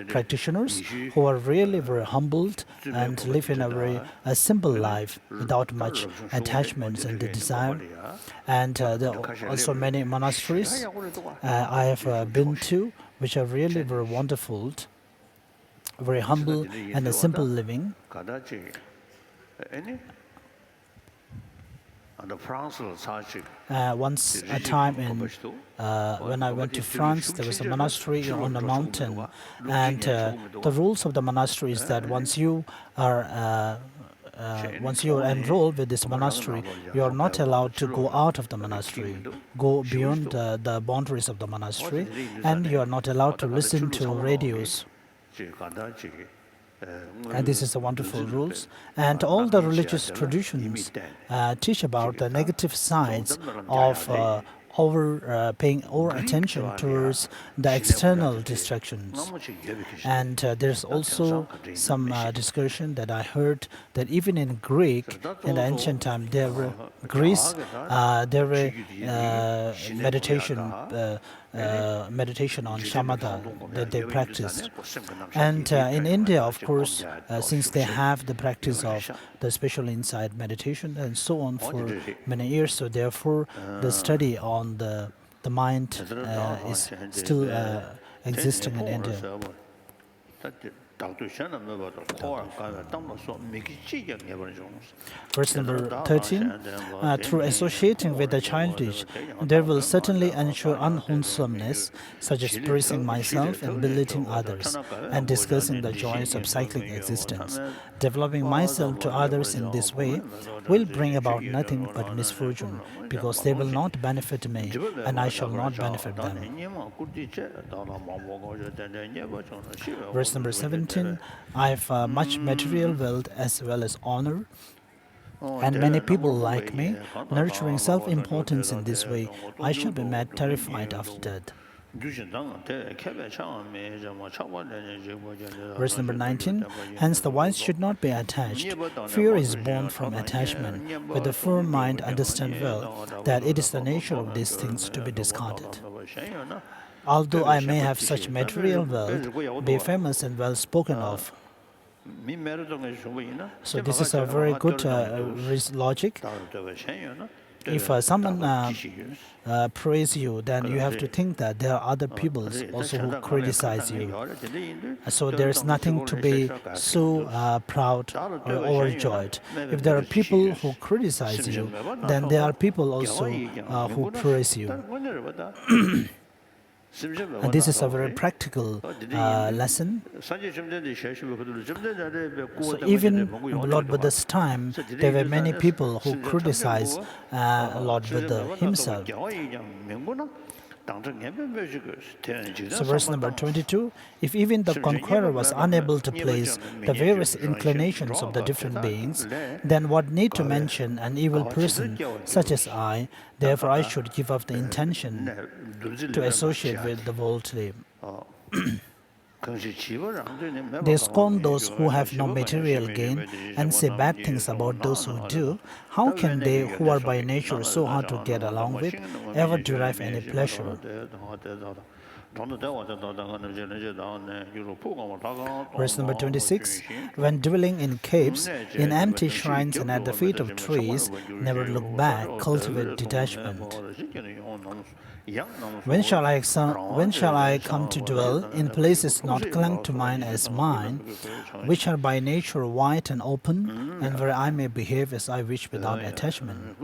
practitioners who are really very humbled and live in a very simple life without much attachments and desire. And there are also many monasteries I have been to, which are really very wonderful, very humble and a simple living. Once a time when I went to France, there was a monastery on the mountain, and the rules of the monastery is that once you are enrolled with this monastery, you are not allowed to go out of the monastery, go beyond the boundaries of the monastery, and you are not allowed to listen to radios. And this is the wonderful rules. And all the religious traditions teach about the negative sides of paying over attention towards the external distractions. And there's also some discussion that I heard that even in Greek, in the ancient time, there were meditation on shamatha that they practiced. And in India, of course, since they have the practice of the special insight meditation and so on for many years, so therefore the study on the mind is still existing in India. Verse number 13, through associating with the childish, there will certainly ensure unwholesomeness, such as praising myself and belittling others, and discussing the joys of cyclic existence. Developing myself to others in this way will bring about nothing but misfortune, because they will not benefit me, and I shall not benefit them. Verse number 17, I have much material wealth as well as honor, and many people like me. Nurturing self-importance in this way, I shall be mad terrified after death. Verse number 19, hence the wise should not be attached. Fear is born from attachment. With a firm mind understand well that it is the nature of these things to be discarded. Although I may have such material wealth, be famous and well spoken of. So this is a very good logic. If someone praise you, then you have to think that there are other people also who criticize you. So there is nothing to be so proud or overjoyed. If there are people who criticize you, then there are people also who praise you. And this is a very practical lesson. So even in Lord Buddha's time, there were many people who criticized Lord Buddha himself. So verse number 22, if even the conqueror was unable to place the various inclinations of the different beings, then what need to mention an evil person such as I? Therefore I should give up the intention to associate with the worldly. They scorn those who have no material gain and say bad things about those who do. How can they, who are by nature so hard to get along with, ever derive any pleasure? Verse number 26, when dwelling in caves, in empty shrines and at the feet of trees, never look back, cultivate detachment. When shall I come to dwell in places not clung to mine as mine, which are by nature white and open, and where I may behave as I wish without attachment?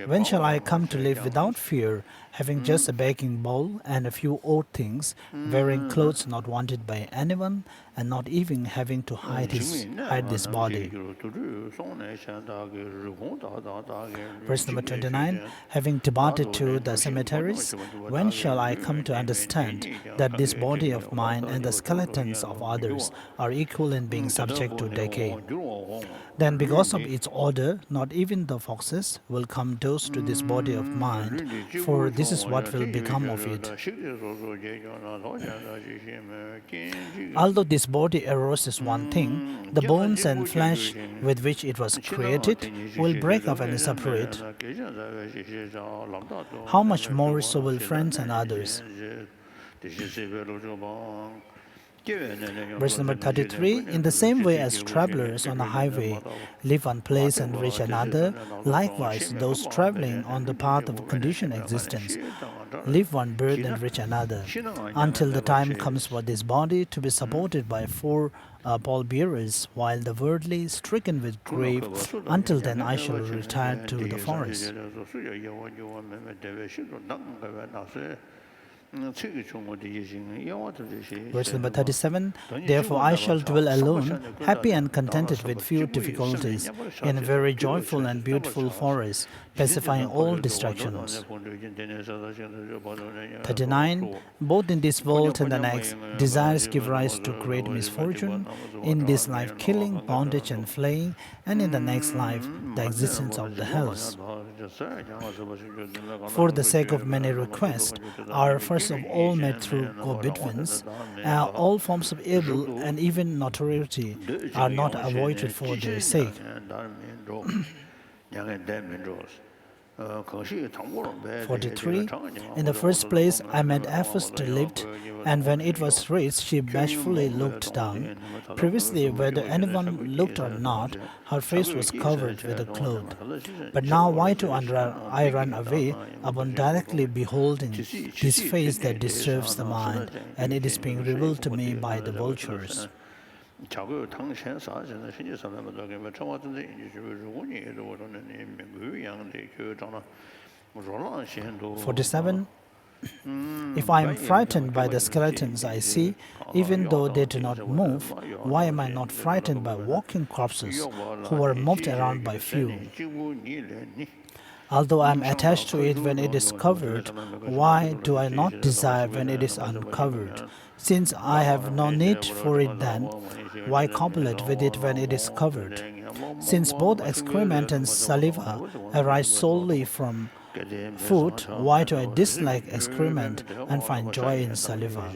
When shall I come to live without fear, having just a baking bowl and a few old things, wearing clothes not wanted by anyone, and not even having to hide this body? Verse number 29, having departed to the cemeteries, when shall I come to understand that this body of mine and the skeletons of others are equal in being subject to decay? Then because of its order, not even the foxes will come close to this body of mine, for this is what will become of it. Although this body body arose is one thing, the bones and flesh with which it was created will break off and separate. How much more so will friends and others? Verse number 33, in the same way as travelers on a highway live one place and reach another, likewise those traveling on the path of conditioned existence live one birth and reach another, until the time comes for this body to be supported by four pallbearers, while the worldly stricken with grief. Until then I shall retire to the forest. Verse number 37, therefore I shall dwell alone, happy and contented with few difficulties, in a very joyful and beautiful forest, pacifying all distractions. 39, both in this world and the next, desires give rise to great misfortune, in this life killing, bondage and flaying, and in the next life the existence of the hells. For the sake of many requests, are first of all made through go-betweens, all forms of evil and even notoriety are not avoided for their sake. 43. In the first place, I made efforts to lift, and when it was raised, she bashfully looked down. Previously, whether anyone looked or not, her face was covered with a cloth. But now why do I run away upon directly beholding this face that disturbs the mind, and it is being revealed to me by the vultures? 47. If I am frightened by the skeletons I see, even though they do not move, why am I not frightened by walking corpses who are moved around by few? Although I am attached to it when it is covered, why do I not desire when it is uncovered? Since I have no need for it then, why copulate with it when it is covered? Since both excrement and saliva arise solely from food, why do I dislike excrement and find joy in saliva?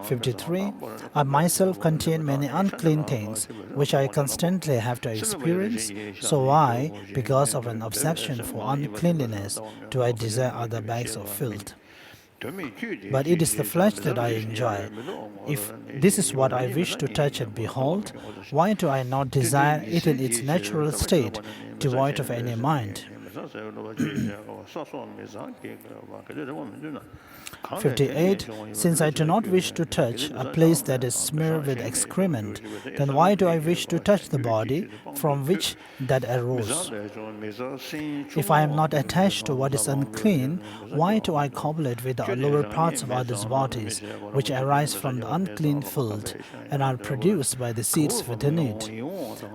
53. I myself contain many unclean things, which I constantly have to experience, so why, because of an obsession for uncleanliness, do I desire other bags of filth? But it is the flesh that I enjoy. If this is what I wish to touch and behold, why do I not desire it in its natural state, devoid of any mind? 58. Since I do not wish to touch a place that is smeared with excrement, then why do I wish to touch the body from which that arose? If I am not attached to what is unclean, why do I copulate with the lower parts of others' bodies, which arise from the unclean filth, and are produced by the seeds within it?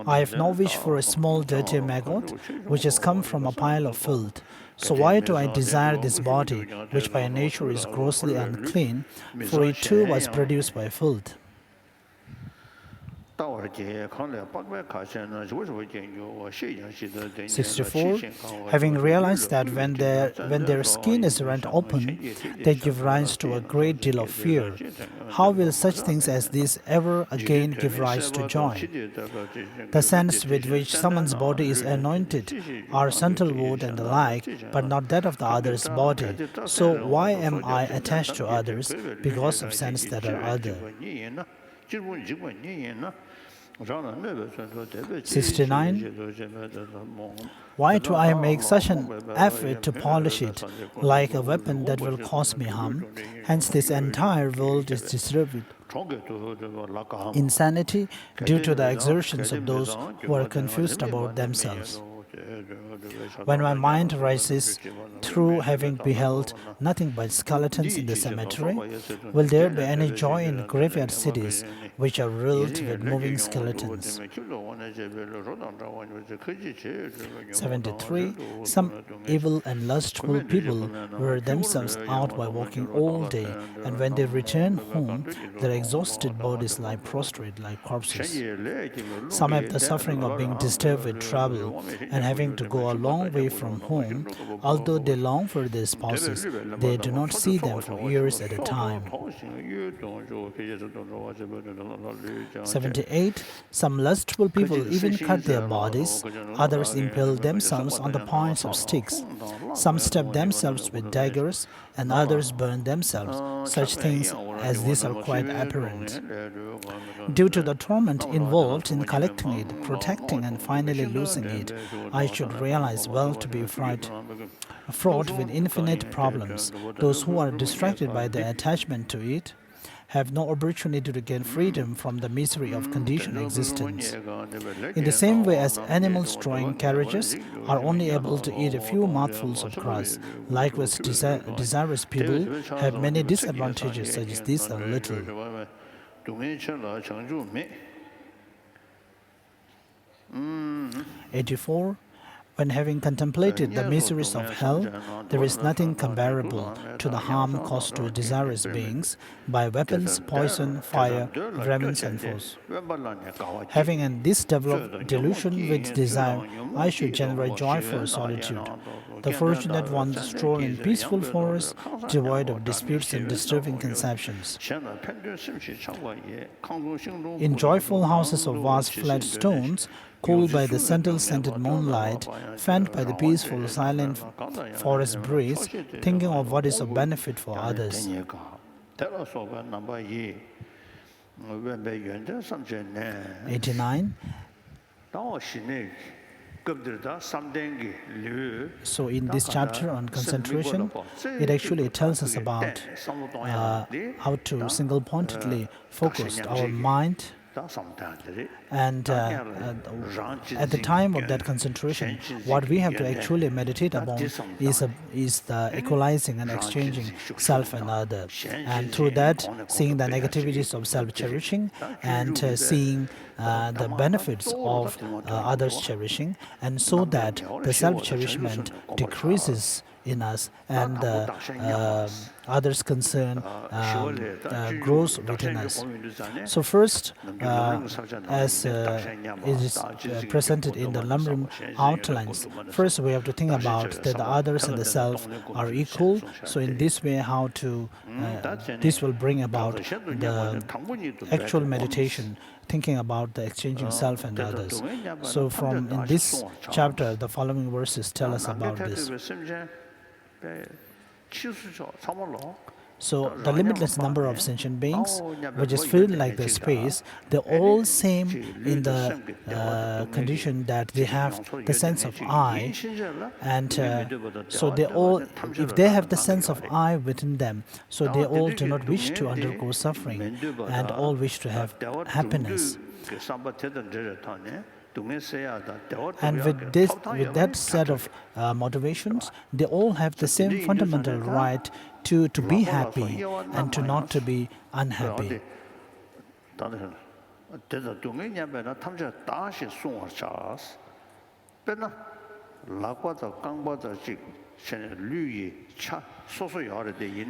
I have no wish for a small dirty maggot, which has come from a pile of filth. So why do I desire this body, which by nature is grossly unclean, for it too was produced by filth? 64. Having realized that when their skin is rent open, they give rise to a great deal of fear, how will such things as these ever again give rise to joy? The scents with which someone's body is anointed are sandalwood and the like, but not that of the other's body. So why am I attached to others because of scents that are other? 69. Why do I make such an effort to polish it, like a weapon that will cause me harm? Hence this entire world is disturbed. Insanity due to the exertions of those who are confused about themselves. When my mind rises through having beheld nothing but skeletons in the cemetery, will there be any joy in graveyard cities which are riddled with moving skeletons? 73. Some evil and lustful people wear themselves out by walking all day, and when they return home, their exhausted bodies lie prostrate like corpses. Some have the suffering of being disturbed with travel and having to go a long way from home, although they long for their spouses. They do not see them for years at a time. 78. Some lustful people even cut their bodies. Others impale themselves on the points of sticks. Some stab themselves with daggers, and others burn themselves. Such things as these are quite apparent. Due to the torment involved in collecting it, protecting, and finally losing it, I should realize well to be fraught with infinite problems. Those who are distracted by their attachment to it have no opportunity to gain freedom from the misery of conditioned existence. In the same way as animals drawing carriages are only able to eat a few mouthfuls of grass, likewise desirous people have many disadvantages such as these are little. 84. When having contemplated the miseries of hell, there is nothing comparable to the harm caused to desirous beings by weapons, poison, fire, ravens, and foes. Having in this developed delusion with desire, I should generate joyful solitude. The fortunate ones stroll in peaceful forests, devoid of disputes and disturbing conceptions. In joyful houses of vast flat stones, cooled by the sandal-scented moonlight, fanned by the peaceful, silent forest breeze, thinking of what is of benefit for others. 89. So in this chapter on concentration, it actually tells us about how to single-pointedly focus our mind. And at the time of that concentration, what we have to actually meditate upon is the equalizing and exchanging self and other. And through that, seeing the negativities of self-cherishing and seeing the benefits of others' cherishing, and so that the self-cherishment decreases in us and others' concern grows within us. So first, as it is presented in the Lamrim outlines, first we have to think about that the others and the self are equal. So in this way, how to this will bring about the actual meditation, thinking about the exchanging self and others. So from in this chapter, the following verses tell us about this. So the limitless number of sentient beings, which is filled like the space, they're all same in the condition that they have the sense of I, and so they all, if they have the sense of I within them, so they all do not wish to undergo suffering, and all wish to have happiness. And with that set of motivations, they all have the same fundamental right to be happy and to not to be unhappy.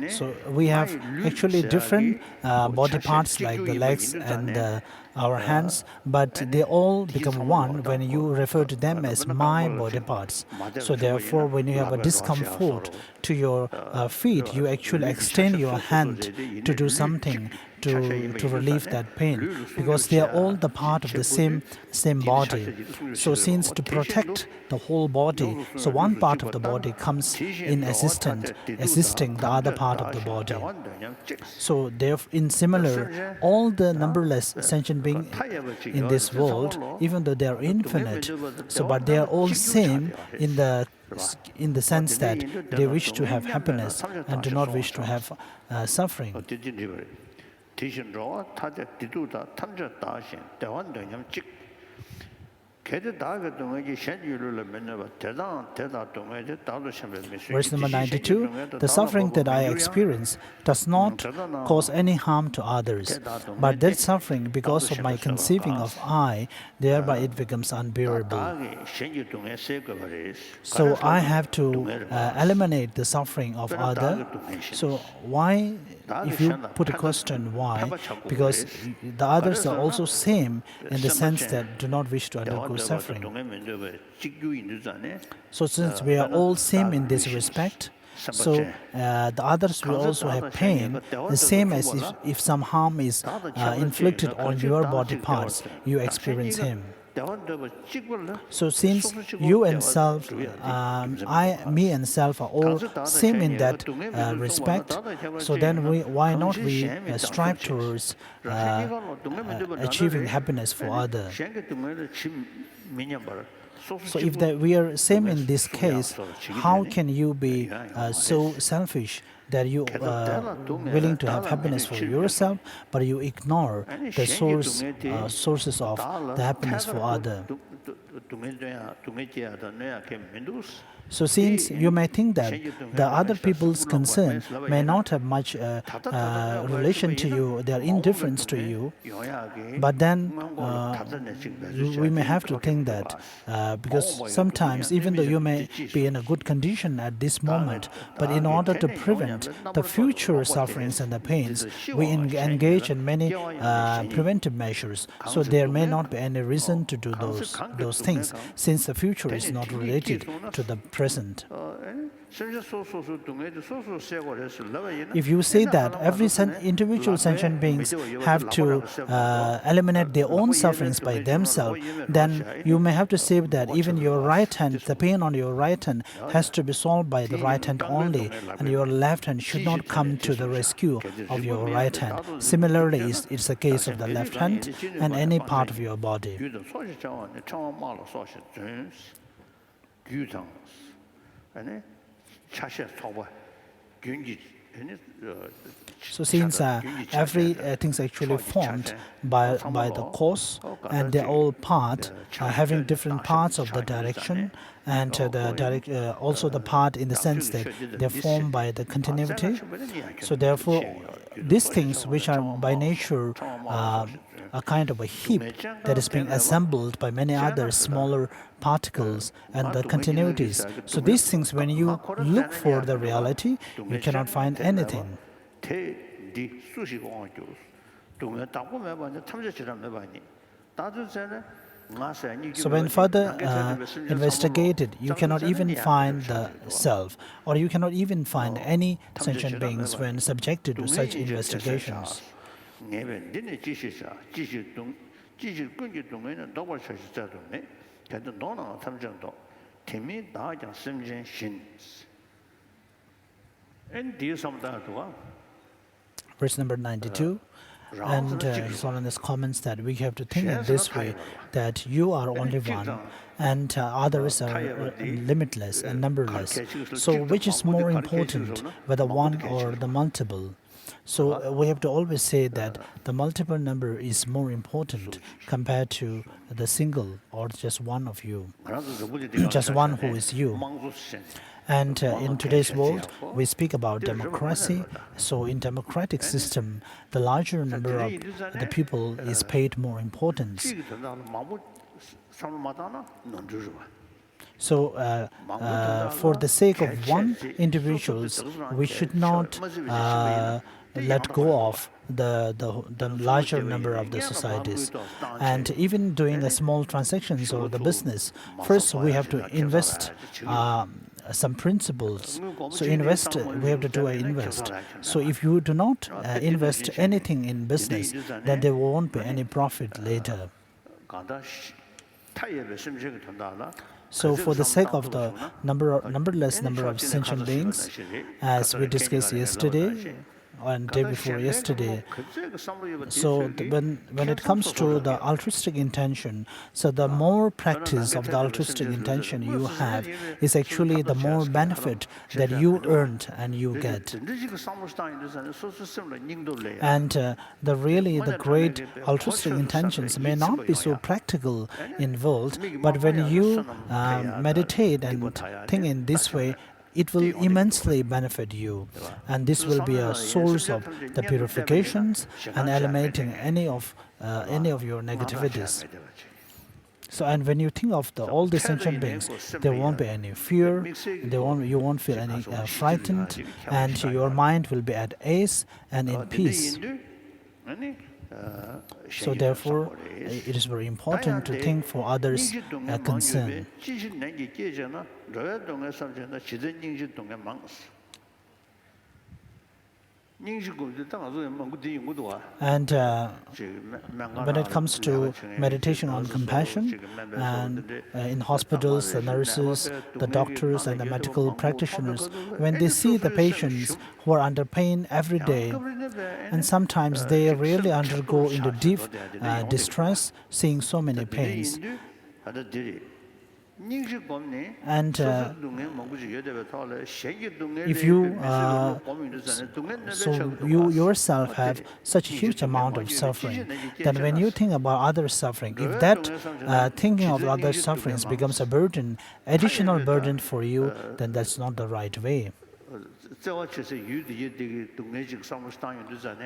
So we have actually different body parts like the legs and our hands, but they all become one when you refer to them as my body parts. So therefore, when you have a discomfort to your feet, you actually extend your hand to do something to relieve that pain, because they are all the part of the same body. So since to protect the whole body, so one part of the body comes in assisting the other part of the body. So in similar, all the numberless sentient beings in this world, even though they are infinite, so but they are all same in the sense that they wish to have happiness and do not wish to have suffering. Verse number 92, the suffering that I experience does not cause any harm to others, but that suffering, because of my conceiving of I, thereby it becomes unbearable. So I have to eliminate the suffering of other. So why, if you put a question, why? Because the others are also same in the sense that do not wish to undergo suffering. So since we are all same in this respect, so the others will also have pain, the same as if some harm is inflicted on your body parts, you experience him. So since you and self, me and self are all same in that respect, so then why not we strive towards achieving happiness for others? So if we are same in this case, how can you be so selfish that you are willing to have happiness for yourself, but you ignore the sources of the happiness for others? So since you may think that the other people's concern may not have much relation to you, they are indifferent to you, but then we may have to think that because sometimes even though you may be in a good condition at this moment, but in order to prevent the future sufferings and the pains, we engage in many preventive measures. So there may not be any reason to do those things, since the future is not related to the present. If you say that every individual sentient beings have to eliminate their own sufferings by themselves, then you may have to say that even your right hand, the pain on your right hand has to be solved by the right hand only, and your left hand should not come to the rescue of your right hand. Similarly, it's the case of the left hand and any part of your body. So since everything is actually formed by the cause, and they're all having different parts of the direction, and also the part in the sense that they're formed by the continuity. So therefore, these things which are by nature a kind of a heap that is being assembled by many other smaller particles and the continuities. So these things, when you look for the reality, you cannot find anything. So when further investigated, you cannot even find the self, or you cannot even find any sentient beings when subjected to such investigations. Verse number 92. And His Holiness comments that we have to think in this way, that you are only one, and others are limitless and numberless. So which is more important, whether one or the multiple? So we have to always say that the multiple number is more important compared to the single or just one of you, just one who is you. And in today's world, we speak about democracy. So in democratic system, the larger number of the people is paid more importance. So for the sake of one individuals, we should not let go of the larger number of the societies. And even doing the small transactions or the business, first we have to invest some principles. So we have to do an invest. So if you do not invest anything in business, then there won't be any profit later. So for the sake of the numberless number of sentient beings, as we discussed yesterday, and day before yesterday. So when it comes to the altruistic intention, so the more practice of the altruistic intention you have is actually the more benefit that you earned and you get. And the great altruistic intentions may not be so practical involved, but when you meditate and think in this way, it will immensely benefit you, and this will be a source of the purifications and eliminating any of your negativities. So, and when you think of all the sentient beings, there won't be any fear, you won't feel any frightened, and your mind will be at ease and in peace. So therefore, it is very important to think for others' concern. And when it comes to meditation on compassion, and in hospitals, the nurses, the doctors, and the medical practitioners, when they see the patients who are under pain every day, and sometimes they really undergo into deep distress, seeing so many pains. And if you you yourself have such a huge amount of suffering, then when you think about others' suffering, if that thinking of others' sufferings becomes a burden, additional burden for you, then that's not the right way.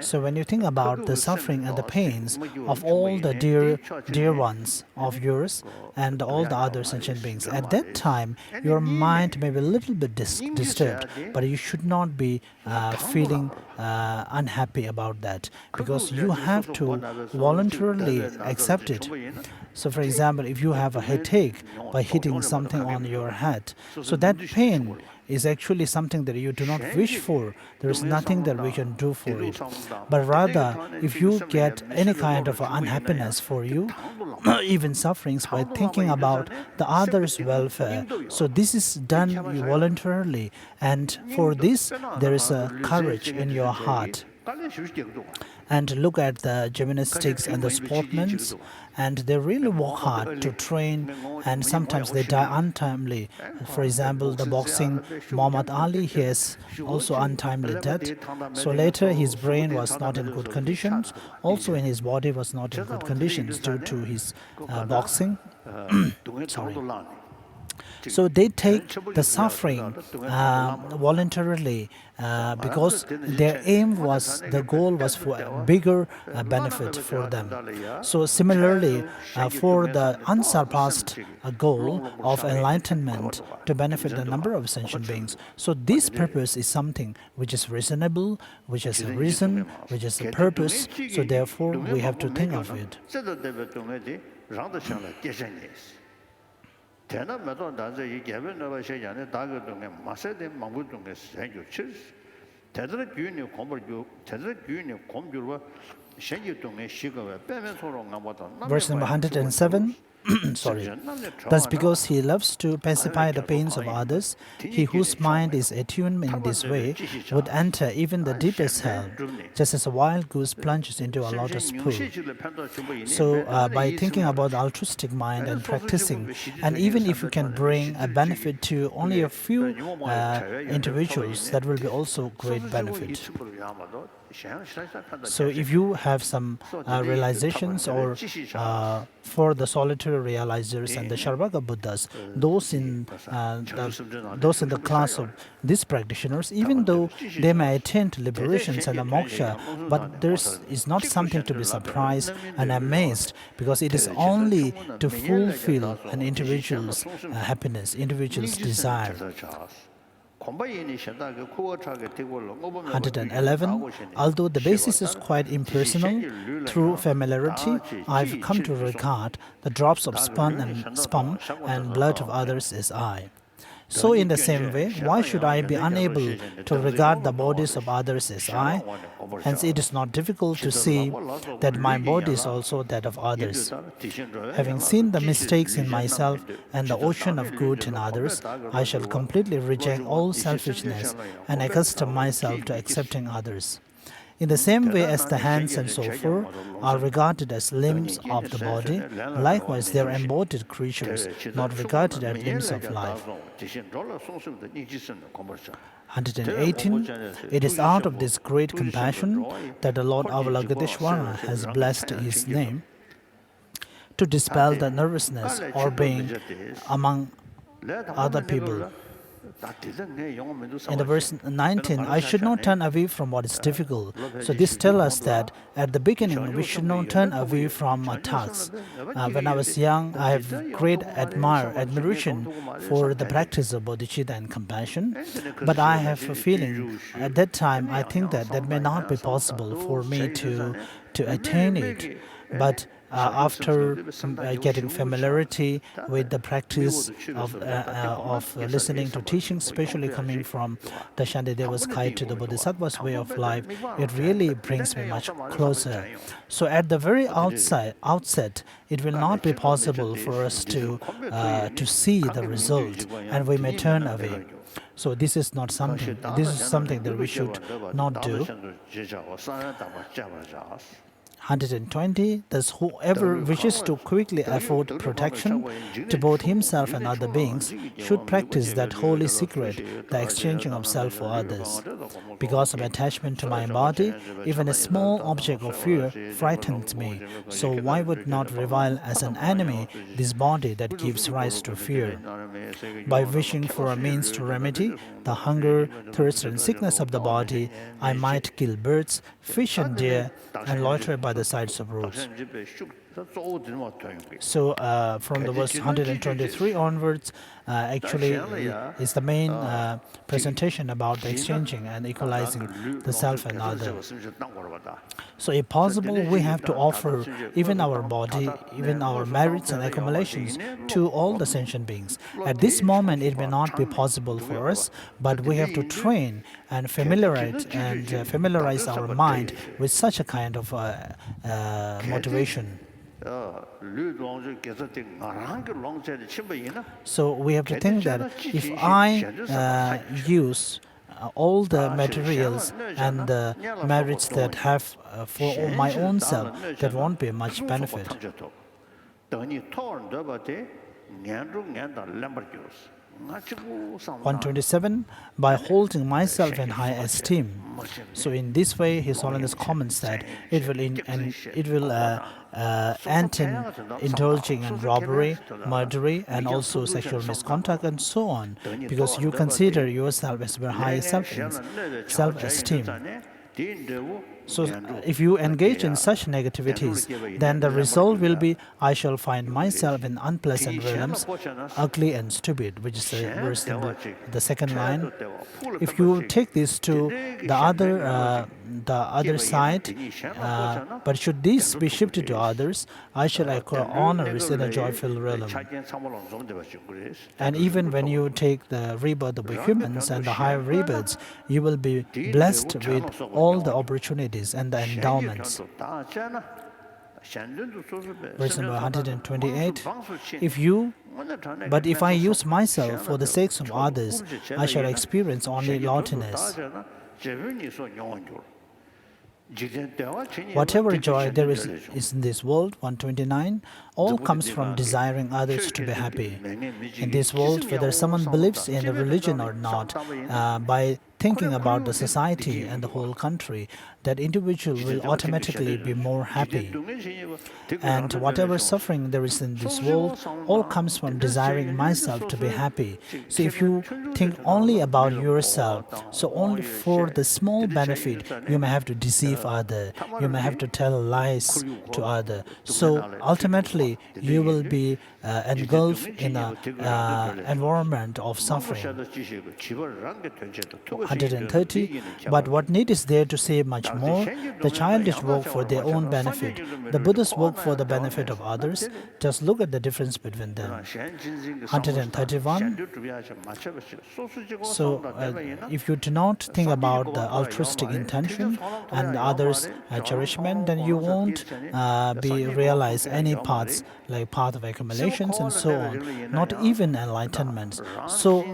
So when you think about the suffering and the pains of all the dear ones of yours and all the other sentient beings, at that time your mind may be a little bit disturbed, but you should not be feeling unhappy about that, because you have to voluntarily accept it. So for example, if you have a headache by hitting something on your head, so that pain is actually something that you do not wish for. There is nothing that we can do for it. But rather, if you get any kind of unhappiness for you, even sufferings, by thinking about the other's welfare, so this is done voluntarily, and for this there is a courage in your heart. And look at the gymnastics and the sportsmen, and they really work hard to train, and sometimes they die untimely. For example, the boxing Muhammad Ali, he has also untimely death. So later his brain was not in good conditions, also in his body was not in good conditions due to his boxing. Sorry. So they take the suffering voluntarily because their aim was, the goal was for a bigger benefit for them. So similarly, for the unsurpassed goal of enlightenment to benefit the number of sentient beings, so this purpose is something which is reasonable, which has a reason, which has a purpose, so therefore we have to think of it. Verse number 107. Sorry. Thus, because he loves to pacify the pains of others, he whose mind is attuned in this way would enter even the deepest hell, just as a wild goose plunges into a lotus pool. So, by thinking about the altruistic mind and practicing, and even if you can bring a benefit to only a few individuals, that will be also great benefit. So if you have some realizations, or for the solitary realizers and the Sharvaka Buddhas, those in the class of these practitioners, even though they may attain to liberations and the moksha, but there is not something to be surprised and amazed, because it is only to fulfill an individual's happiness, individual's desire. 111. Although the basis is quite impersonal, through familiarity, I've come to regard the drops of sperm and blood of others as I. So in the same way, why should I be unable to regard the bodies of others as I? Hence it is not difficult to see that my body is also that of others. Having seen the mistakes in myself and the ocean of good in others, I shall completely reject all selfishness and accustom myself to accepting others. In the same way as the hands and so forth are regarded as limbs of the body, likewise they are embodied creatures, not regarded as limbs of life. 118. It is out of this great compassion that the Lord Avalokiteshvara has blessed his name to dispel the nervousness or pain among other people. In the verse 19, I should not turn away from what is difficult. So this tells us that at the beginning we should not turn away from tasks. When I was young, I have great admiration for the practice of bodhicitta and compassion. But I have a feeling at that time I think that may not be possible for me to attain it. But after getting familiarity with the practice of listening to teachings, especially coming from the Shantideva's guide to the Bodhisattva's way of life, it really brings me much closer. So at the very outset, it will not be possible for us to see the result, and we may turn away. So this is not something. This is something that we should not do. 120. Thus, whoever wishes to quickly afford protection to both himself and other beings should practice that holy secret, the exchanging of self for others. Because of attachment to my body, even a small object of fear frightens me. So why would not revile as an enemy this body that gives rise to fear? By wishing for a means to remedy the hunger, thirst, and sickness of the body, I might kill birds, fish, and deer, and loiter by the sides of roads. So from the verse 123 onwards, actually is the main presentation about the exchanging and equalizing the self and other. So if possible, we have to offer even our body, even our merits and accumulations to all the sentient beings. At this moment, it may not be possible for us, but we have to train and familiarize our mind with such a kind of motivation. So we have to think that if I use all the materials and the merits that have for my own self, that won't be much benefit. 127. By holding myself in high esteem. So in this way, His Holiness comments that it will end in indulging in robbery, murder, and also sexual misconduct, and so on, because you consider yourself as very high self-esteem. So if you engage in such negativities, then the result will be, I shall find myself in unpleasant realms, ugly and stupid, which is the verse in the second line. If you take this to the other side, but should this be shifted to others, I shall acquire honors in a joyful realm. And even when you take the rebirth of humans and the higher rebirths, you will be blessed with all the opportunities and the endowments. Verse number 128. But if I use myself for the sake of others, I shall experience only lawlessness. Whatever joy there is in this world, 129, all comes from desiring others to be happy. In this world, whether someone believes in a religion or not, by thinking about the society and the whole country, that individual will automatically be more happy. And whatever suffering there is in this world, all comes from desiring myself to be happy. So if you think only about yourself, so only for the small benefit, you may have to deceive other, you may have to tell lies to other. So ultimately, you will be engulfed in an environment of suffering. 130. But what need is there to say much more? The childish work for their own benefit. The Buddhas work for the benefit of others. Just look at the difference between them. 131. So if you do not think about the altruistic intention and others' cherishment, then you won't realize any paths like path of accumulations and so on, not even enlightenment. So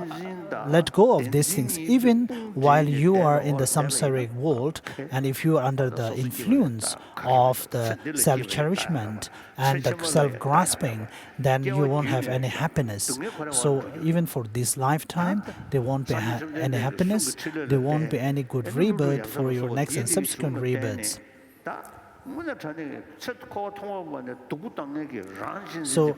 let go of these things even while you are in the samsaric world, and if you are under the influence of the self-cherishment and the self-grasping, then you won't have any happiness. So even for this lifetime, there won't be any happiness, there won't be any good rebirth for your next and subsequent rebirths. So,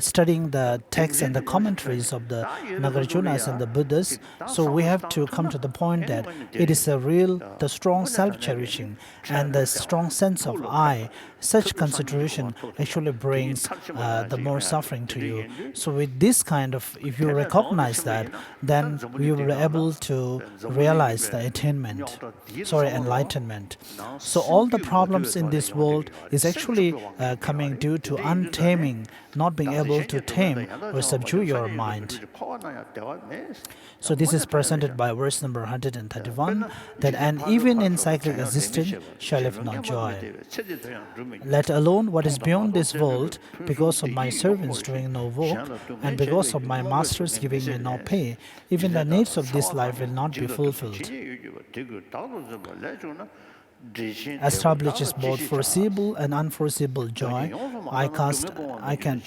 studying the texts and the commentaries of the Nagarjunas and the Buddhas, so we have to come to the point that it is the strong self-cherishing and the strong sense of I. Such consideration actually brings the more suffering to you. So, with this kind of, if you recognize that, then you will be able to realize the enlightenment. So, all the problems in this world is actually coming due to untaming, not being able to tame or subdue your mind. So this is presented by verse number 131, that and even in cyclic existence shall have no joy. Let alone what is beyond this world, because of my servants doing no work, and because of my masters giving me no pay, even the needs of this life will not be fulfilled. Establishes both foreseeable and unforeseeable joy. I can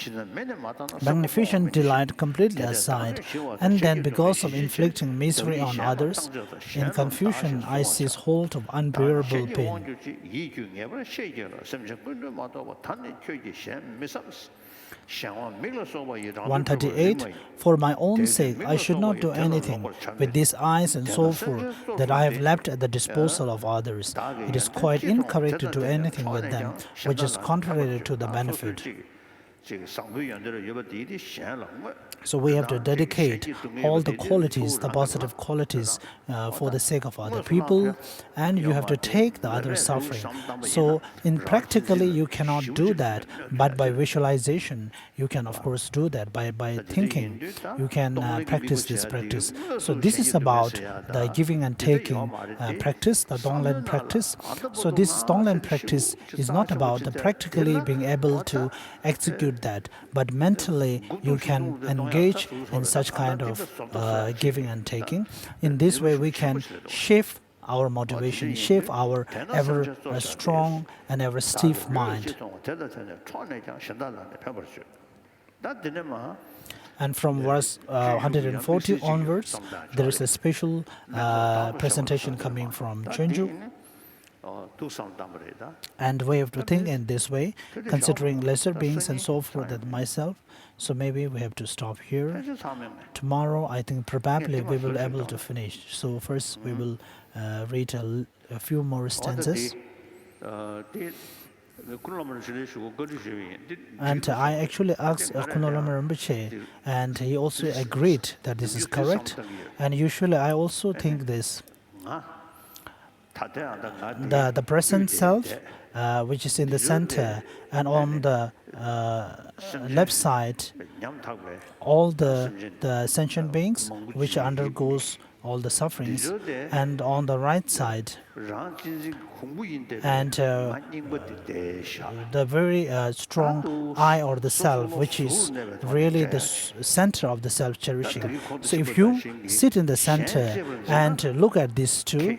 magnificent delight completely aside, and then because of inflicting misery on others, in confusion I seize hold of unbearable pain. 138. For my own sake, I should not do anything with these eyes and so forth that I have left at the disposal of others. It is quite incorrect to do anything with them which is contrary to the benefit. So we have to dedicate all the qualities, the positive qualities, for the sake of other people, and you have to take the other suffering. So in practically you cannot do that, but by visualization you can of course do that. By thinking you can practice this practice. So this is about the giving and taking practice, the Donglen practice. So this Donglen practice is not about the practically being able to execute that, but mentally you can engage in such kind of giving and taking. In this way we can shift our motivation, shift our ever strong and ever stiff mind. And from verse 140 onwards, there is a special presentation coming from Chenju. And we have to think in this way, considering lesser beings and so forth than myself. So maybe we have to stop here. Tomorrow, I think probably we will be able to finish. So first we will read a few more stanzas. And I actually asked Kunalama Rinpoche, and he also agreed that this is correct. And usually I also think this. The present self, which is in the center, and on the left side, all the sentient beings which undergoes all the sufferings, and on the right side, and the very strong I or the self, which is really the center of the self-cherishing. So if you sit in the center and look at these two,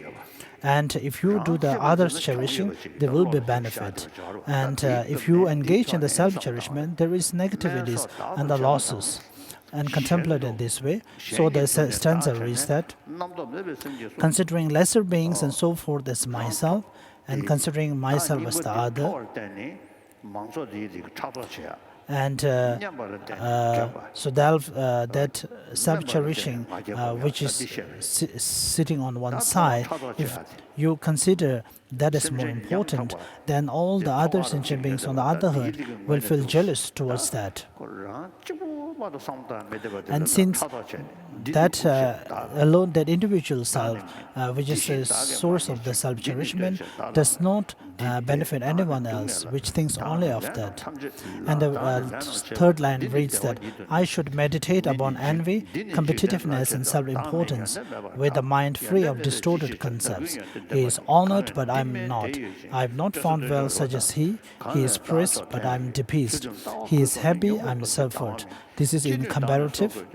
and if you do the others cherishing, there will be benefit. And if you engage in the self-cherishment, there is negativities and the losses. And contemplate in this way. So the stanza reads that, considering lesser beings and so forth as myself, and considering myself as the other, and so that self-cherishing, which is sitting on one side, if you consider that is more important, then all the other sentient beings on the other hand will feel jealous towards that. And since that alone, that individual self, which is the source of the self-cherishment, does not benefit anyone else, which thinks only of that. And the third line reads that, I should meditate upon envy, competitiveness and self-importance, with the mind free of distorted concepts. He is honored, but I am not. I have not found well such as he. He is praised, but I am depiced. He is happy, I am suffered. This is in comparative.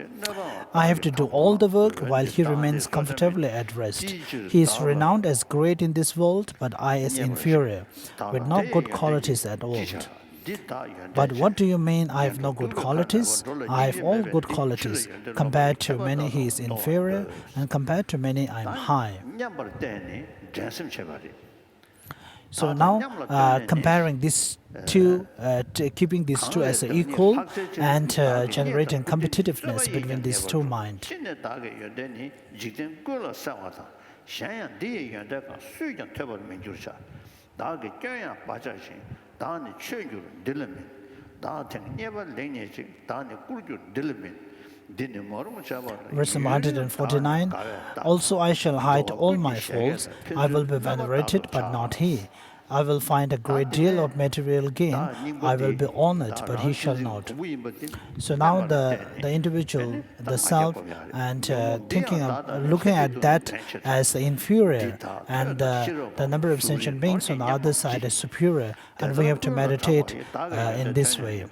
I have to do all the work while he remains comfortably at rest. He is renowned as great in this world, but I as inferior, with no good qualities at all. But what do you mean I have no good qualities? I have all good qualities. Compared to many he is inferior, and compared to many I am high. So now, comparing these two, keeping these two as equal and generating competitiveness between these two minds. Verse number 149. Also I shall hide all my faults. I will be venerated, but not he. I will find a great deal of material gain. I will be honored, but he shall not. So now the individual, the self, and thinking of looking at that as inferior, and the number of sentient beings on the other side as superior, and we have to meditate in this way.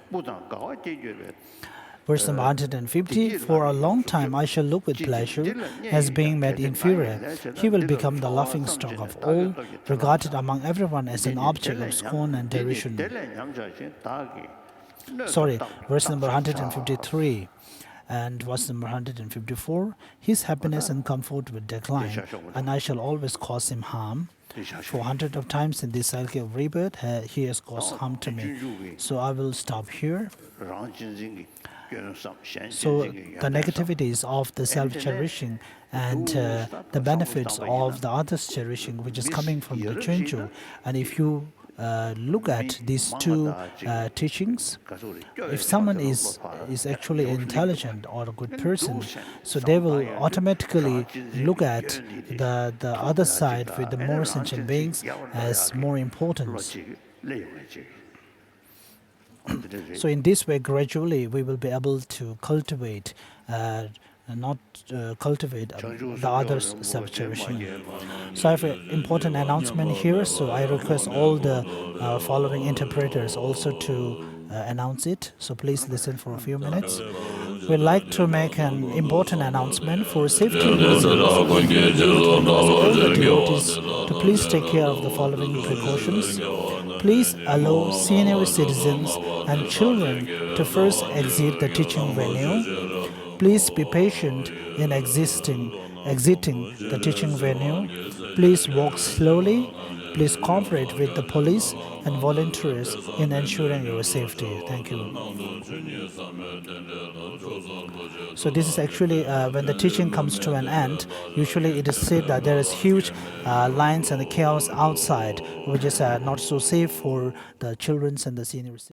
Verse number 150, for a long time I shall look with pleasure as being made inferior. He will become the laughingstock of all, regarded among everyone as an object of scorn and derision. Sorry, verse number 153. And verse number 154, his happiness and comfort will decline, and I shall always cause him harm. For hundreds of times in this cycle of rebirth, he has caused harm to me. So I will stop here. So the negativities of the self-cherishing and the benefits of the others cherishing, which is coming from the Chenju. And if you look at these two teachings, if someone is actually intelligent or a good person, so they will automatically look at the other side with the more sentient beings as more important. So in this way, gradually, we will be able to cultivate, not cultivate the others' self-cherishing. So I have an important announcement here, so I request all the following interpreters also to announce it. So please listen for a few minutes. We'd like to make an important announcement for safety reasons. All the devotees to please take care of the following precautions. Please allow senior citizens and children to first exit the teaching venue. Please be patient in exiting the teaching venue. Please walk slowly. Please cooperate with the police and volunteers in ensuring your safety. Thank you. So this is actually when the teaching comes to an end, usually it is said that there is huge lines and chaos outside, which is not so safe for the children and the seniors.